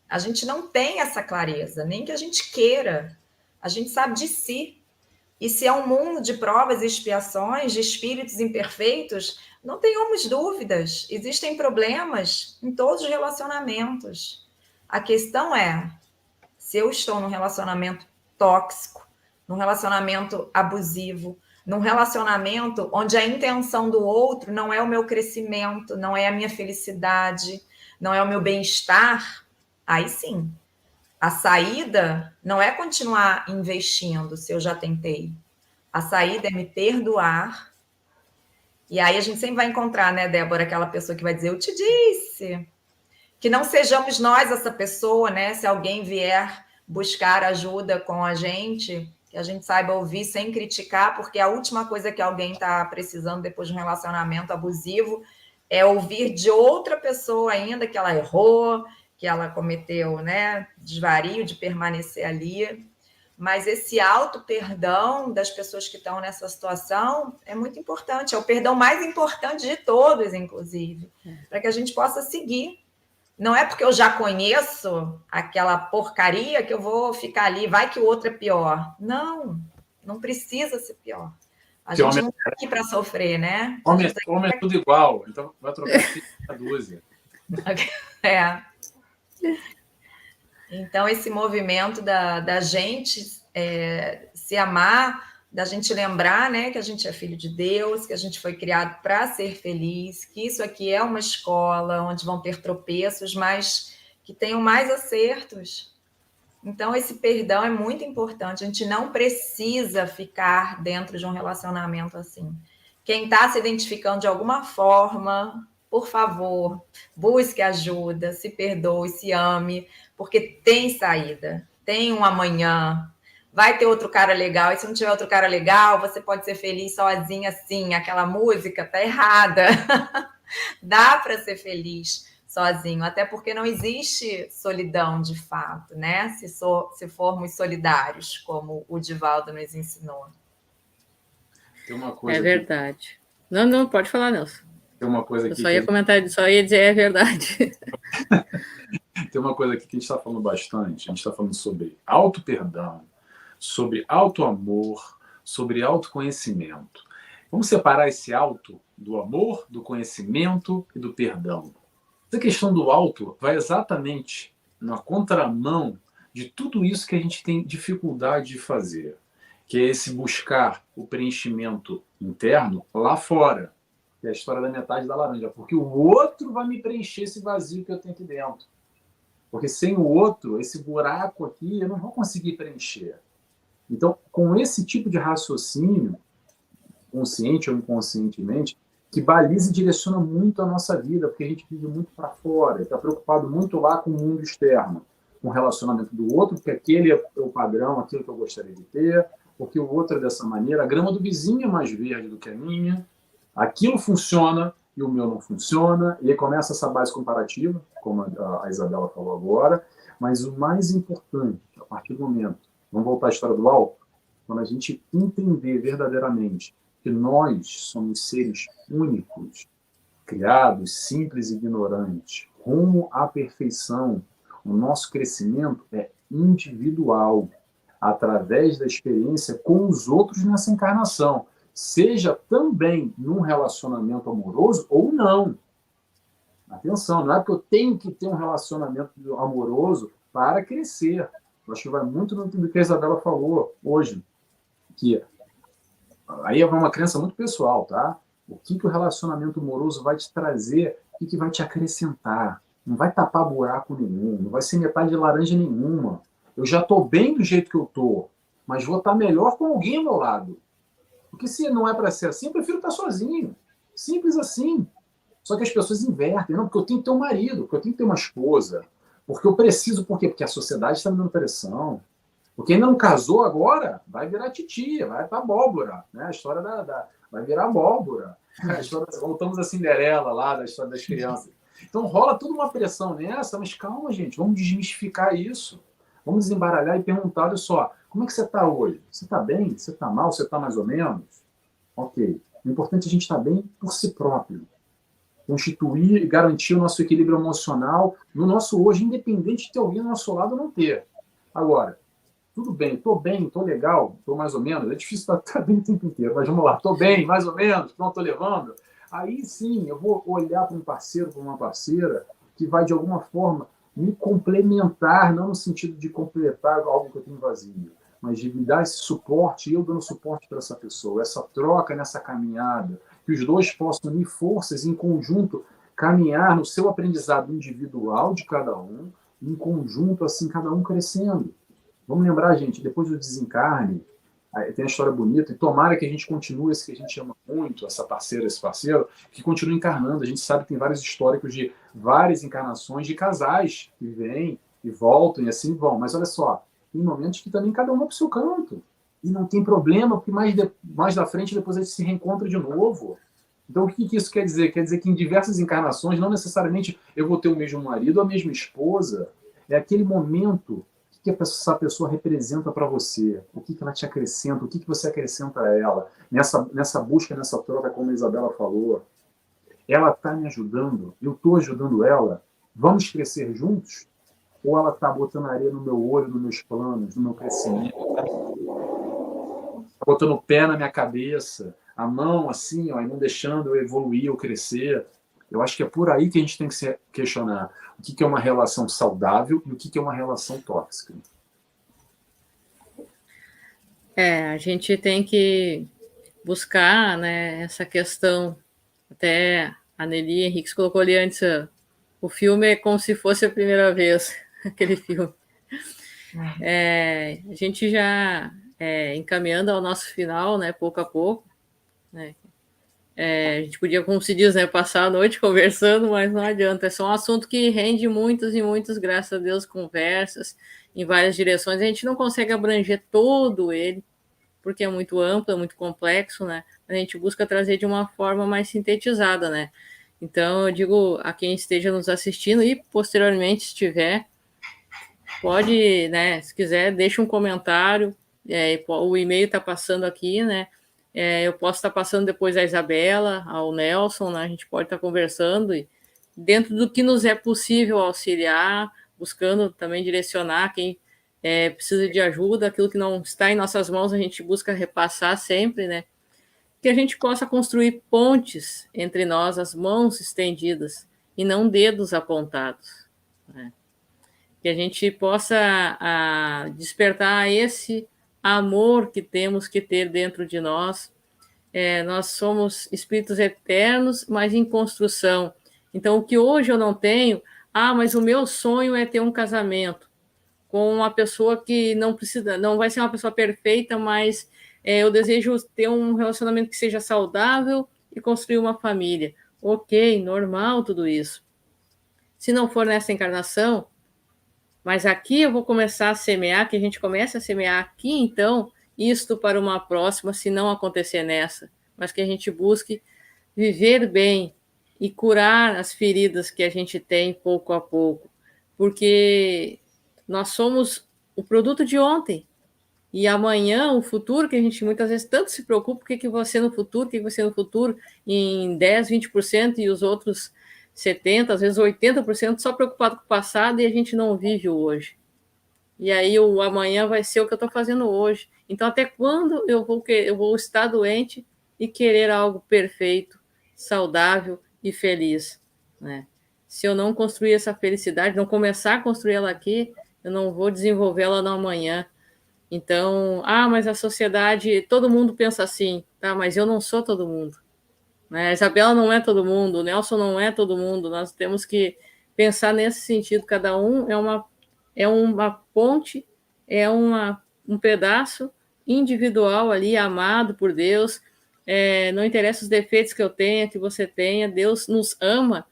A gente não tem essa clareza, nem que a gente queira. A gente sabe de si. E se é um mundo de provas e expiações, de espíritos imperfeitos, não tenhamos dúvidas. Existem problemas em todos os relacionamentos. A questão é, se eu estou num relacionamento tóxico, num relacionamento abusivo, num relacionamento onde a intenção do outro não é o meu crescimento, não é a minha felicidade, não é o meu bem-estar, aí sim. A saída não é continuar investindo se eu já tentei. A saída é me perdoar. E aí a gente sempre vai encontrar, né, Débora, aquela pessoa que vai dizer, eu te disse. Que não sejamos nós essa pessoa, né? Se alguém vier buscar ajuda com a gente, que a gente saiba ouvir sem criticar, porque a última coisa que alguém está precisando depois de um relacionamento abusivo é ouvir de outra pessoa ainda que ela errou, que ela cometeu, né, desvario de permanecer ali. Mas esse auto-perdão das pessoas que estão nessa situação é muito importante. É o perdão mais importante de todos, inclusive, para que a gente possa seguir. Não é porque eu já conheço aquela porcaria que eu vou ficar ali, vai que o outro é pior. Não, não precisa ser pior. A gente não está aqui para sofrer, né? Homem é tudo igual, então vai trocar a dúzia. É. Então, esse movimento da gente se amar, da gente lembrar, né, que a gente é filho de Deus, que a gente foi criado para ser feliz, que isso aqui é uma escola onde vão ter tropeços, mas que tenham mais acertos. Então, esse perdão é muito importante. A gente não precisa ficar dentro de um relacionamento assim. Quem está se identificando de alguma forma, por favor, busque ajuda, se perdoe, se ame, porque tem saída, tem um amanhã. Vai ter outro cara legal, e se não tiver outro cara legal, você pode ser feliz sozinha, sim. Aquela música tá errada. Dá para ser feliz sozinho, até porque não existe solidão de fato, né? Se formos solidários, como o Divaldo nos ensinou. Tem uma coisa é verdade. Aqui. Não, pode falar, Nelson. Tem uma coisa aqui. Eu só ia comentar, só ia dizer é verdade. Tem uma coisa aqui que a gente está falando bastante. A gente está falando sobre auto-perdão, sobre auto-amor, sobre autoconhecimento. Vamos separar esse auto do amor, do conhecimento e do perdão. Essa questão do auto vai exatamente na contramão de tudo isso que a gente tem dificuldade de fazer, que é esse buscar o preenchimento interno lá fora, que é a história da metade da laranja, porque o outro vai me preencher esse vazio que eu tenho aqui dentro. Porque sem o outro, esse buraco aqui, eu não vou conseguir preencher. Então, com esse tipo de raciocínio, consciente ou inconscientemente, que baliza e direciona muito a nossa vida, porque a gente vive muito para fora, está preocupado muito lá com o mundo externo, com o relacionamento do outro, porque aquele é o padrão, aquilo que eu gostaria de ter, porque o outro é dessa maneira, a grama do vizinho é mais verde do que a minha, aquilo funciona e o meu não funciona, e aí começa essa base comparativa, como a Isabela falou agora, mas o mais importante, a partir do momento, vamos voltar à história do alto, quando a gente entender verdadeiramente que nós somos seres únicos, criados, simples e ignorantes, rumo à perfeição, o nosso crescimento é individual, através da experiência com os outros nessa encarnação, seja também num relacionamento amoroso ou não. Atenção, não é que eu tenho que ter um relacionamento amoroso para crescer. Eu acho que vai muito no que a Isabela falou hoje. que aí é uma crença muito pessoal, tá? O que o relacionamento amoroso vai te trazer, o que vai te acrescentar. Não vai tapar buraco nenhum, não vai ser metade de laranja nenhuma. Eu já estou bem do jeito que eu estou, mas vou estar melhor com alguém ao meu lado. Porque se não é para ser assim, eu prefiro estar sozinho. Simples assim. Só que as pessoas invertem. Não, porque eu tenho que ter um marido, porque eu tenho que ter uma esposa. Porque eu preciso, por quê? Porque a sociedade está me dando pressão. Porque ainda não casou agora, vai virar titia, vai para abóbora. Né? A história vai virar abóbora. A história, voltamos a Cinderela lá, da história das crianças. Então rola toda uma pressão nessa, mas calma, gente, vamos desmistificar isso. Vamos desembaralhar e perguntar, olha só, como é que você está hoje? Você está bem? Você está mal? Você está mais ou menos? Ok. O importante é a gente estar bem por si próprio. Constituir e garantir o nosso equilíbrio emocional no nosso hoje, independente de ter alguém do nosso lado ou não ter. Agora, tudo bem, estou legal, estou mais ou menos. É difícil estar bem o tempo inteiro, mas vamos lá, estou bem, mais ou menos, pronto, estou levando. Aí sim, eu vou olhar para um parceiro, para uma parceira, que vai de alguma forma me complementar, não no sentido de completar algo que eu tenho vazio, mas de me dar esse suporte e eu dando suporte para essa pessoa, essa troca nessa caminhada, que os dois possam unir forças em conjunto, caminhar no seu aprendizado individual de cada um, em conjunto, assim, cada um crescendo. Vamos lembrar, gente, depois do desencarne, tem a história bonita, e tomara que a gente continue esse que a gente ama muito, essa parceira, esse parceiro, que continue encarnando. A gente sabe que tem vários históricos de várias encarnações de casais que vêm e voltam e assim vão. Mas olha só, tem momentos que também cada um vai para o seu canto. E não tem problema, porque mais da frente depois a gente se reencontra de novo. Então, o que isso quer dizer? Quer dizer que em diversas encarnações, não necessariamente eu vou ter o mesmo marido ou a mesma esposa. É aquele momento que essa pessoa representa para você, o que ela te acrescenta, o que você acrescenta a ela, nessa busca, nessa troca, como a Isabela falou. Ela está me ajudando, eu estou ajudando ela, vamos crescer juntos? Ou ela está botando areia no meu olho, nos meus planos, no meu crescimento? Está botando o pé na minha cabeça, a mão assim, ó, e não deixando eu evoluir ou crescer. Eu acho que é por aí que a gente tem que se questionar o que é uma relação saudável e o que é uma relação tóxica. A gente tem que buscar, né, essa questão. Até a Nelly Henriques colocou ali antes, o filme é como se fosse a primeira vez, aquele filme. A gente já encaminhando ao nosso final, né, pouco a pouco, né, a gente podia, como se diz, né, passar a noite conversando, mas não adianta. É só um assunto que rende muitas e muitas, graças a Deus, conversas em várias direções. A gente não consegue abranger todo ele, porque é muito amplo, é muito complexo, né? A gente busca trazer de uma forma mais sintetizada, né? Então, eu digo a quem esteja nos assistindo e posteriormente estiver, pode, né, se quiser, deixa um comentário, o e-mail está passando aqui, né? Eu posso estar passando depois a Isabela, ao Nelson, né? A gente pode estar conversando e dentro do que nos é possível auxiliar, buscando também direcionar quem precisa de ajuda, aquilo que não está em nossas mãos, a gente busca repassar sempre, né? Que a gente possa construir pontes entre nós, as mãos estendidas, e não dedos apontados, né? Que a gente possa despertar esse amor que temos que ter dentro de nós. Nós somos espíritos eternos, mas em construção. Então, o que hoje eu não tenho, mas o meu sonho é ter um casamento com uma pessoa que não precisa, não vai ser uma pessoa perfeita, mas eu desejo ter um relacionamento que seja saudável e construir uma família. Ok, normal tudo isso. Se não for nessa encarnação, mas aqui eu vou começar a semear, que a gente comece a semear aqui, então, isto para uma próxima, se não acontecer nessa, mas que a gente busque viver bem e curar as feridas que a gente tem pouco a pouco, porque nós somos o produto de ontem, e amanhã, o futuro, que a gente muitas vezes tanto se preocupa, o que vai ser no futuro, o que vai ser no futuro, em 10, 20%, e os outros 70%, às vezes 80%, só preocupado com o passado, e a gente não vive o hoje. E aí o amanhã vai ser o que eu estou fazendo hoje. Então, até quando eu vou estar doente e querer algo perfeito, saudável e feliz, né? Se eu não construir essa felicidade, não começar a construir ela aqui, eu não vou desenvolvê-la no amanhã. Então, mas a sociedade, todo mundo pensa assim, tá? Mas eu não sou todo mundo, né? A Isabela não é todo mundo, o Nelson não é todo mundo. Nós temos que pensar nesse sentido. Cada um é uma ponte, um pedaço individual ali, amado por Deus. Não interessa os defeitos que eu tenha, que você tenha. Deus nos ama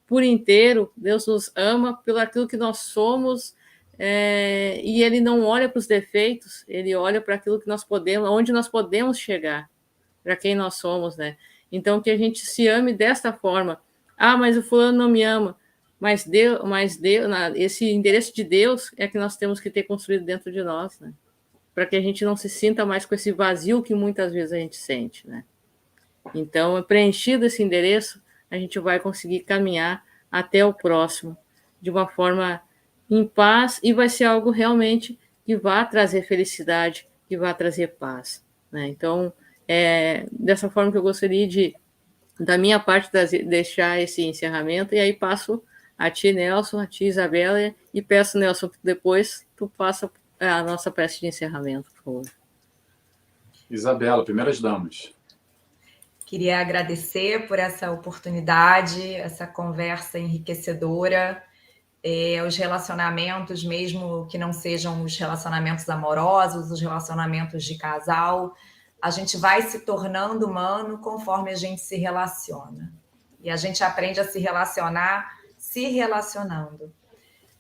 por inteiro. Deus nos ama pelo aquilo que nós somos. E ele não olha para os defeitos, ele olha para aquilo que nós podemos, onde nós podemos chegar, para quem nós somos, né? Então, que a gente se ame desta forma. Mas o fulano não me ama. Mas esse endereço de Deus é que nós temos que ter construído dentro de nós, né? Para que a gente não se sinta mais com esse vazio que muitas vezes a gente sente, né? Então, preenchido esse endereço, a gente vai conseguir caminhar até o próximo de uma forma em paz, e vai ser algo realmente que vai trazer felicidade, que vai trazer paz, né? Então, dessa forma que eu gostaria da minha parte, deixar esse encerramento, e aí passo a ti, Nelson, a ti, Isabela, e peço, Nelson, que depois tu faça a nossa prece de encerramento, por favor. Isabela, primeiras damas. Queria agradecer por essa oportunidade, essa conversa enriquecedora. Os relacionamentos, mesmo que não sejam os relacionamentos amorosos, os relacionamentos de casal, a gente vai se tornando humano conforme a gente se relaciona. E a gente aprende a se relacionar se relacionando.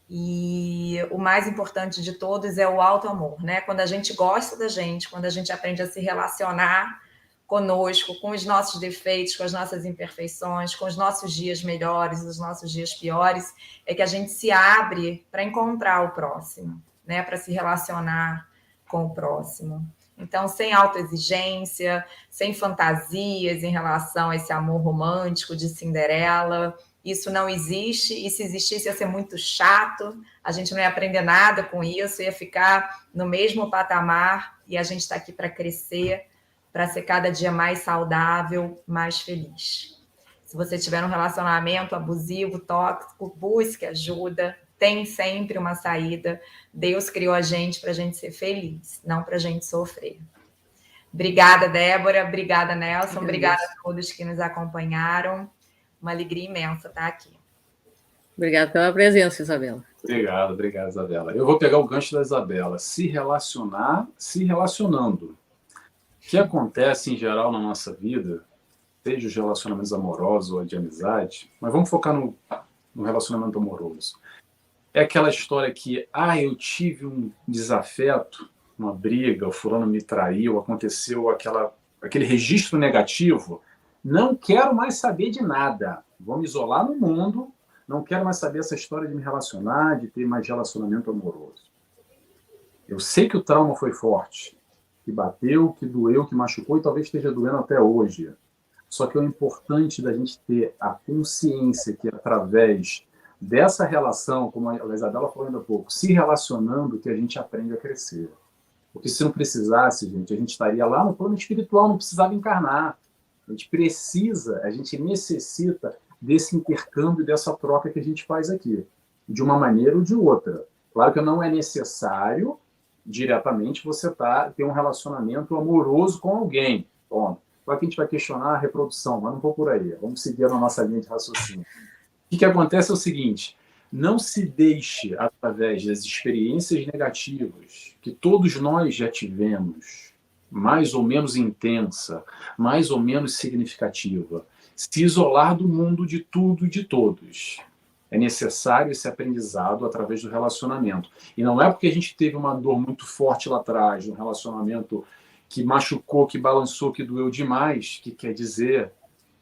E o mais importante de todos é o auto-amor, né? Quando a gente gosta da gente, quando a gente aprende a se relacionar conosco, com os nossos defeitos, com as nossas imperfeições, com os nossos dias melhores, os nossos dias piores, é que a gente se abre para encontrar o próximo, né? Para se relacionar com o próximo. Então, sem autoexigência, sem fantasias em relação a esse amor romântico de Cinderela. Isso não existe, e se existisse ia ser muito chato, a gente não ia aprender nada com isso, ia ficar no mesmo patamar, e a gente está aqui para crescer, para ser cada dia mais saudável, mais feliz. Se você tiver um relacionamento abusivo, tóxico, busque ajuda, tem sempre uma saída. Deus criou a gente para a gente ser feliz, não para a gente sofrer. Obrigada, Débora, obrigada, Nelson, obrigada a todos que nos acompanharam. Uma alegria imensa estar aqui. Obrigada pela presença, Isabela. Obrigado, Isabela. Eu vou pegar o gancho da Isabela. Se relacionar, se relacionando. O que acontece, em geral, na nossa vida, seja os relacionamentos amorosos ou de amizade, mas vamos focar no relacionamento amoroso. É aquela história que, eu tive um desafeto, uma briga, o fulano me traiu, aconteceu aquele registro negativo, não quero mais saber de nada, vou me isolar no mundo, não quero mais saber essa história de me relacionar, de ter mais relacionamento amoroso. Eu sei que o trauma foi forte, que bateu, que doeu, que machucou e talvez esteja doendo até hoje. Só que é importante da gente ter a consciência que através dessa relação, como a Isabela falou ainda há pouco, se relacionando, que a gente aprende a crescer. Porque se não precisasse, gente, a gente estaria lá no plano espiritual, não precisava encarnar. A gente necessita desse intercâmbio, dessa troca que a gente faz aqui, de uma maneira ou de outra. Claro que não é necessário diretamente você ter um relacionamento amoroso com alguém. Bom, claro que a gente vai questionar a reprodução, mas não vou por aí. Vamos seguir na nossa linha de raciocínio. O que acontece é o seguinte: não se deixe, através das experiências negativas que todos nós já tivemos, mais ou menos intensa, mais ou menos significativa, se isolar do mundo, de tudo e de todos. É necessário esse aprendizado através do relacionamento. E não é porque a gente teve uma dor muito forte lá atrás, um relacionamento que machucou, que balançou, que doeu demais, que quer dizer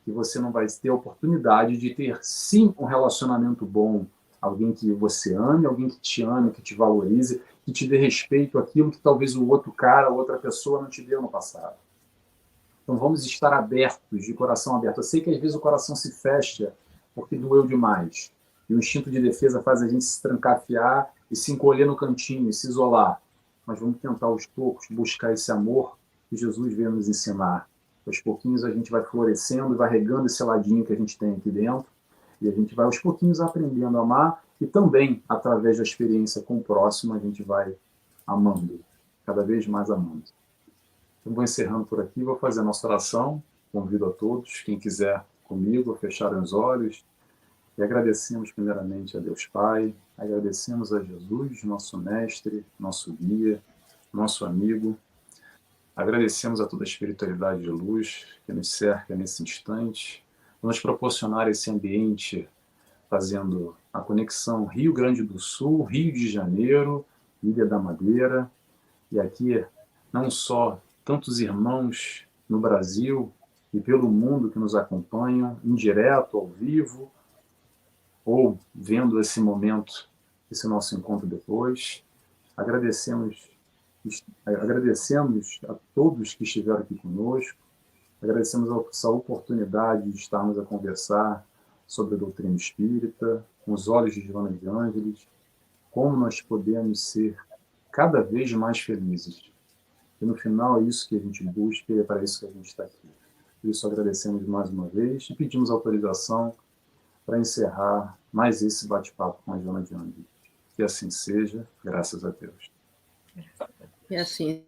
que você não vai ter a oportunidade de ter, sim, um relacionamento bom. Alguém que você ame, alguém que te ame, que te valorize, que te dê respeito àquilo que talvez o outro cara, outra pessoa não te deu no passado. Então vamos estar abertos, de coração aberto. Eu sei que às vezes o coração se fecha porque doeu demais. E o instinto de defesa faz a gente se trancafiar e se encolher no cantinho, e se isolar. Mas vamos tentar, aos poucos, buscar esse amor que Jesus veio nos ensinar. Aos pouquinhos a gente vai florescendo e vai regando esse ladinho que a gente tem aqui dentro. E a gente vai, aos pouquinhos, aprendendo a amar. E também, através da experiência com o próximo, a gente vai amando cada vez mais amamos. Eu vou encerrando por aqui, vou fazer a nossa oração. Convido a todos, quem quiser comigo, a fecharem os olhos. E agradecemos primeiramente a Deus Pai, agradecemos a Jesus, nosso mestre, nosso guia, nosso amigo. Agradecemos a toda a espiritualidade de luz que nos cerca nesse instante, por nos proporcionar esse ambiente, fazendo a conexão Rio Grande do Sul, Rio de Janeiro, Ilha da Madeira, e aqui não só tantos irmãos no Brasil e pelo mundo que nos acompanham, em direto, ao vivo, ou vendo esse momento, esse nosso encontro depois. Agradecemos a todos que estiveram aqui conosco, agradecemos essa oportunidade de estarmos a conversar sobre a doutrina espírita, com os olhos de Joana de Ângeles, como nós podemos ser cada vez mais felizes. E no final é isso que a gente busca e é para isso que a gente está aqui. Por isso agradecemos mais uma vez e pedimos autorização para encerrar mais esse bate-papo com a Joana de Ângeles. Que assim seja, graças a Deus. E assim,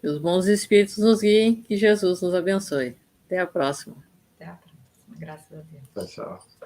que os bons espíritos nos guiem, que Jesus nos abençoe. Até a próxima. Até a próxima. Graças a Deus. Tchau, tchau.